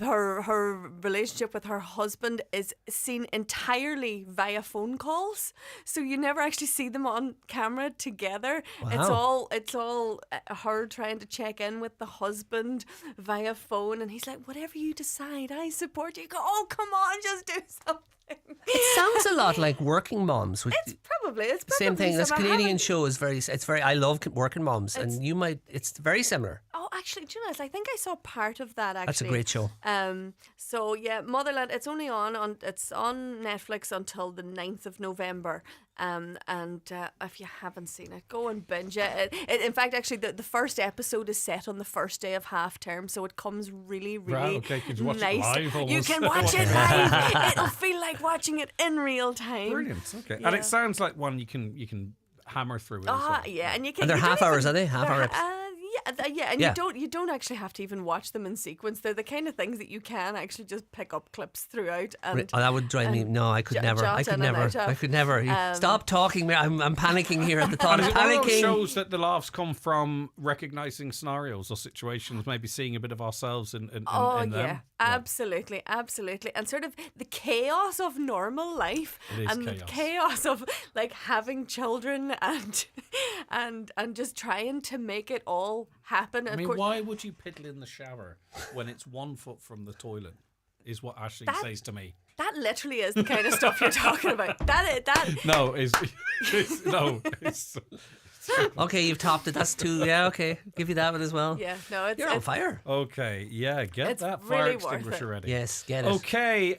her relationship with her husband is seen entirely via phone calls, so you never actually see them on camera together. Wow. It's all her trying to check in with the husband via phone, and he's like, whatever you decide, I support you. You go, oh, come on, just do something. It sounds a lot like Working Moms. It's probably Same thing. This some. I Canadian haven't- show is very. It's very. I love Working Moms, and you might. It's very similar. Oh, actually, do you know, I think I saw part of that. Actually, That's a great show. So yeah, Motherland. It's only it's on Netflix until the 9th of November. And if you haven't seen it, go and binge it. In fact, actually, the first episode is set on the first day of half term, so it comes really Right, okay, you can watch it nice. live You almost. can watch it live. It'll feel like watching it in real time. Brilliant. Okay, Yeah. and it sounds like one you can hammer through. It as well. Yeah, and you can. And they're you don't half hours, even- are they? Half they're hour ha- yeah, and Yeah. you don't actually have to even watch them in sequence. They're the kind of things that you can actually just pick up clips throughout. And Oh, that would drive me. No, I could never. jot I could in and never. out of. I could never. Stop talking. I'm panicking here at the thought. And I'm is it one of those panicking. shows that the laughs come from recognising scenarios or situations, maybe seeing a bit of ourselves in Oh in them? yeah, absolutely, and sort of the chaos of normal life, It is and the chaos. chaos of like having children and just trying to make it all happen. I Of mean, course, why would you piddle in the shower when it's 1 foot from the toilet? Is what Ashley says to me. that literally is the kind of stuff you're talking about. No, it's Okay, you've topped it. That's 2. Yeah, okay. Give you that one as well. Yeah, no, it's You're on fire. Okay, yeah, get It's that fire really worth extinguisher it. ready. Yes, get it. Okay,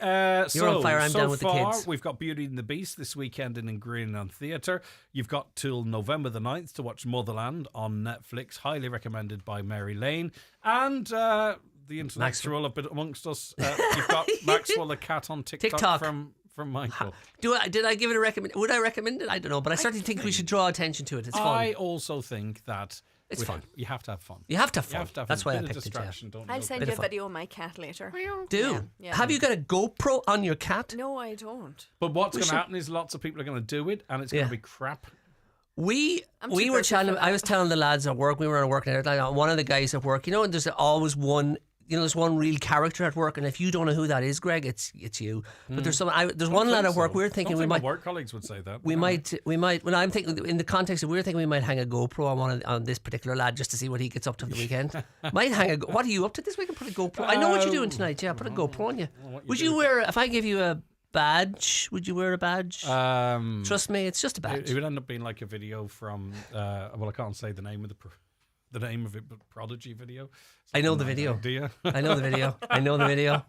You're on fire, I'm so down with the far, kids. we've got Beauty and the Beast this weekend in Green on Theatre. You've got till November the 9th to watch Motherland on Netflix, highly recommended by Mary Lane. And the intellectual a bit amongst us, you've got Maxwell the Cat on TikTok. From Michael. Did I give it a recommend? Would I recommend it? I don't know, but I certainly think we should draw attention to it. It's fun. I also think that It's fun. You have to have fun. You have to have fun. You have to have That's a why I bit of picked it, yeah. distraction, don't I'll you? send Bit you a of fun. video of my cat later. Do. Yeah. Have you got a GoPro on your cat? No, I don't. But what's We going to should- happen is lots of people are going to do it, and it's going Yeah. to be crap. We I'm we too were busy chatting. for I that. was telling the lads at work. We were on work night. Like, one of the guys at work. And there's always one. There's one real character at work, and if you don't know who that is, Greg, it's you. But there's there's one lad at work. We're thinking we might. My work colleagues would say that. We might. Well, I'm thinking in the context of we're thinking we might hang a GoPro on this particular lad just to see what he gets up to the weekend. Might hang a. What are you up to this weekend? Put a GoPro. I know what you're doing tonight. Yeah, put a GoPro on you. Would you wear? If I give you a badge, would you wear a badge? Trust me, it's just a badge. It would end up being like a video from. Well, I can't say the name of the. the name of it, but Prodigy video. I know the video. I know the video. I know the video.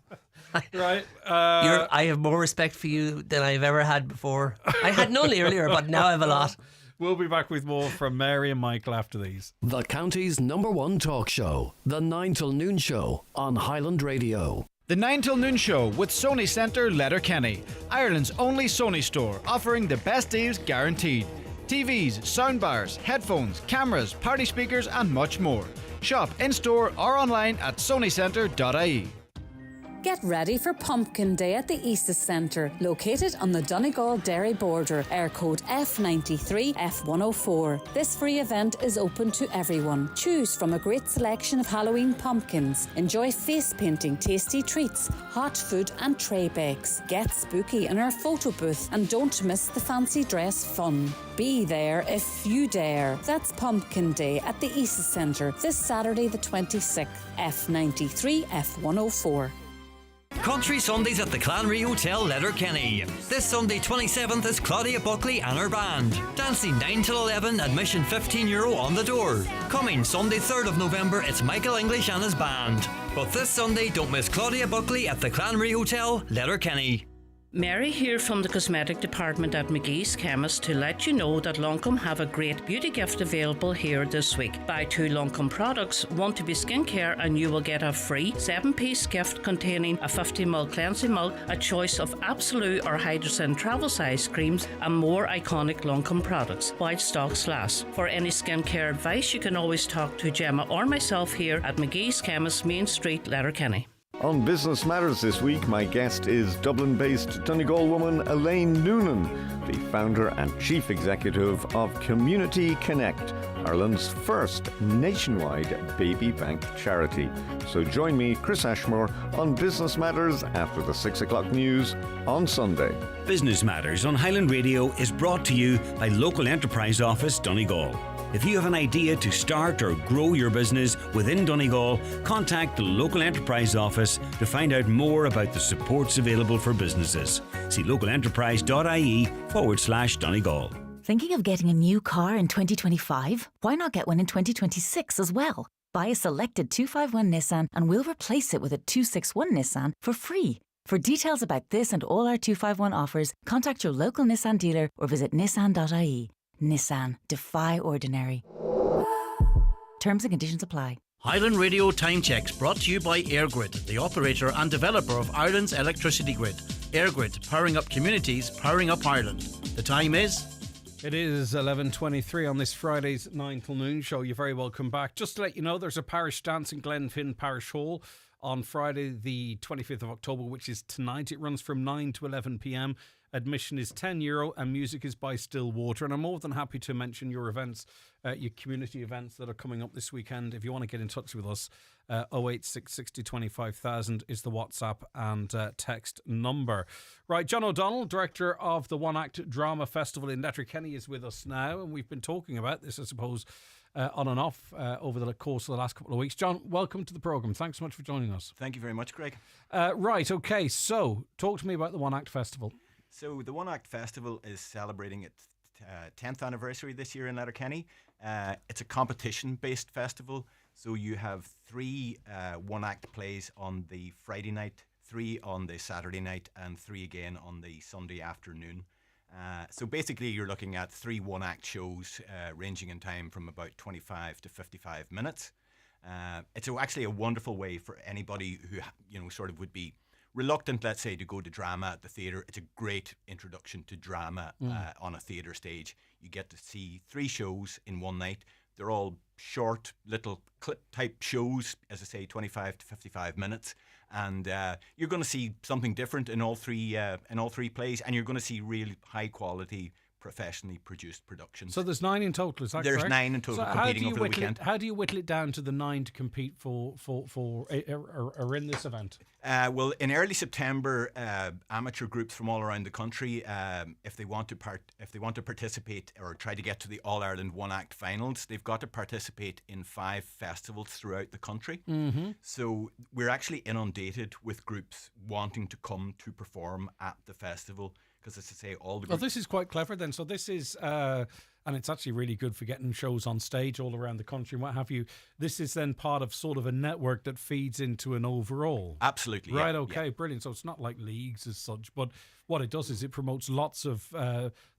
Right. I have more respect for you than I've ever had before. I had none earlier, but now I have a lot. We'll be back with more from Mary and Michael after these. The county's #1 talk show, The 9 till Noon Show on Highland Radio. The 9 till Noon Show with Sony Centre Letterkenny, Ireland's only Sony store, offering the best deals guaranteed. TVs, soundbars, headphones, cameras, party speakers and much more. Shop in-store or online at sonycentre.ie. Get ready for Pumpkin Day at the ESA Centre, located on the Donegal-Derry border, air code F93F104. This free event is open to everyone. Choose from a great selection of Halloween pumpkins. Enjoy face painting, tasty treats, hot food and tray bakes. Get spooky in our photo booth and don't miss the fancy dress fun. Be there if you dare. That's Pumpkin Day at the ESA Centre this Saturday the 26th, F93F104. Country Sundays at the Clanry Hotel, Letterkenny. This Sunday 27th is Claudia Buckley and her band. Dancing 9 till 11, admission €15 on the door. Coming Sunday 3rd of November, it's Michael English and his band. But this Sunday, don't miss Claudia Buckley at the Clanry Hotel, Letterkenny. Mary here from the cosmetic department at McGee's Chemist to let you know that Loncome have a great beauty gift available here this week. Buy 2 Loncome products, one to be skincare, and you will get a free 7-piece gift containing a 50ml cleansing milk, a choice of Absolute or Hydrogen travel size creams, and more iconic Loncome products while stocks last. For any skincare advice, you can always talk to Gemma or myself here at McGee's Chemist, Main Street, Letterkenny. On Business Matters this week, my guest is Dublin-based Donegal woman Elaine Noonan, the founder and chief executive of Community Connect, Ireland's first nationwide baby bank charity. So join me, Chris Ashmore, on Business Matters after the 6 o'clock news on Sunday. Business Matters on Highland Radio is brought to you by Local Enterprise Office Donegal. If you have an idea to start or grow your business within Donegal, contact the Local Enterprise Office to find out more about the supports available for businesses. See localenterprise.ie/Donegal. Thinking of getting a new car in 2025? Why not get one in 2026 as well? Buy a selected 251 Nissan and we'll replace it with a 261 Nissan for free. For details about this and all our 251 offers, contact your local Nissan dealer or visit nissan.ie. Nissan. Defy ordinary. Terms and conditions apply. Highland Radio Time Checks brought to you by EirGrid, the operator and developer of Ireland's electricity grid. EirGrid, powering up communities, powering up Ireland. The time is... It is 11:23 on this Friday's 9 till Noon Show. You're very welcome back. Just to let you know, there's a parish dance in Glenfinn Parish Hall on Friday the 25th of October, which is tonight. It runs from 9 to 11 p.m. Admission is €10 and music is by Stillwater. And I'm more than happy to mention your events, your community events that are coming up this weekend. If you want to get in touch with us, 086 60 25,000 is the WhatsApp and text number. Right, John O'Donnell, director of the One Act Drama Festival in Letterkenny, is with us now. And we've been talking about this, I suppose, on and off over the course of the last couple of weeks. John, welcome to the programme. Thanks so much for joining us. Thank you very much, Greg. Right, okay, so talk to me about the One Act Festival. So the One Act Festival is celebrating its 10th anniversary this year in Letterkenny. It's a competition-based festival, so you have 3 one-act plays on the Friday night, 3 on the Saturday night, and 3 again on the Sunday afternoon. So basically you're looking at 3 one-act shows ranging in time from about 25 to 55 minutes. It's actually a wonderful way for anybody who sort of would be reluctant, let's say, to go to drama at the theatre. It's a great introduction to drama on a theatre stage. You get to see 3 shows in one night. They're all short, little clip-type shows, as I say, 25 to 55 minutes. And you're going to see something different in all three plays, and you're going to see really high-quality, professionally produced productions. So there's 9 in total, is that There's correct? 9 in total competing over the weekend. How do you whittle it down to the 9 to compete for are in this event? Well, in early September, amateur groups from all around the country, if they want to participate or try to get to the All Ireland One Act finals, they've got to participate in 5 festivals throughout the country. Mm-hmm. So we're actually inundated with groups wanting to come to perform at the festival. Because, as I say, all the groups... Well, this is quite clever then. then. So this is, and it's actually really good for getting shows on stage all around the country and what have you. This is then part of sort of a network that feeds into an overall. Absolutely. Right, yeah, okay, yeah. brilliant. So it's not like leagues as such, but what it does is it promotes lots of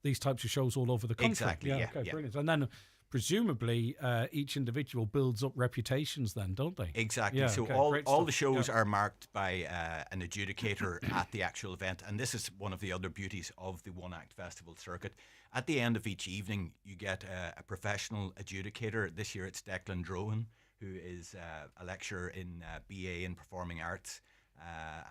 these types of shows all over the country. Exactly, yeah, okay, yeah. brilliant. And then presumably each individual builds up reputations then, don't they? Exactly. Yeah, so okay, all great the stuff. shows Yeah. are marked by an adjudicator at the actual event, and this is one of the other beauties of the One Act Festival circuit. At the end of each evening, you get a professional adjudicator. This year it's Declan Drohan, who is a lecturer in BA in Performing Arts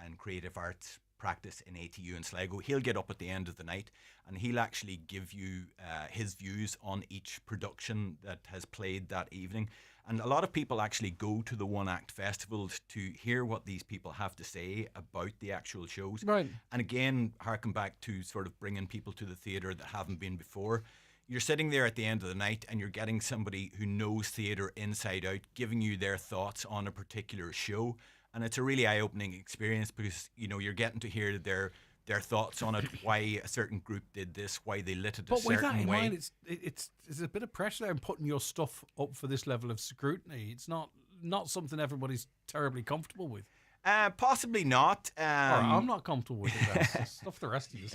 and Creative Arts practice in ATU in Sligo. He'll get up at the end of the night and he'll actually give you his views on each production that has played that evening. And a lot of people actually go to the One Act Festivals to hear what these people have to say about the actual shows. Right. And again, harken back to sort of bringing people to the theatre that haven't been before. You're sitting there at the end of the night and you're getting somebody who knows theatre inside out, giving you their thoughts on a particular show. And it's a really eye-opening experience because, you know, you're getting to hear their thoughts on it, why a certain group did this, why they lit it a But with certain that in way. mind, it's there's a bit of pressure there in putting your stuff up for this level of scrutiny. It's not something everybody's terribly comfortable with. Possibly not. All right, I'm not comfortable with it. Then. Stuff the rest of you.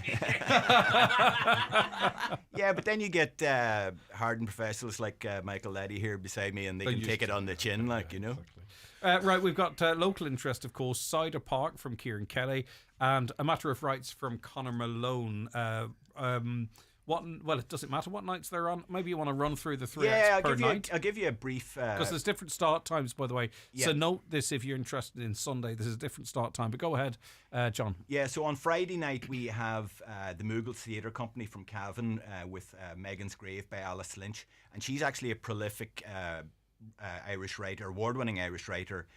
Yeah, but then you get hardened professionals like Michael Leddy here beside me, and they can take it on the chin, like, you know. Right, we've got local interest, of course, Cider Park from Kieran Kelly and A Matter of Rights from Conor Malone. Well, it doesn't matter what nights they're on. Maybe you want to run through the three acts per night. I'll give you a brief... Because there's different start times, by the way. Yeah. So note this if you're interested in Sunday. This is a different start time. But go ahead, John. Yeah, so on Friday night we have the Moogles Theatre Company from Cavan with Megan's Grave by Alice Lynch. And she's actually a prolific Irish writer, award-winning Irish writer,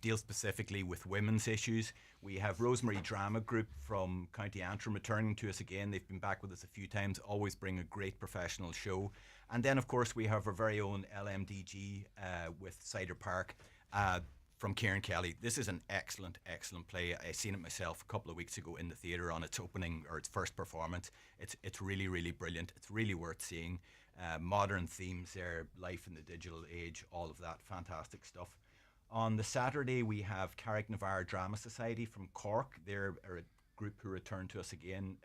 deals specifically with women's issues. We have Rosemary Drama Group from County Antrim returning to us again. They've been back with us a few times, always bring a great professional show. And then, of course, we have our very own LMDG with Cider Park from Kieran Kelly. This is an excellent, excellent play. I seen it myself a couple of weeks ago in the theatre on its opening or its first performance. It's really, really brilliant. It's really worth seeing. Modern themes there, life in the digital age, all of that fantastic stuff. On the Saturday, we have Carrick Navarre Drama Society from Cork. They're a group who returned to us again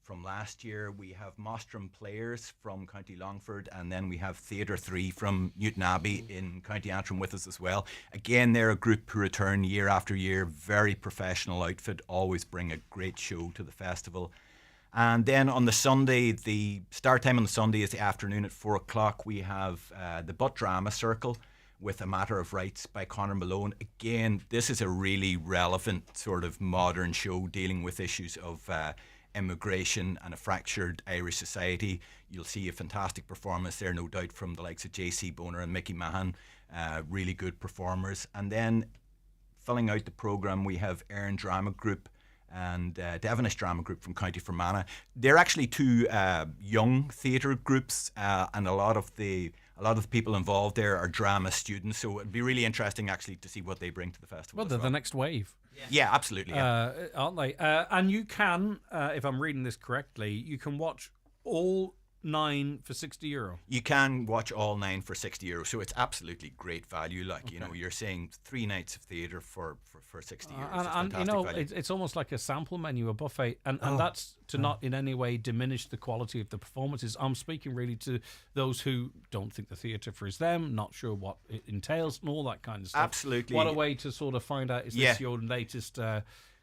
from last year. We have Mostram Players from County Longford, and then we have Theatre 3 from Newton Abbey in County Antrim with us as well. Again, they're a group who return year after year, very professional outfit, always bring a great show to the festival. And then on the Sunday, the start time on the Sunday is the afternoon at 4 o'clock. We have the Butt Drama Circle with A Matter of Rights by Conor Malone. Again, this is a really relevant sort of modern show dealing with issues of immigration and a fractured Irish society. You'll see a fantastic performance there, no doubt, from the likes of J.C. Boner and Mickey Mahan. Really good performers. And then filling out the programme, we have Erin Drama Group and Devonish Drama Group from County Fermanagh. They're actually two young theatre groups, and a lot of the people involved there are drama students. So it'd be really interesting actually to see what they bring to the festival. Well, they're the next wave. Yeah, absolutely. Yeah. Aren't they? And you can, if I'm reading this correctly, you can watch all 9 for €60. You can watch all 9 for €60, so it's absolutely great value. Like, you know, you're saying 3 nights of theatre for €60. And you know, it's almost like a sample menu, a buffet, and that's to not in any way diminish the quality of the performances. I'm speaking really to those who don't think the theatre for is them, not sure what it entails, and all that kind of stuff. Absolutely. What a way to sort of find out, is this your latest?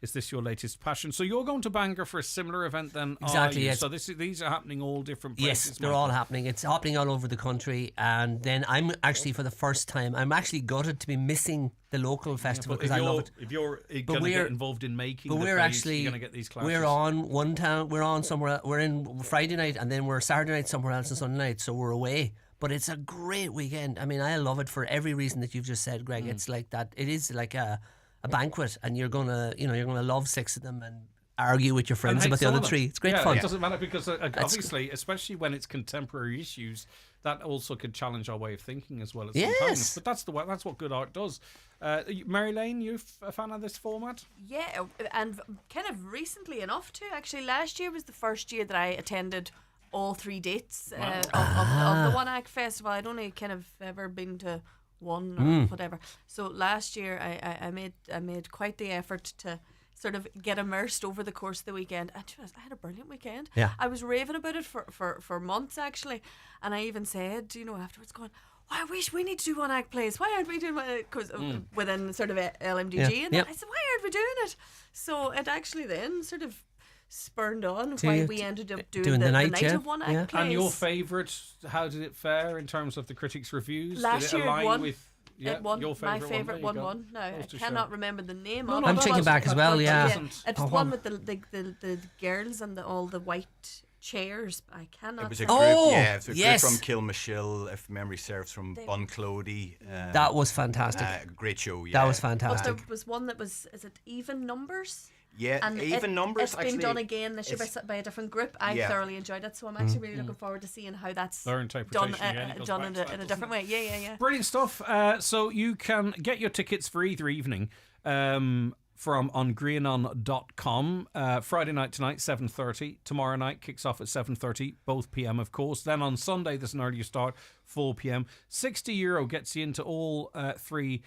Is this your latest passion? So you're going to Bangor for a similar event then? Exactly, yes. So these are happening all different places? Yes, they're all happening. It's happening all over the country. And then I'm actually, for the first time, I'm actually gutted to be missing the local festival because I love it. If you're going to get involved in making but the we're plays, actually, you're going to get these classes. We're on one town, we're on somewhere, we're in Friday night and then we're Saturday night somewhere else and Sunday night, so we're away. But it's a great weekend. I mean, I love it for every reason that you've just said, Greg. It's like that. It is like a banquet, and you're gonna love 6 of them, and argue with your friends about the other three. It's great fun. It doesn't matter because obviously, especially when it's contemporary issues, that also can challenge our way of thinking as well. Sometimes. But that's what good art does. Mary Lane, you a fan of this format? Yeah, and kind of recently enough too. Actually, last year was the first year that I attended all 3 dates of the One Act Festival. I'd only kind of ever been to one or whatever. So last year I made quite the effort to sort of get immersed over the course of the weekend. And I had a brilliant weekend. Yeah. I was raving about it for months actually, and I even said, afterwards, going, I wish we need to do One Act plays. Why aren't we doing it? Because within sort of LMDG, and I said, why aren't we doing it? So it actually then sort of spurned on why we ended up doing the night of One Act plays. And your favourite, how did it fare in terms of the critics' reviews? Last did it year align won. with It won. your My favourite favourite one? won. No, I cannot remember the name No, of no, it. I'm taking back as well, yeah. It's one with the girls and all the white chairs. I cannot. It was a remember. group, it was a group from Kilmashill, if memory serves, from Bunclody. That was fantastic. Great show, That was fantastic. But there was one that was, is it Even Numbers? Yeah, and Even Numbers. It's been done again this year by a different group. I thoroughly enjoyed it, so I'm actually really looking forward to seeing how that's Their interpretation done in a different way. Yeah. Brilliant stuff. So you can get your tickets for either evening from ongreenon.com. Friday night tonight, 7:30. Tomorrow night kicks off at 7:30, both PM, of course. Then on Sunday, there's an earlier start, 4 PM. €60 gets you into all 3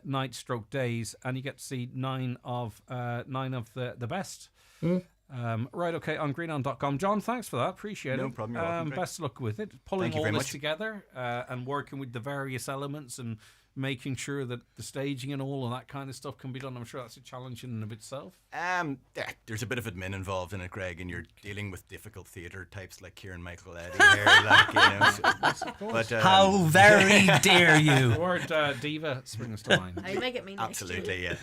night stroke days, and you get to see 9 of the best. Right, okay, on greenon.com. John, thanks for that. Appreciate it. No problem. You're welcome, Greg. Best of luck with it. Pulling all this together and working with the various elements and making sure that the staging and all of that kind of stuff can be done. I'm sure that's a challenge in and of itself. There's a bit of admin involved in it, Greg, and you're dealing with difficult theatre types like Kieran Michael Eddy here, but, how very dare you? The word diva springs to mind. I make it mean absolutely, yeah.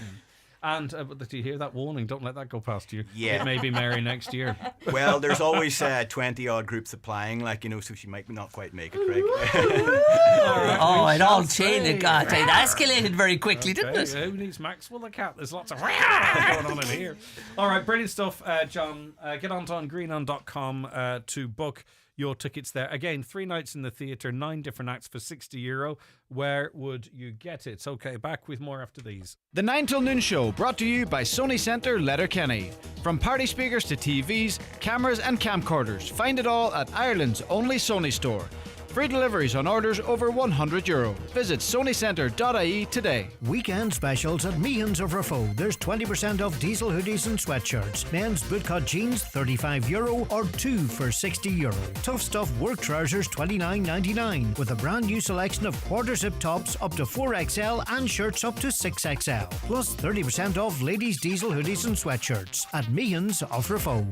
And do you hear that warning? Don't let that go past you. Yeah. It may be Mary next year. Well, there's always 20 odd groups applying, so she might not quite make it, Craig. It all changed. It escalated very quickly, didn't it? Who needs Maxwell the cat? There's lots of going on in here. All right, brilliant stuff, John. Get on to ongreenon.com to book your tickets there. Again, 3 nights in the theatre, 9 different acts for €60. Where would you get it? Okay, back with more after these. The 9 till noon show brought to you by Sony Centre Letterkenny. From party speakers to TVs, cameras and camcorders, find it all at Ireland's only Sony store. Free deliveries on orders over €100. Visit sonycentre.ie today. Weekend specials at Meehan's of Raffo. There's 20% off diesel hoodies and sweatshirts. Men's bootcut jeans €35 or 2 for €60. Tough Stuff work trousers $29.99 with a brand new selection of quarter zip tops up to 4XL and shirts up to 6XL. Plus 30% off ladies' diesel hoodies and sweatshirts at Meehan's of Raffo.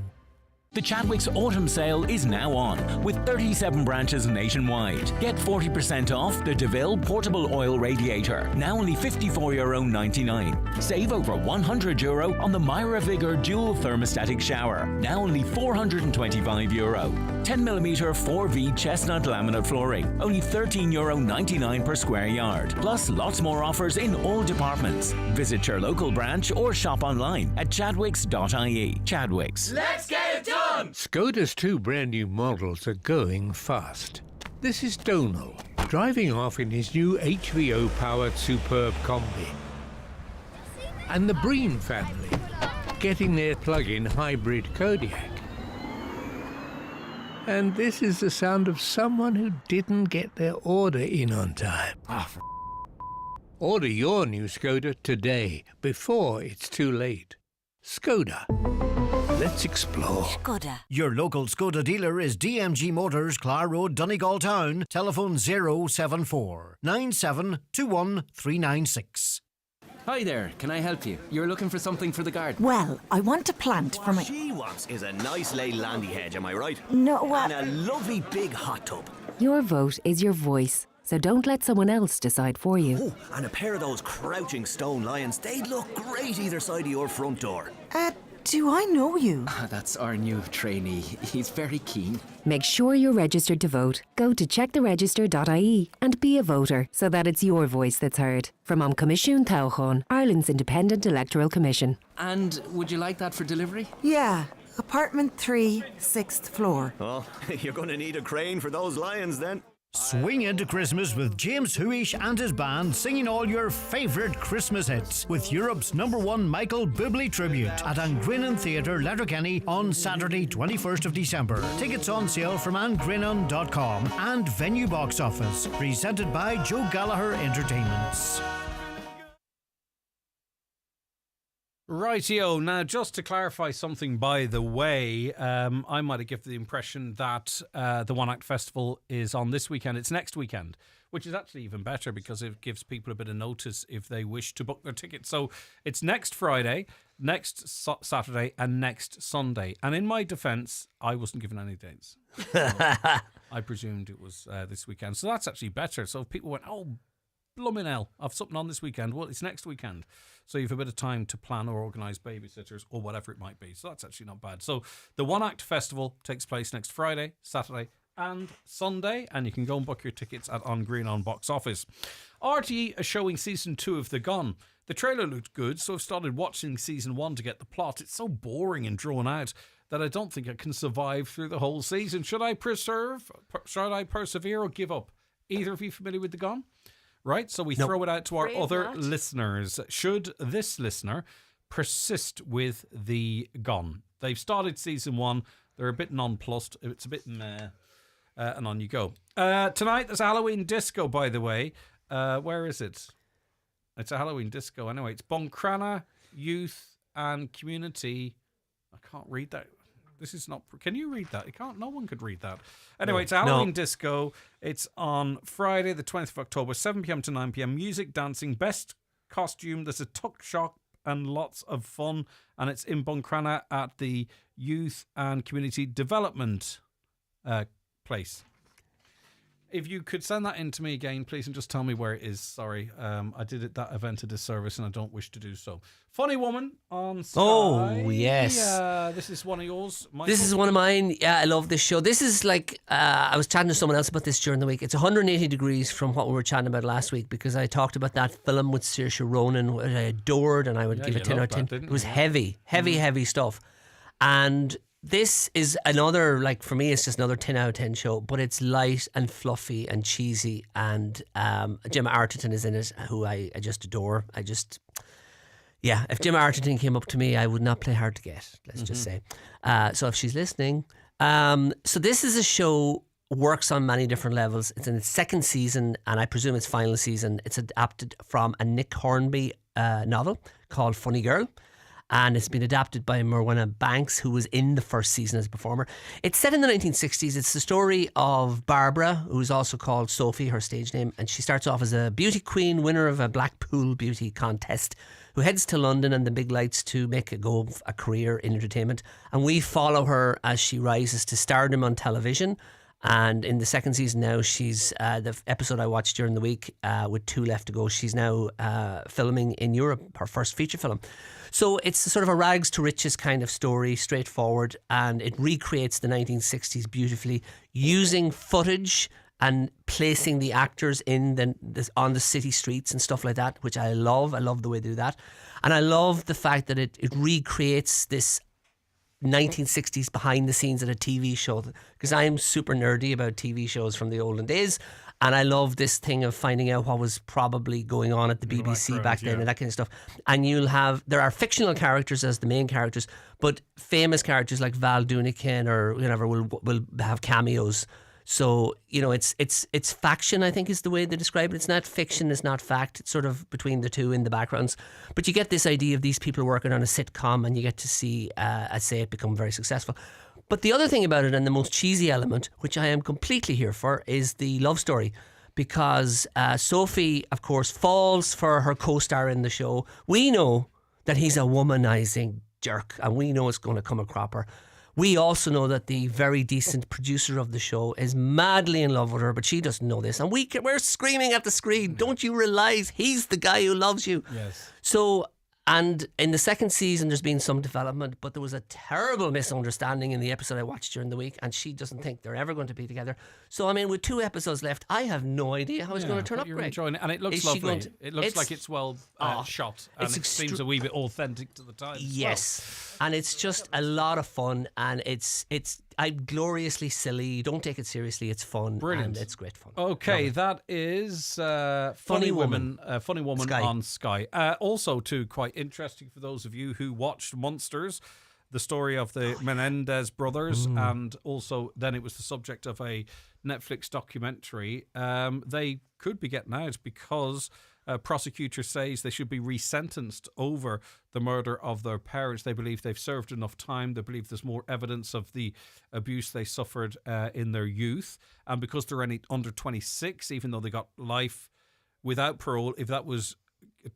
The Chadwick's Autumn Sale is now on, with 37 branches nationwide. Get 40% off the DeVille Portable Oil Radiator, now only €54.99. Save over €100 on the Myra Vigor Dual Thermostatic Shower, now only €425. 10mm 4V chestnut laminate flooring, only €13.99 per square yard. Plus lots more offers in all departments. Visit your local branch or shop online at chadwicks.ie. Chadwicks. Let's get it done! Skoda's 2 brand new models are going fast. This is Donal, driving off in his new HVO-powered Superb Combi. And the Breen family, getting their plug-in hybrid Kodiaq. And this is the sound of someone who didn't get their order in on time. Order your new Skoda today, before it's too late. Skoda. Let's explore. Skoda. Your local Skoda dealer is DMG Motors, Clar Road, Donegal Town. Telephone 074 9721 396. Hi there, can I help you? You're looking for something for the garden? Well, I want a plant for my... What she wants is a nice lay landy hedge, am I right? No, well... And a lovely big hot tub. Your vote is your voice, so don't let someone else decide for you. Oh, and a pair of those crouching stone lions. They'd look great either side of your front door. Do I know you? That's our new trainee. He's very keen. Make sure you're registered to vote. Go to checktheregister.ie and be a voter so that it's your voice that's heard. From Comisiún Tábhachtán, Ireland's Independent Electoral Commission. And would you like that for delivery? Yeah. Apartment 3, 6th floor. Oh, you're going to need a crane for those lions then. Swing into Christmas with James Huish and his band singing all your favourite Christmas hits with Europe's #1 Michael Bublé tribute at Angrinnan Theatre, Letterkenny on Saturday 21st of December. Tickets on sale from angrinnan.com and Venue Box Office. Presented by Joe Gallagher Entertainments. Rightio. Now, just to clarify something, by the way, I might have given the impression that the One Act Festival is on this weekend. It's next weekend, which is actually even better because it gives people a bit of notice if they wish to book their tickets. So it's next Friday, next Saturday, and next Sunday. And in my defence, I wasn't given any dates. So I presumed it was this weekend. So that's actually better. So if people went, oh, blooming hell, I've something on this weekend. Well, it's next weekend. So you have a bit of time to plan or organise babysitters or whatever it might be. So that's actually not bad. So the One Act Festival takes place next Friday, Saturday and Sunday. And you can go and book your tickets at On Green on Box Office. RTE are showing season 2 of The Gone. The trailer looked good, so I've started watching season 1 to get the plot. It's so boring and drawn out that I don't think I can survive through the whole season. Should I persevere or give up? Either of you familiar with The Gone? Right, so we throw it out to our other listeners. Should this listener persist with The Gone? They've started season 1. They're a bit nonplussed. It's a bit meh. And on you go. Tonight, there's a Halloween disco, by the way. Where is it? It's a Halloween disco. Anyway, it's Buncrana Youth and Community. I can't read that. This is not. Can you read that? No one could read that. Anyway, it's a Halloween disco. It's on Friday, the 20th of October, 7 p.m. to 9 p.m. Music, dancing, best costume. There's a tuck shop and lots of fun. And it's in Buncrana at the Youth and Community Development place. If you could send that in to me again, please, and just tell me where it is. Sorry, I did that event a disservice, and I don't wish to do so. Funny Woman on Sky. Oh, yes. This is one of yours, Michael. This is one of mine. Yeah, I love this show. This is like, I was chatting to someone else about this during the week. It's 180 degrees from what we were chatting about last week, because I talked about that film with Saoirse Ronan, which I adored, and I would give it 10 out of 10. It was heavy stuff. And this is another, like, for me, it's just another 10 out of 10 show, but it's light and fluffy and cheesy. And Gemma Arterton is in it, who I just adore. If Gemma Arterton came up to me, I would not play hard to get, let's just say. So if she's listening. So this is a show, works on many different levels. It's in its second season, and I presume its final season. It's adapted from a Nick Hornby novel called Funny Girl. And it's been adapted by Morwenna Banks, who was in the first season as a performer. It's set in the 1960s. It's the story of Barbara, who's also called Sophie, her stage name. And she starts off as a beauty queen, winner of a Blackpool beauty contest, who heads to London and the big lights to make a career in entertainment. And we follow her as she rises to stardom on television. And in the second season now, she's the episode I watched during the week with 2 left to go. She's now filming in Europe, her first feature film. So it's sort of a rags to riches kind of story, straightforward, and it recreates the 1960s beautifully, using footage and placing the actors in on the city streets and stuff like that, which I love. I love the way they do that. And I love the fact that it recreates this 1960s behind the scenes at a TV show, because I'm super nerdy about TV shows from the olden days, and I love this thing of finding out what was probably going on at the BBC back then and that kind of stuff. And there are fictional characters as the main characters, but famous characters like Val Doonican or whatever will have cameos. So, it's faction, I think is the way they describe it. It's not fiction, it's not fact. It's sort of between the two in the backgrounds. But you get this idea of these people working on a sitcom, and you get to see, it become very successful. But the other thing about it, and the most cheesy element, which I am completely here for, is the love story. Because Sophie, of course, falls for her co-star in the show. We know that he's a womanizing jerk, and we know it's going to come a cropper. We also know that the very decent producer of the show is madly in love with her, but she doesn't know this. And we're screaming at the screen, don't you realise he's the guy who loves you? Yes. So And in the second season, there's been some development, but there was a terrible misunderstanding in the episode I watched during the week, and she doesn't think they're ever going to be together. So, I mean, with 2 episodes left, I have no idea how it's going to turn up, You're Greg. enjoying it, and it looks lovely. It looks like it's well shot, and it seems a wee bit authentic to the time. Yes, and it's just a lot of fun, and it's gloriously silly. Don't take it seriously. It's fun. Brilliant. And it's great fun. Okay, that is Funny Woman Sky. on Sky. Also, too, quite interesting for those of you who watched Monsters, the story of the Menendez brothers, and also then it was the subject of a Netflix documentary. They could be getting out because prosecutor says they should be resentenced over the murder of their parents. They believe they've served enough time. They believe there's more evidence of the abuse they suffered in their youth. And because they're only under 26, even though they got life without parole, if that was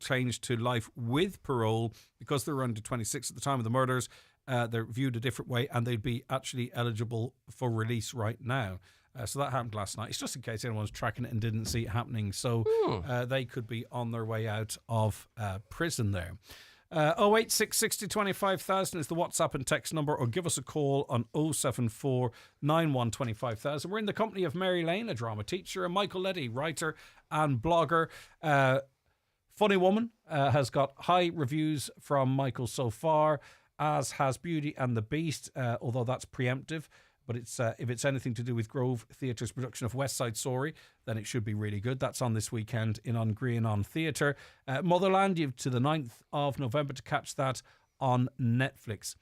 changed to life with parole, because they were under 26 at the time of the murders, they're viewed a different way, and they'd be actually eligible for release right now. So that happened last night. It's just in case anyone's tracking it and didn't see it happening. So they could be on their way out of prison there. 086 60 25,000 is the WhatsApp and text number, or give us a call on 074 91 25,000. We're in the company of Mary Lane, a drama teacher, and Michael Leddy, writer and blogger. Funny Woman has got high reviews from Michael so far, as has Beauty and the Beast, although that's preemptive. But it's if it's anything to do with Grove Theatre's production of West Side Story, then it should be really good. That's on this weekend in On Green On Theatre. Motherland, you've to the 9th of November to catch that on Netflix.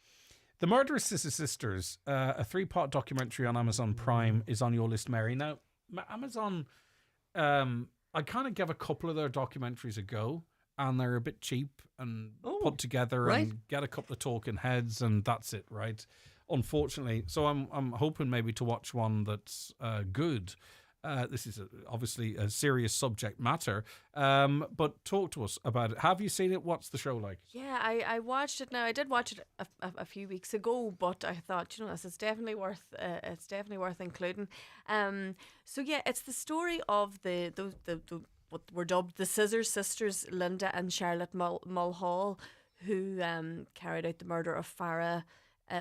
The Murderous Sisters, a 3-part documentary on Amazon Prime, is on your list, Mary. Now, Amazon, I kind of gave a couple of their documentaries a go, and they're a bit cheap and put together and get a couple of talking heads, and that's it, right? Unfortunately, so I'm hoping maybe to watch one that's good. This is obviously a serious subject matter, but talk to us about it. Have you seen it? What's the show like? Yeah, I watched it now. I did watch it a few weeks ago, but I thought, this is definitely worth including. So yeah, it's the story of the what were dubbed the Scissor Sisters, Linda and Charlotte Mulhall, who carried out the murder of Farah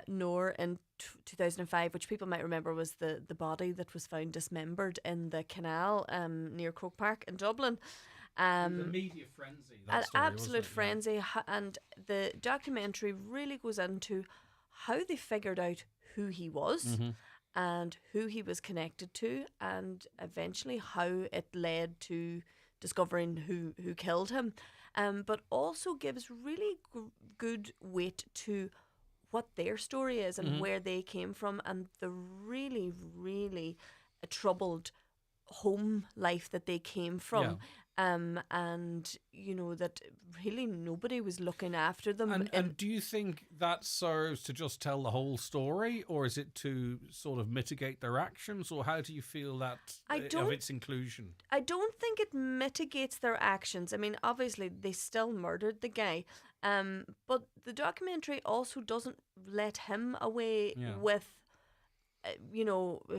Noor in 2005, which people might remember was the body that was found dismembered in the canal near Croke Park in Dublin. The media frenzy. An absolute frenzy. And the documentary really goes into how they figured out who he was and who he was connected to, and eventually how it led to discovering who killed him. But also gives really good weight to what their story is and where they came from, and the really, really troubled home life that they came from. And that really nobody was looking after them. And do you think that serves to just tell the whole story, or is it to sort of mitigate their actions, or how do you feel that of its inclusion? I don't think it mitigates their actions. I mean, obviously they still murdered the guy, but the documentary also doesn't let him away with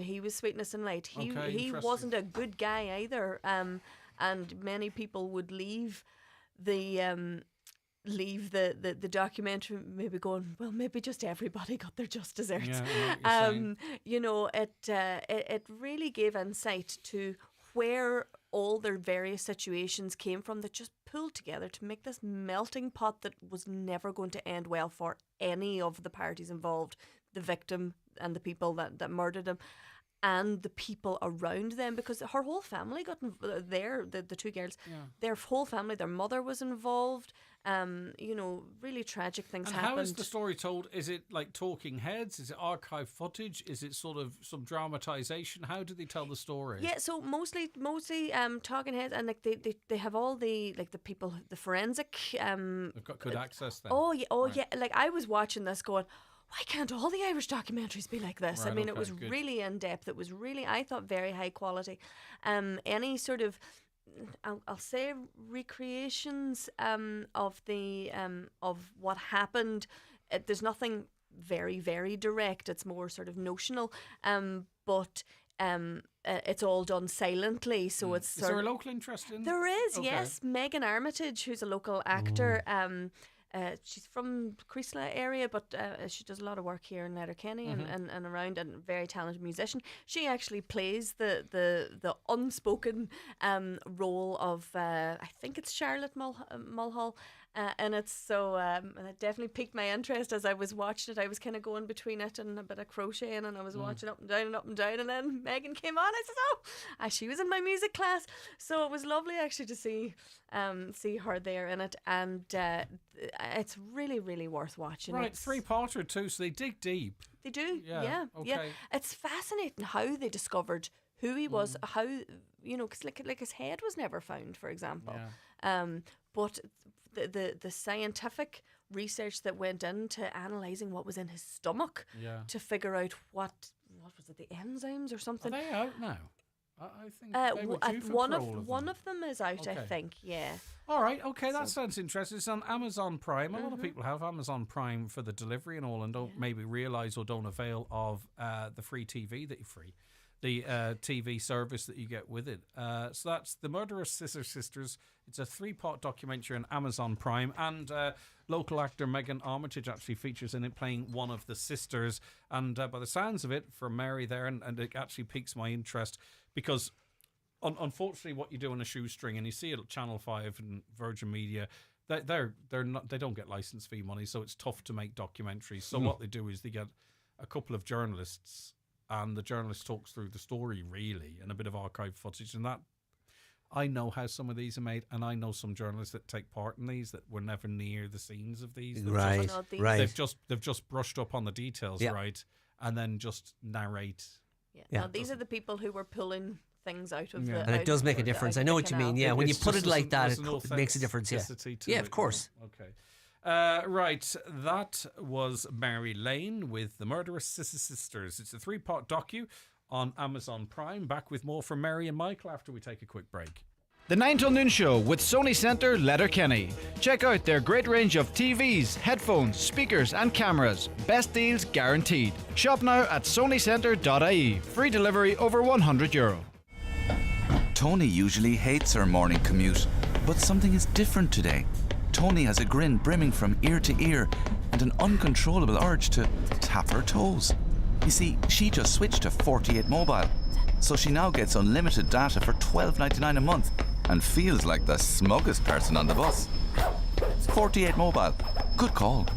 he was sweetness and light. He wasn't a good guy either. And many people would leave the documentary maybe going, well, maybe just everybody got their just desserts. It really gave insight to where all their various situations came from that just pulled together to make this melting pot that was never going to end well for any of the parties involved, the victim and the people that murdered him, and the people around them, because her whole family got the 2 girls, their whole family, their mother was involved. Really tragic things happened. How is the story told? Is it like talking heads? Is it archive footage? Is it sort of some dramatization? How do they tell the story? Yeah, so mostly talking heads, and like they have all the people, the forensic. They've got good access then. Yeah. Like I was watching this going, why can't all the Irish documentaries be like this? Right, it was good. Really in depth. It was really, I thought, very high quality. Any sort of, I'll say, recreations of the of what happened. There's nothing very, very direct. It's more sort of notional. But it's all done silently, so it's. Is there a local interest in? There is, yes. Megan Armitage, who's a local actor. she's from the Creasla area, but she does a lot of work here in Letterkenny and around, and a very talented musician. She actually plays the unspoken role of I think it's Charlotte Mulhall. And it's so it definitely piqued my interest as I was watching it. I was kind of going between it and a bit of crocheting, and I was watching up and down, and then Megan came on. I said, she was in my music class, so it was lovely actually to see her there in it, and it's really, really worth watching. Right, 3-parter too, so they dig deep. They do, yeah. Okay. It's fascinating how they discovered who he was, how, because like his head was never found, for example. Yeah. But the scientific research that went into analysing what was in his stomach to figure out what was it, the enzymes or something. Are they out now? I think they were due for one of them is out, I think, yeah. All right, okay, that sounds interesting. It's on Amazon Prime. A lot of people have Amazon Prime for the delivery and all, and don't maybe realise or don't avail of the free TV the TV service that you get with it. So that's The Murderous Scissor Sisters. It's a 3-part documentary on Amazon Prime, and local actor Megan Armitage actually features in it, playing one of the sisters. And by the sounds of it, for Mary there, and it actually piques my interest, because unfortunately what you do on a shoestring, and you see it at Channel 5 and Virgin Media, they don't get license fee money, so it's tough to make documentaries. So what they do is they get a couple of journalists, and the journalist talks through the story, really, and a bit of archive footage. And that, I know how some of these are made, and I know some journalists that take part in these that were never near the scenes of these. Right. They've just brushed up on the details, right, and then just narrate. Yeah. Now, these are the people who were pulling things out of the. And it does make a difference. I know what you mean. Yeah, when you put it like that, it makes a difference. Yeah, of course. Okay. Right, that was Mary Lane with The Murderous Sisters. It's a 3-part docu on Amazon Prime. Back with more from Mary and Michael after we take a quick break. The 9 till noon show with Sony Centre Letterkenny. Check out their great range of TVs, headphones, speakers and cameras. Best deals guaranteed. Shop now at sonycentre.ie. Free delivery over €100. Tony usually hates her morning commute, but something is different today. Tony has a grin brimming from ear to ear and an uncontrollable urge to tap her toes. You see, she just switched to 48 Mobile, so she now gets unlimited data for $12.99 a month and feels like the smuggest person on the bus. 48 Mobile. Good call.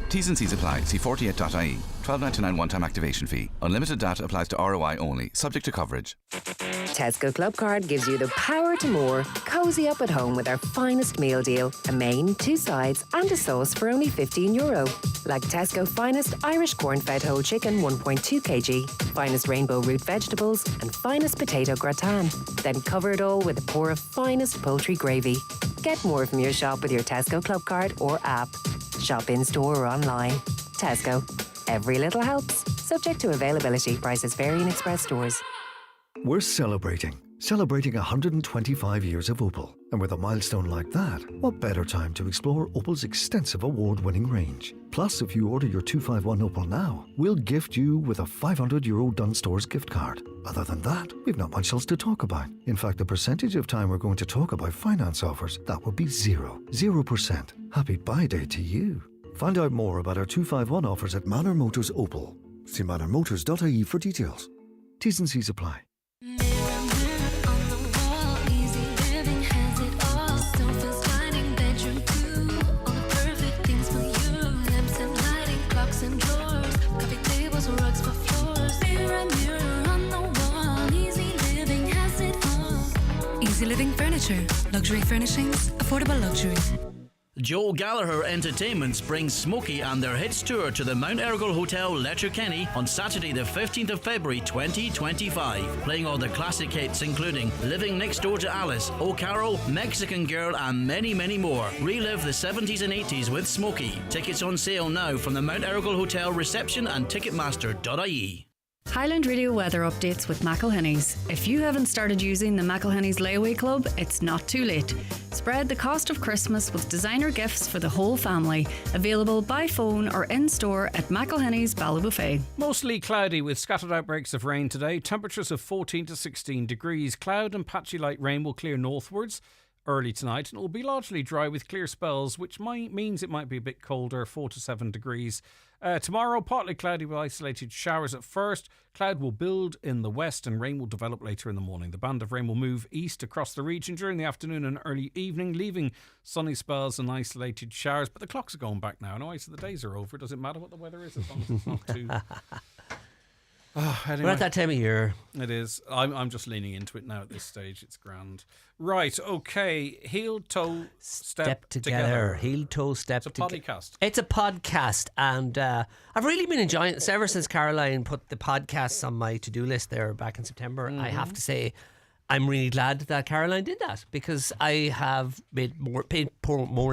T's and C's apply. See 48.ie. $12.99 one-time activation fee. Unlimited data applies to ROI only, subject to coverage. Tesco Club Card gives you the power to more. Cozy up at home with our finest meal deal. A main, 2 sides and a sauce for only €15. Like Tesco finest Irish corn-fed whole chicken 1.2 kg, finest rainbow root vegetables and finest potato gratin. Then cover it all with a pour of finest poultry gravy. Get more from your shop with your Tesco Club Card or app. Shop in-store or online. Tesco. Every little helps. Subject to availability. Prices vary in express stores. We're celebrating 125 years of Opel. And with a milestone like that, what better time to explore Opel's extensive award-winning range? Plus, if you order your 251 Opel now, we'll gift you with a €500 Dunnes Stores gift card. Other than that, we've not much else to talk about. In fact, the percentage of time we're going to talk about finance offers, that would be 0%. Happy buy day to you. Find out more about our 251 offers at Manor Motors Opel. See manormotors.ie for details. T's and C's apply. Easy Living Furniture. Luxury furnishings, affordable luxury. Joe Gallagher Entertainments brings Smokey and their hits tour to the Mount Errigal Hotel, Letterkenny on Saturday the 15th of February 2025. Playing all the classic hits including Living Next Door to Alice, Oh Carol, Mexican Girl and many, many more. Relive the 70s and 80s with Smokey. Tickets on sale now from the Mount Errigal Hotel reception and ticketmaster.ie. Highland Radio weather updates with McElhinney's. If you haven't started using the McElhinney's Layaway Club, it's not too late. Spread the cost of Christmas with designer gifts for the whole family. Available by phone or in-store at McElhinney's Ballybuffet. Mostly cloudy with scattered outbreaks of rain today. Temperatures of 14 to 16 degrees. Cloud and patchy light rain will clear northwards. early tonight, and it will be largely dry with clear spells, which means it might be a bit colder, 4 to 7 degrees. Tomorrow, partly cloudy with isolated showers at first. Cloud will build in the west and rain will develop later in the morning. The band of rain will move east across the region during the afternoon and early evening, leaving sunny spells and isolated showers. But the clocks are going back now anyway, so the days are over. Does it matter what the weather is as long as it's not too... Anyway, we're at that time of year. It is. I'm just leaning into it now at this stage. It's grand. Right, okay. Heel, toe, step together. Heel, toe, step together. It's a podcast. It's a podcast. And I've really been enjoying it. Ever since Caroline put the podcasts on my to-do list there back in September, I have to say I'm really glad that Caroline did that, because I have paid more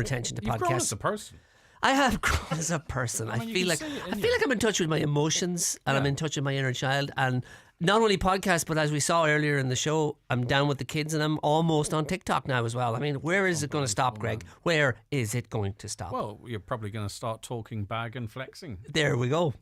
attention to podcasts. You've grown as a person. I have grown as a person. I feel like I'm in touch with my emotions, and I'm in touch with my inner child. And not only podcasts, but as we saw earlier in the show, I'm down with the kids, and I'm almost on TikTok now as well. I mean, where is it going to stop, Greg? Where is it going to stop? Well, you're probably going to start talking bag and flexing. There we go.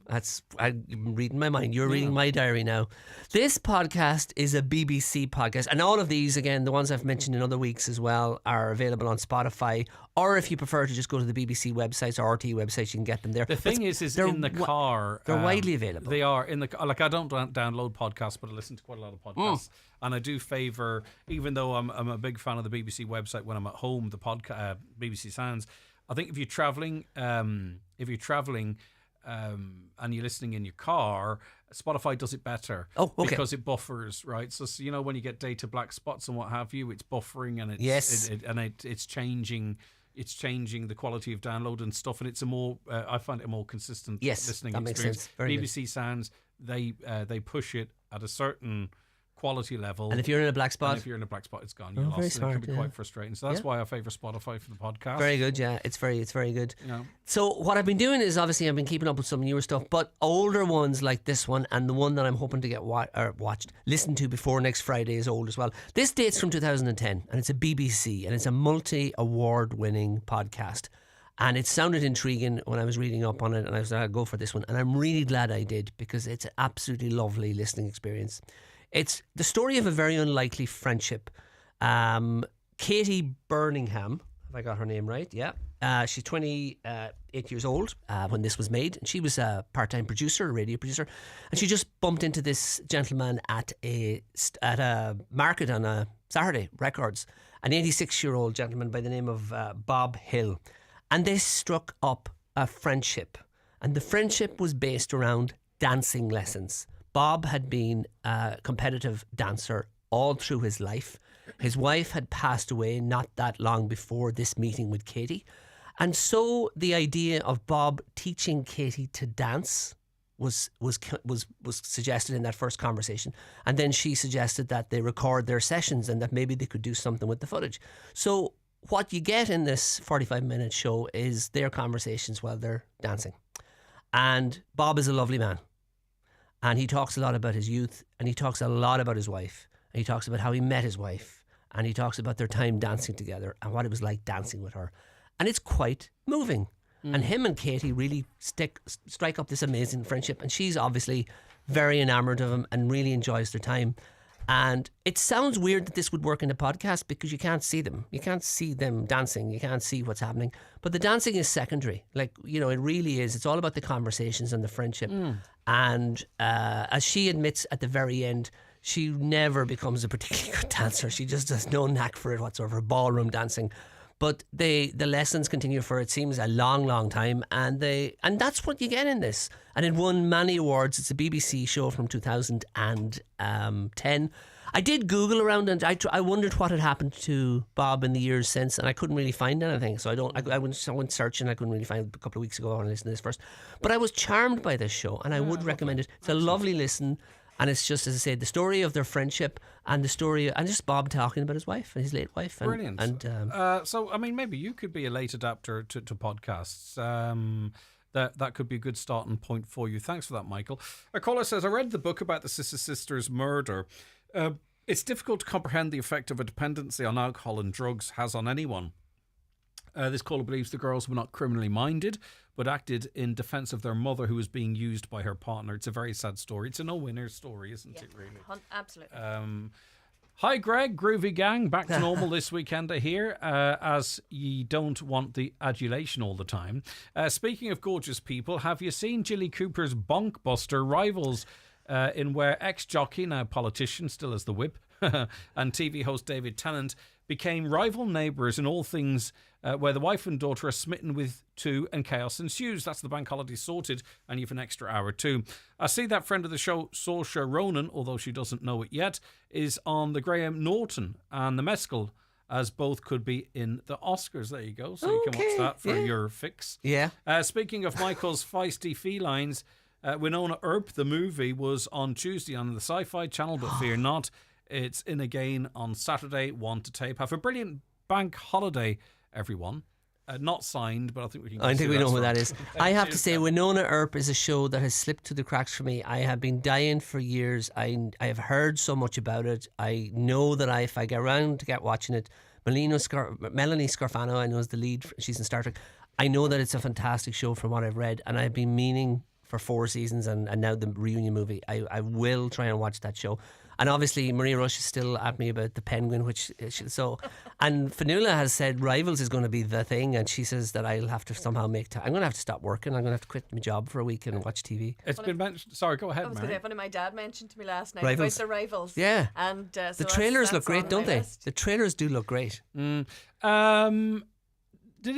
I'm reading my mind. You're reading my diary now. This podcast is a BBC podcast, and all of these, again, the ones I've mentioned in other weeks as well, are available on Spotify. Or if you prefer to just go to the BBC websites or RT websites, you can get them there. The thing is in the car. They're widely available. They are in the like. I don't download podcasts, but I listen to quite a lot of podcasts, and I do favour. Even though I'm a big fan of the BBC website when I'm at home, the podcast BBC Sounds. I think if you're travelling, and you're listening in your car, Spotify does it better. Oh, okay. Because it buffers, right? So you know when you get data black spots and what have you, it's buffering and it's changing. It's changing the quality of download and stuff, and it's a more I find it a more consistent listening that experience. Makes sense. Very BBC good. Sounds they push it at a certain quality level, and if you're in a black spot, it's gone. You're lost. Very smart, it can be quite frustrating. So that's why I favour Spotify for the podcast. Very good, yeah. It's very good. Yeah. So what I've been doing is obviously I've been keeping up with some newer stuff, but older ones like this one and the one that I'm hoping to get listened to before next Friday is old as well. This dates from 2010, and it's a BBC, and it's a multi-award winning podcast. And it sounded intriguing when I was reading up on it, and I was like, I'll go for this one. And I'm really glad I did, because it's an absolutely lovely listening experience. It's the story of a very unlikely friendship. Katie Birmingham, have I got her name right? Yeah. She's 28 years old when this was made. And she was a part-time producer, a radio producer. And she just bumped into this gentleman at a market on a Saturday, Records. An 86-year-old gentleman by the name of Bob Hill. And they struck up a friendship. And the friendship was based around dancing lessons. Bob had been a competitive dancer all through his life. His wife had passed away not that long before this meeting with Katie. And so the idea of Bob teaching Katie to dance was suggested in that first conversation. And then she suggested that they record their sessions and that maybe they could do something with the footage. So what you get in this 45-minute show is their conversations while they're dancing. And Bob is a lovely man. And he talks a lot about his youth, and he talks a lot about his wife, and he talks about how he met his wife, and he talks about their time dancing together and what it was like dancing with her. And it's quite moving. And him and Katie really strike up this amazing friendship, and she's obviously very enamoured of him and really enjoys their time. And it sounds weird that this would work in a podcast because you can't see them. You can't see them dancing. You can't see what's happening. But the dancing is secondary. Like, you know, it really is. It's all about the conversations and the friendship. And as she admits at the very end, she never becomes a particularly good dancer. She just has no knack for it whatsoever, ballroom dancing. But the lessons continue for, it seems, a long, long time. And that's what you get in this. And it won many awards. It's a BBC show from 2010. I did Google around, and I wondered what had happened to Bob in the years since, and I couldn't really find anything. So I went searching. I couldn't really find it a couple of weeks ago. I want to listen to this first. But I was charmed by this show, and I would recommend it. It's a lovely listen. And it's just, as I said, the story of their friendship and the story, and just Bob talking about his wife and his late wife. And, brilliant. So, I mean, maybe you could be a late adapter to podcasts. That could be a good starting point for you. Thanks for that, Michael. A caller says, I read the book about the sisters' murder. It's difficult to comprehend the effect of a dependency on alcohol and drugs has on anyone. This caller believes the girls were not criminally minded, but acted in defence of their mother, who was being used by her partner. It's a very sad story. It's a no-winner story, isn't it, really? Absolutely. Hi Greg, Groovy Gang, back to normal this weekend I hear, as ye don't want the adulation all the time. Speaking of gorgeous people, have you seen Jilly Cooper's Bonkbuster Rivals, in where ex-jockey, now politician, still as the whip, and TV host David Tennant became rival neighbours in all things, where the wife and daughter are smitten with two and chaos ensues. That's the bank holiday sorted, and you've an extra hour too. I see that friend of the show, Saoirse Ronan, although she doesn't know it yet, is on the Graham Norton and the Mescal, as both could be in the Oscars. There you go. So you can watch that for your fix. Yeah. Speaking of Michael's feisty felines, Winona Earp, the movie, was on Tuesday on the Sci-Fi Channel, but fear not, it's in again on Saturday, 1 to tape. Have a brilliant bank holiday, everyone. Not signed, but I think we can. I think we know who that is. I have to say, Winona Earp is a show that has slipped through the cracks for me. I have been dying for years. I have heard so much about it. I know that if I get around to watching it, Melanie Scarfano, I know is the lead. She's in Star Trek. I know that it's a fantastic show from what I've read, and I've been meaning for 4 seasons and now the reunion movie. I will try and watch that show. And obviously Maria Rush is still at me about the Penguin, and Fanula has said Rivals is going to be the thing, and she says that I'll have to somehow make time. I'm going to have to stop working. I'm going to have to quit my job for a week and watch TV. It's been mentioned. Sorry, go ahead, I was going to say, funny, my dad mentioned to me last night Rivals. about the Rivals. Yeah. And so the trailers look great, don't they? List. The trailers do look great. Did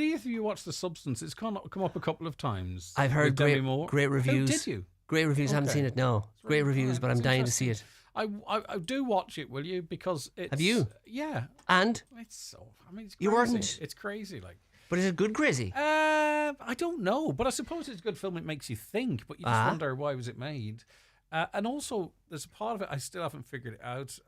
either of you watch The Substance? It's come up a couple of times. I've heard great reviews. Oh, did you? Great reviews. I haven't seen it, no. Great reviews, but I'm dying to see it. I do watch it, will you? Because it's... Have you? Yeah. And? It's so... I mean, it's crazy. You weren't? It's crazy, like... But is it good crazy? I don't know, but I suppose it's a good film. It makes you think, but you just wonder, why was it made? And also, there's a part of it I still haven't figured it out,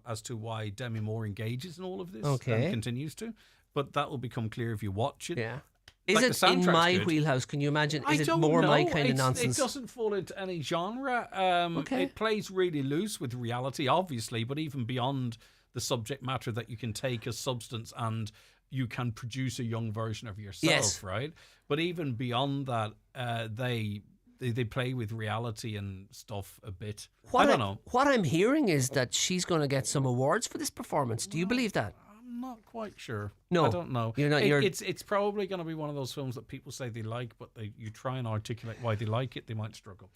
as to why Demi Moore engages in all of this and continues to. But that will become clear if you watch it. Yeah. Is it in my wheelhouse? Can you imagine? Is it more my kind of nonsense? It doesn't fall into any genre. It plays really loose with reality, obviously, but even beyond the subject matter, that you can take a substance and you can produce a young version of yourself, right? But even beyond that, they play with reality and stuff a bit. I don't know. What I'm hearing is that she's going to get some awards for this performance. Do you believe that? I'm not quite sure. No, I don't know. You're not. It's probably going to be one of those films that people say they like, but you try and articulate why they like it, they might struggle.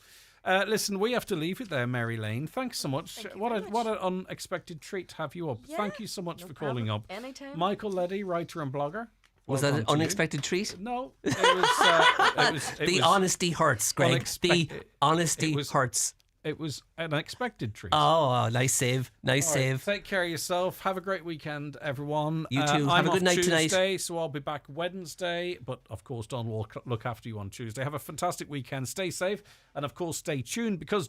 Listen, we have to leave it there, Mary Lane. Thanks so much. What an unexpected treat to have you up. Yeah, thank you so much for calling up. Anytime. Michael Leddy, writer and blogger. Was that an unexpected treat? No, it was. The honesty hurts, Greg. The honesty hurts. It was an unexpected treat. Oh, nice save. Nice All save. Right, take care of yourself. Have a great weekend, everyone. You too. Have a good night Tuesday, tonight. So I'll be back Wednesday. But, of course, Don will look after you on Tuesday. Have a fantastic weekend. Stay safe. And, of course, stay tuned because...